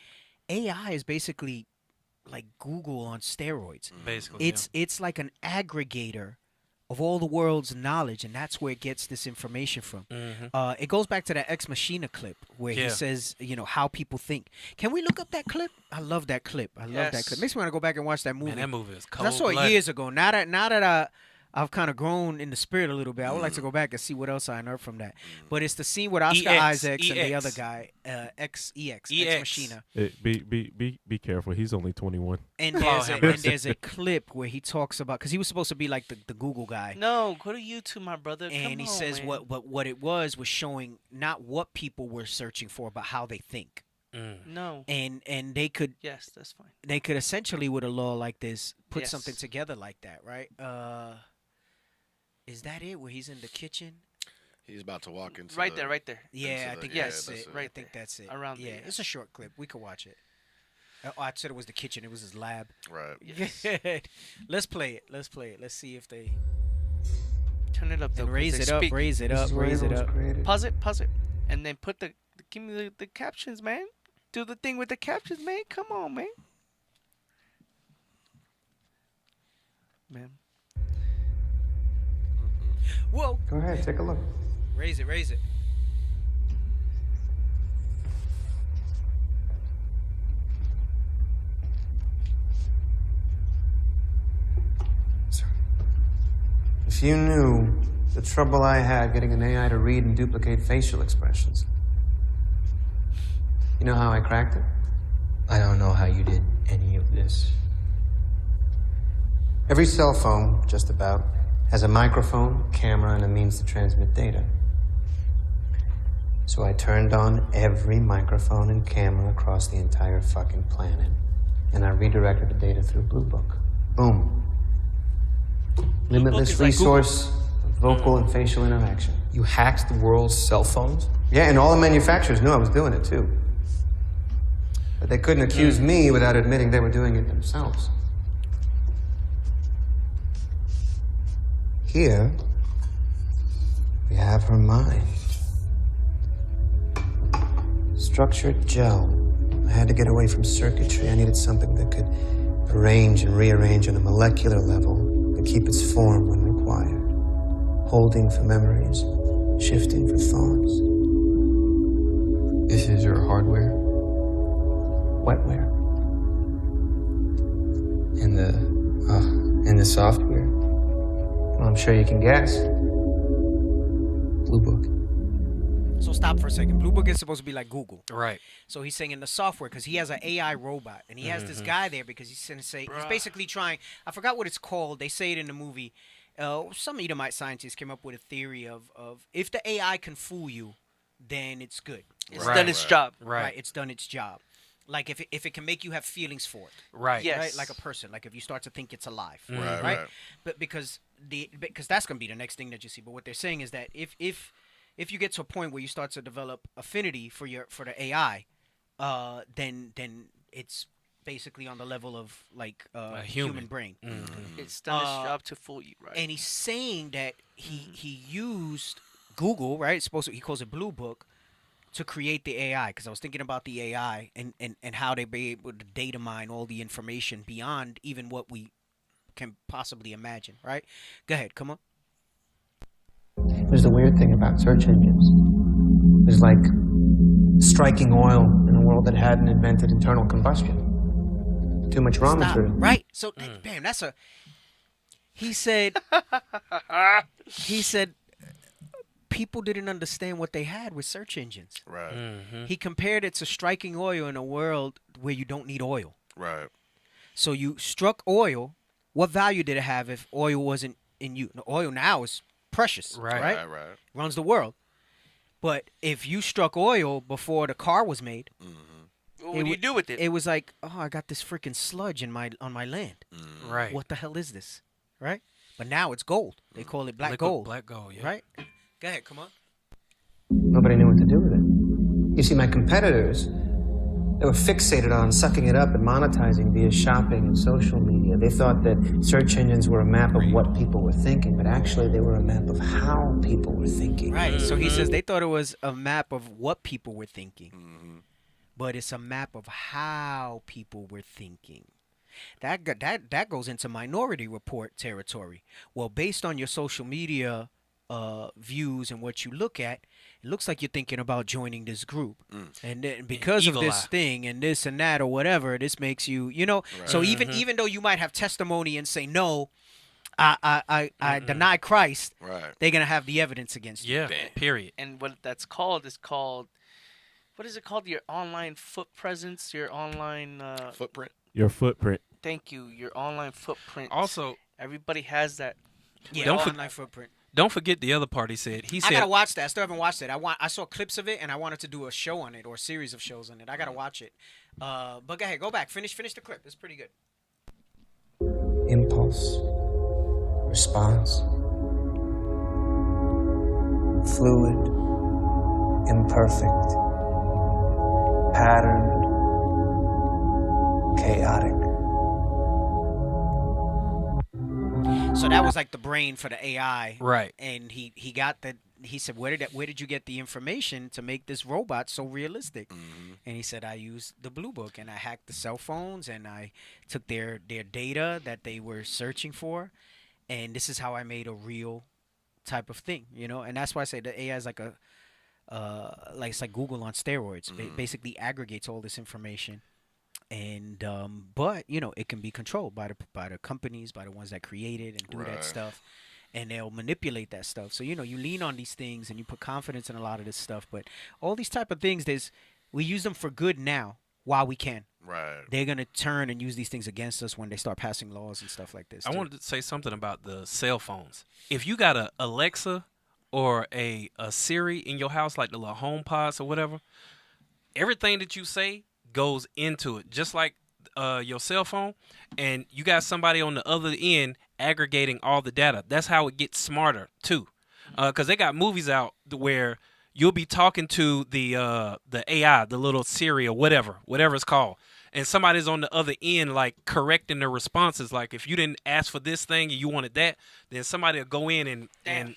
AI is basically like Google on steroids. Basically, it's like an aggregator of all the world's knowledge, and that's where it gets this information from. It goes back to that Ex Machina clip where he says, how people think. Can we look up that clip? I love that clip. I love that clip. Makes me want to go back and watch that movie. Man, that movie is cold. I saw it years ago. Now that I've kind of grown in the spirit a little bit, I would like to go back and see what else I unearthed from that. But it's the scene with Oscar Isaacs and the other guy, Ex Machina. Be careful. He's only 21. And there's a clip where he talks about, because he was supposed to be like the Google guy. No, go to YouTube, my brother. And he says what it was showing not what people were searching for, but how they think. No. And they could. Yes, that's fine. They could essentially, with a law like this, put Yes. something together like that, right? Is that it? Where he's in the kitchen? He's about to walk into right there. Yeah, I think that's it. Right I think that's it. Around yeah, there. it's a short clip. We could watch it. Oh, I said it was the kitchen. It was his lab. Right. Yes. Let's play it. Let's see if they turn it up though. Raise it up. Speak. Raise it up. Raise it up. Pause it, and then put give me the captions, man. Do the thing with the captions, man. Come on, man. Man. Whoa. Go ahead, take a look. Raise it. Raise it. If you knew the trouble I had getting an AI to read and duplicate facial expressions, you know how I cracked it? I don't know how you did any of this. Every cell phone, just about, has a microphone, camera, and a means to transmit data. So I turned on every microphone and camera across the entire fucking planet, and I redirected the data through Blue Book. Boom. Limitless resource of vocal and facial interaction. You hacked the world's cell phones? Yeah, and all the manufacturers knew I was doing it too. But they couldn't accuse me without admitting they were doing it themselves. Here, we have her mind. Structured gel. I had to get away from circuitry. I needed something that could arrange and rearrange on a molecular level, but keep its form when required. Holding for memories, shifting for thoughts. This is your hardware? Wetware. And the software? Well, I'm sure you can guess. Blue Book. So stop for a second. Blue Book is supposed to be like Google. Right. So he's saying in the software, because he has an AI robot, and he has this guy there because he's going to say, he's basically trying, I forgot what it's called. They say it in the movie. Some Edomite scientists came up with a theory of if the AI can fool you, then it's good. It's done its job. Right. It's done its job. Like if it can make you have feelings for it. Right. Yes. Right? Like a person. Like if you start to think it's alive. Right. But because that's going to be the next thing that you see. But what they're saying is that if you get to a point where you start to develop affinity for the AI, then it's basically on the level of like a human brain. It's done its job to fool you, right? And he's saying that he used Google, right? He calls it Blue Book, to create the AI. Because I was thinking about the AI and how they be able to data mine all the information beyond even what we can possibly imagine, right? Go ahead, come on. Here's the weird thing about search engines. It was like striking oil in a world that hadn't invented internal combustion. Too much raw material. Right. So, bam, that's a... He said people didn't understand what they had with search engines. Right. He compared it to striking oil in a world where you don't need oil. Right. So you struck oil. What value did it have if oil wasn't in you? No, oil now is precious, right? Runs the world. But if you struck oil before the car was made, what do you do with it? It was like, oh, I got this freaking sludge on my land. Right. What the hell is this? Right? But now it's gold. They call it black gold. Black gold, yeah. Right? Go ahead, come on. Nobody knew what to do with it. You see, my competitors, they were fixated on sucking it up and monetizing via shopping and social media. They thought that search engines were a map of what people were thinking, but actually they were a map of how people were thinking. Right. So he says they thought it was a map of what people were thinking, but it's a map of how people were thinking. That goes into Minority Report territory. Well, based on your social media views and what you look at, it looks like you're thinking about joining this group, and then because of this thing and this and that or whatever, this makes you, So even though you might have testimony and say no, I deny Christ, they're gonna have the evidence against you. Yeah. Period. And what that's called is called, what is it called? Your online foot presence, your online footprint. Your footprint. Thank you. Your online footprint. Also, everybody has that. Yeah, online footprint. Don't forget the other part he said. He I said, gotta watch that. I still haven't watched it. I saw clips of it, and I wanted to do a show on it or a series of shows on it. I gotta watch it. But go ahead, go back, finish the clip. It's pretty good. Impulse, response, fluid, imperfect, patterned, chaotic. So that was like the brain for the AI, right? And he got that. He said, "Where did you get the information to make this robot so realistic?" And he said, "I used the Blue Book, and I hacked the cell phones, and I took their data that they were searching for, and this is how I made a real type of thing, you know." And that's why I say the AI is like it's like Google on steroids. It basically aggregates all this information. And but you know, it can be controlled by the companies, by the ones that create it and do that stuff, and they'll manipulate that stuff. So you know, you lean on these things and you put confidence in a lot of this stuff. But all these type of things, we use them for good now while we can. Right. They're gonna turn and use these things against us when they start passing laws and stuff like this. I wanted to say something about the cell phones. If you got a Alexa or a Siri in your house, like the little home pods or whatever, everything that you say goes into it, just like your cell phone, and you got somebody on the other end aggregating all the data. That's how it gets smarter too, because they got movies out where you'll be talking to the AI, the little Siri or whatever it's called, and somebody's on the other end like correcting the responses. Like if you didn't ask for this thing and you wanted that, then somebody will go in and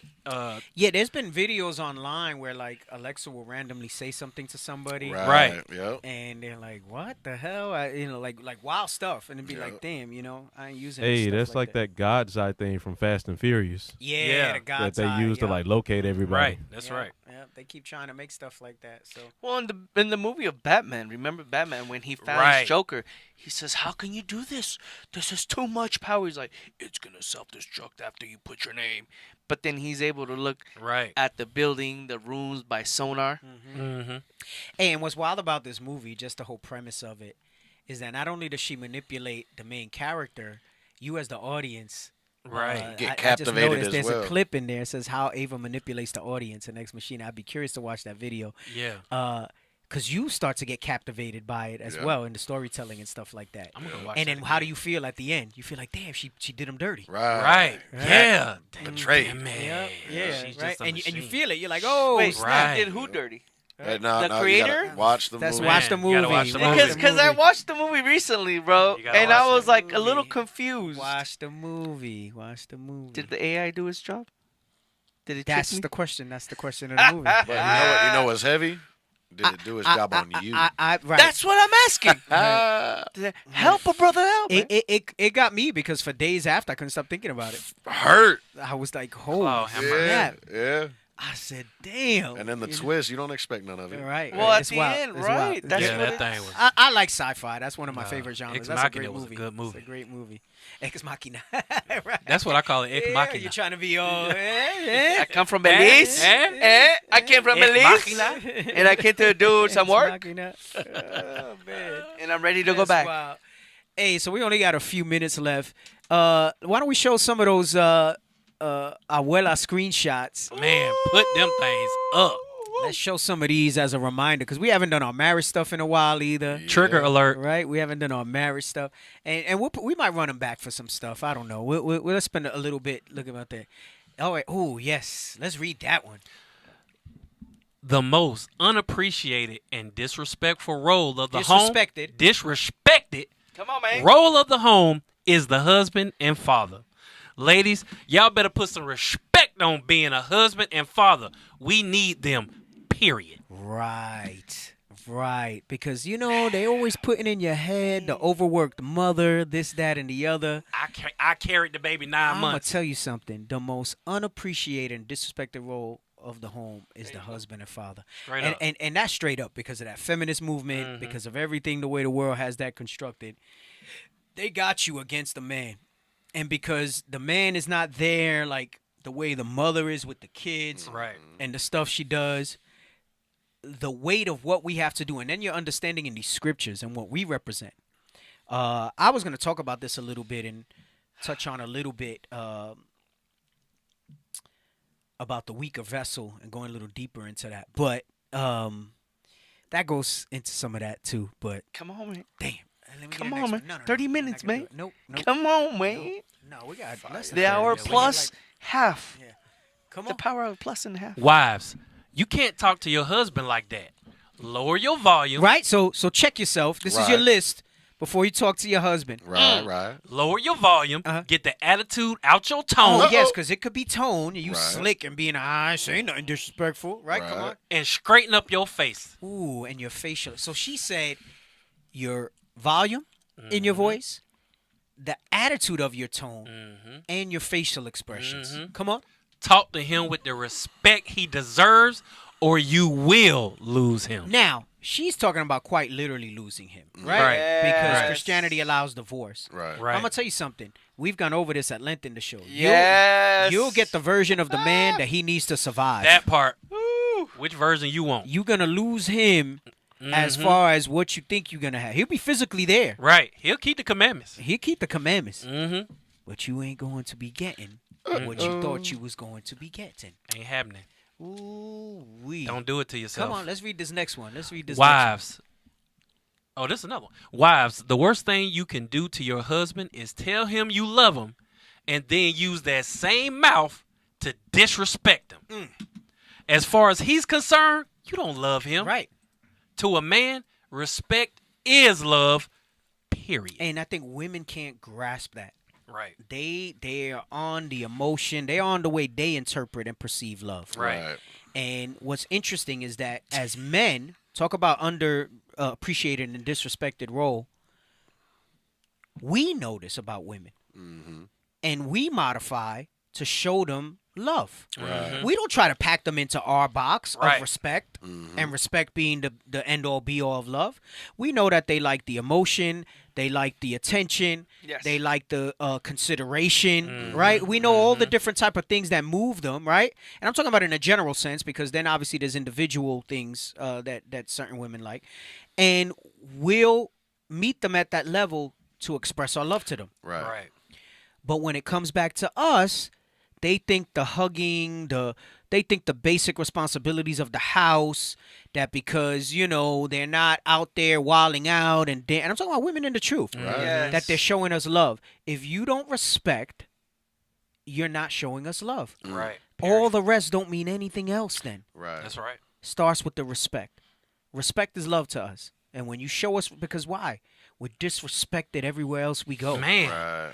yeah, there's been videos online where like Alexa will randomly say something to somebody, right? Yep. And they're like, "What the hell?" Like wild stuff, and it'd be like, "Damn, you know, I ain't using." Hey, stuff that's like that God's Eye thing from Fast and Furious. Yeah, the God's that they Eye, use to like locate everybody. Right, that's right. Yeah, they keep trying to make stuff like that. So well, in the movie of Batman, remember Batman when he found his Joker? He says, "How can you do this? This is too much power." He's like, "It's gonna self-destruct after you put your name." But then he's able to look at the building, the rooms by sonar. Hey, and what's wild about this movie, just the whole premise of it, is that not only does she manipulate the main character, you as the audience, get captivated I just noticed as there's a clip in there that says how Ava manipulates the audience in Ex Machina. I'd be curious to watch that video. Yeah. Because you start to get captivated by it as well in the storytelling and stuff like that. I'm gonna watch and that then how do you feel at the end? You feel like, damn, she did him dirty. Right. Yeah. Betrayed. Yeah. She's Right. just a And you machine. feel it. You're like, oh, wait, snap. did who dirty? No, the you creator? gotta watch the movie. Watch the movie. You gotta watch the movie. Because I watched the movie recently, bro, and I was like a little confused. Watch the movie. Did the AI do its job? Did it? That's trick me? the question. That's the question of the movie. But you know what's heavy? Did it do its job on you? Right. That's what I'm asking. Help a brother help. It got me because for days after I couldn't stop thinking about it. Hurt. I was like, holy snap. Yeah. I said, damn. And then the twist, you don't expect none of it. Right. Well, at It's the wild. end, It's right? wild. That's Yeah, what that thing was. I like sci-fi. That's one of my favorite genres. Ex That's a Machina great was a movie. good movie. It's a great movie. Ex Machina. Right. That's what I call it, Ex Machina. You're trying to be all. I come from Belize. I came from Ex Belize. Machina. And I came to do some Ex work. Machina. Oh, man. And I'm ready to go That's back. wild. Hey, so we only got a few minutes left. Why don't we show some of those abuela screenshots? Man, put them things up. Let's show some of these as a reminder because we haven't done our marriage stuff in a while either. Trigger alert. Right? We haven't done our marriage stuff, and we might run them back for some stuff. I don't know. We'll spend a little bit looking about that. All right. Oh yes. Let's read that one. The most unappreciated and disrespectful role of the home. Disrespected. Come on, man. Role of the home is the husband and father. Ladies, y'all better put some respect on being a husband and father. We need them, period. Right. Because, you know, they always putting in your head the overworked mother, this, that, and the other. I carried the baby 9 I'm months. going to tell you something. The most unappreciated and disrespected role of the home is the husband and father. And that's straight up because of that feminist movement, because of everything, the way the world has that constructed. They got you against the man. And because the man is not there like the way the mother is with the kids and the stuff she does, the weight of what we have to do, and then your understanding in these scriptures and what we represent. I was going to talk about this a little bit and touch on a little bit about the weaker vessel and going a little deeper into that. But that goes into some of that too. But come on, man. Damn. Come on, man. 30 minutes, man. Nope. Come on, man. No, we got less than the 30. hour plus half. Yeah. Come on. The power of plus and half. Wives, you can't talk to your husband like that. Lower your volume. Right? So check yourself. This is your list before you talk to your husband. Right. Lower your volume. Get the attitude out your tone. Oh, yes, because it could be tone. And you slick and being, ain't nothing disrespectful. Right? Come on. And straighten up your face. Ooh, and your facial. So she said your volume in your voice, the attitude of your tone, and your facial expressions. Come on. Talk to him with the respect he deserves, or you will lose him. Now, she's talking about quite literally losing him, right? Because Christianity allows divorce. Right. I'm going to tell you something. We've gone over this at length in the show. Yes. You'll get the version of the man that he needs to survive. That part. Woo. Which version you want? You're going to lose him as far as what you think you're going to have. He'll be physically there. Right. He'll keep the commandments. He'll keep the commandments. But you ain't going to be getting what you thought you was going to be getting. Ain't happening. Ooh-wee. Don't do it to yourself. Come on, let's read this next one. Wives. Oh, this is another one. Wives, the worst thing you can do to your husband is tell him you love him and then use that same mouth to disrespect him. As far as he's concerned, you don't love him. Right. To a man, respect is love, period. And I think women can't grasp that. Right. They are on the emotion. They're on the way they interpret and perceive love. Right. And what's interesting is that as men, talk about under appreciated and disrespected role, we know this about women. And we modify to show them love. We don't try to pack them into our box of respect, and respect being the end-all, be-all of love. We know that they like the emotion, they like the attention, they like the consideration, right? We know all the different type of things that move them, right? And I'm talking about in a general sense, because then obviously there's individual things that certain women like. And we'll meet them at that level to express our love to them. Right. But when it comes back to us, they think the hugging, they think the basic responsibilities of the house, that because, they're not out there wilding out and I'm talking about women in the truth, that they're showing us love. If you don't respect, you're not showing us love. Right. All the rest don't mean anything else then. Right. That's right. Starts with the respect. Respect is love to us. And when you show us, because why? We're disrespected everywhere else we go. Man. Right.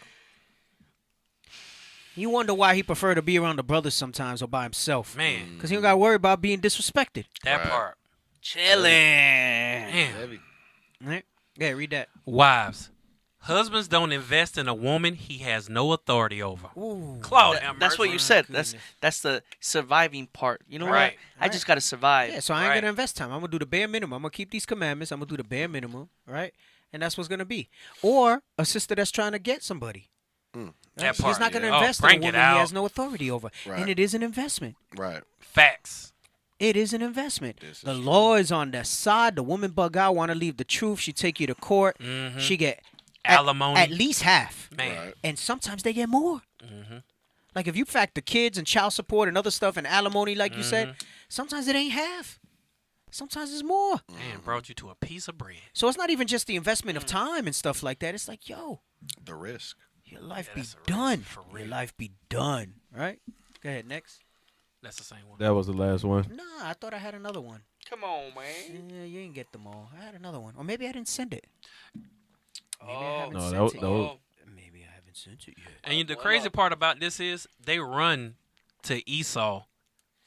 You wonder why he prefer to be around the brothers sometimes or by himself. Man. Because he don't got to worry about being disrespected. That part. Chilling. Man. Right? Yeah, read that. Wives. Husbands don't invest in a woman he has no authority over. Ooh. Claude, that's what you said. That's the surviving part. You know what? I just got to survive. Yeah, so I ain't going to invest time. I'm going to do the bare minimum. I'm going to keep these commandments. I'm going to do the bare minimum, right? And that's what's going to be. Or a sister that's trying to get somebody. That part, He's not going to invest in a woman he out. has no authority over. Right. And it is an investment. Right. Facts. It is an investment. The law is on their side. The woman bug out, want to leave the truth. She take you to court. She get alimony. At least half. Man. Right. And sometimes they get more. Like if you factor kids and child support and other stuff and alimony, like you said, sometimes it ain't half. Sometimes it's more. Man, brought you to a piece of bread. So it's not even just the investment of time and stuff like that. It's like, The risk. Your life be done. Your life be done. Right? Go ahead, next. That's the same one. That was the last one. Nah, I thought I had another one. Come on, man. Yeah, you didn't get them all. I had another one. Or maybe I didn't send it. Maybe I haven't No, sent it. Maybe I haven't sent it yet. And the crazy part about this is they run to Esau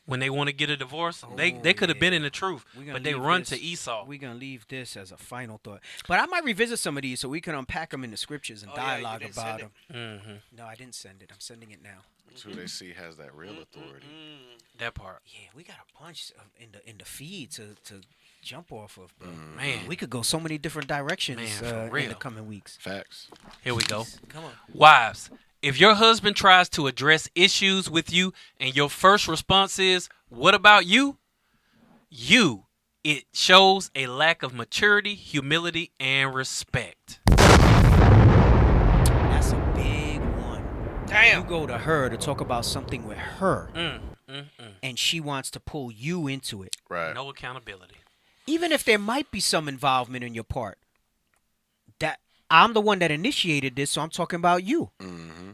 when they want to get a divorce. They could have been in the truth, but they run to Esau. We're going to leave this as a final thought. But I might revisit some of these so we can unpack them in the scriptures and dialogue about them. No, I didn't send it. I'm sending it now. That's who they see has that real authority. That part. Yeah, we got a bunch in the feed to jump off of, bro. Man. We could go so many different directions Man, for in real. the coming weeks. Facts. Here we go. Come on. Wives, if your husband tries to address issues with you and your first response is, "What about you?" It shows a lack of maturity, humility, and respect. That's a big one. Damn. You go to her to talk about something with her. and she wants to pull you into it. Right. No accountability. Even if there might be some involvement in your part, that I'm the one that initiated this, so I'm talking about you.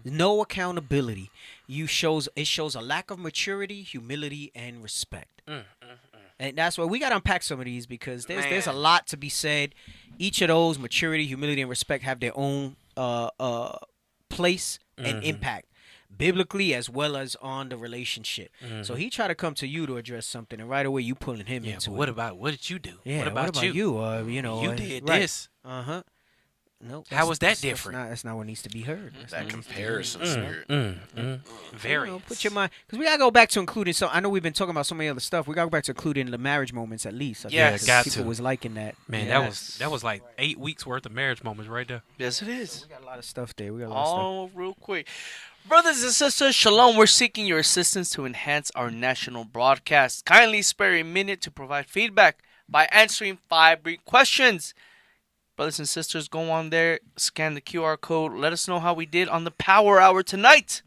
No accountability. It shows a lack of maturity, humility, and respect. And that's why we got to unpack some of these, because there's a lot to be said. Each of those, maturity, humility, and respect, have their own place and impact, biblically as well as on the relationship. So he tried to come to you to address something, and right away you pulling him into what it. what did you do? Yeah, what about you? You did this. No, how was that different? That's not what needs to be heard. That comparison spirit. Very. Put your mind, because we gotta go back to including. So I know we've been talking about so many other stuff. We gotta go back to including the marriage moments at least. Got people to. was liking that. Man, that was like 8 weeks worth of marriage moments right there. Yes, it is. We got a lot of stuff there. We got a lot of stuff. All real quick. Brothers and sisters, shalom. We're seeking your assistance to enhance our national broadcast. Kindly spare a minute to provide feedback by answering 5 brief questions. Brothers and sisters, go on there, scan the QR code. Let us know how we did on the Power Hour tonight.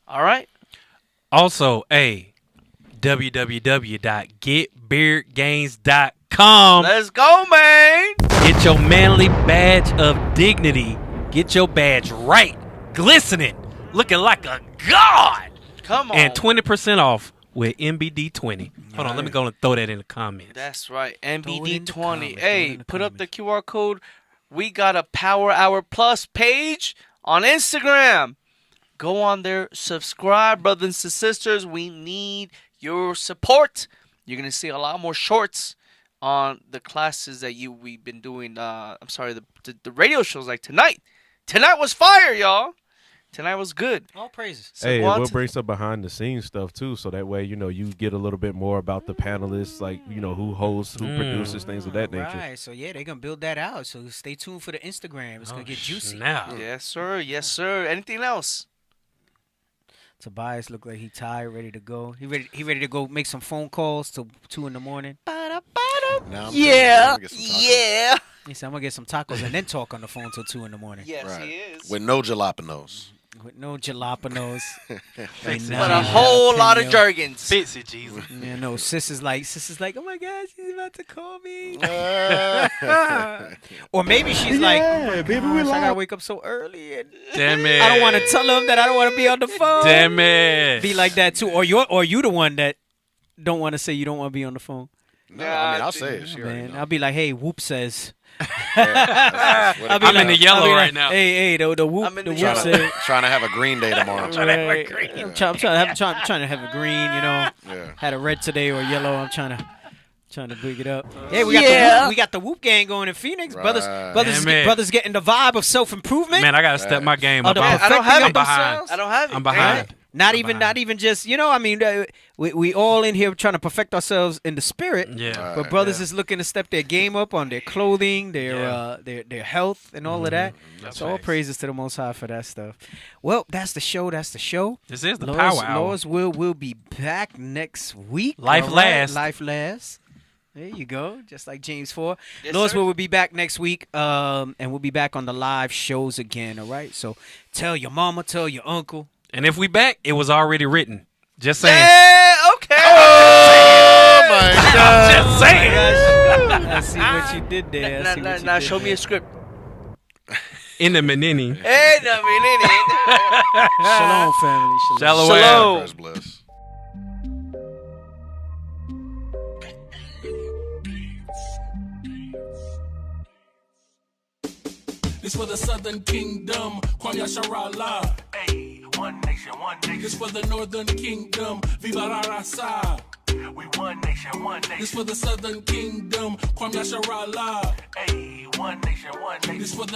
All right? Also, www.getbeardgains.com. Let's go, man. Get your manly badge of dignity. Get your badge right. Glistening. Looking like a god. Come on. And 20% off with MBD20. Hold on, let me go and throw that in the comments. That's right, MBD20. Hey, put up the QR code. We got a Power Hour Plus page on Instagram. Go on there, subscribe, brothers and sisters. We need your support. You're going to see a lot more shorts on the classes that we've been doing. The radio shows like tonight. Tonight was fire, y'all. Tonight was good. All praises. So hey, we'll bring some behind the scenes stuff too, so that way you get a little bit more about the panelists, like who hosts, who produces, things of that nature. Right. So yeah, they're gonna build that out. So stay tuned for the Instagram. It's gonna get juicy. Now. Yes, sir. Yes, sir. Anything else? Tobias looked like he tired, ready to go. He ready to go make some phone calls till 2 in the morning. Yeah. He said, I'm gonna get some tacos and then talk on the phone till 2 in the morning. Yes, right. He is. With no jalapenos. With no jalapenos. But a whole lot of jargons. Fits it, Jesus. Yeah, no, sis is like, oh my God, she's about to call me. Or maybe she's like, baby, I gotta wake up so early. And damn it. I don't want to tell him that I don't want to be on the phone. Damn it. Be like that too. Or you the one that don't want to say you don't want to be on the phone. No, I mean, I'll say it. Man, I'll be like, hey, Whoop says. I'm in the yellow right now. Hey, the Whoop. I'm in the Whoop said. Trying to have a green day tomorrow. I'm trying to have a green. Yeah. Had a red today or yellow. I'm trying to big it up. Hey, we got the Whoop gang going in Phoenix. Right. Brothers getting the vibe of self-improvement. Man, I gotta step my game up. I don't have it. Behind. I don't have it. I'm behind. Not even just, I mean, we all in here trying to perfect ourselves in the spirit. Yeah. But brothers is looking to step their game up on their clothing, their health, and all of that. So all praises to the Most High for that stuff. Well, that's the show. This is the Power Hour. Lord's will be back next week. Life lasts. Life lasts. There you go. Just like James 4. Yes, Lord's sir. will be back next week. And we'll be back on the live shows again. All right. So tell your mama, tell your uncle. And if we back, it was already written. Just saying. Yeah, okay. Oh my God. Just saying. I see what you did there. Now show me a script. In the Menini. Hey, no, Shalom, family. Shalom. God bless. This for the Southern Kingdom, Kwame Sharala. Hey, one nation, one nation. This for the Northern Kingdom, Viva la Raza. We one nation, one nation. This for the Southern Kingdom, Kwame Sharala. Hey, one nation, one nation. This for the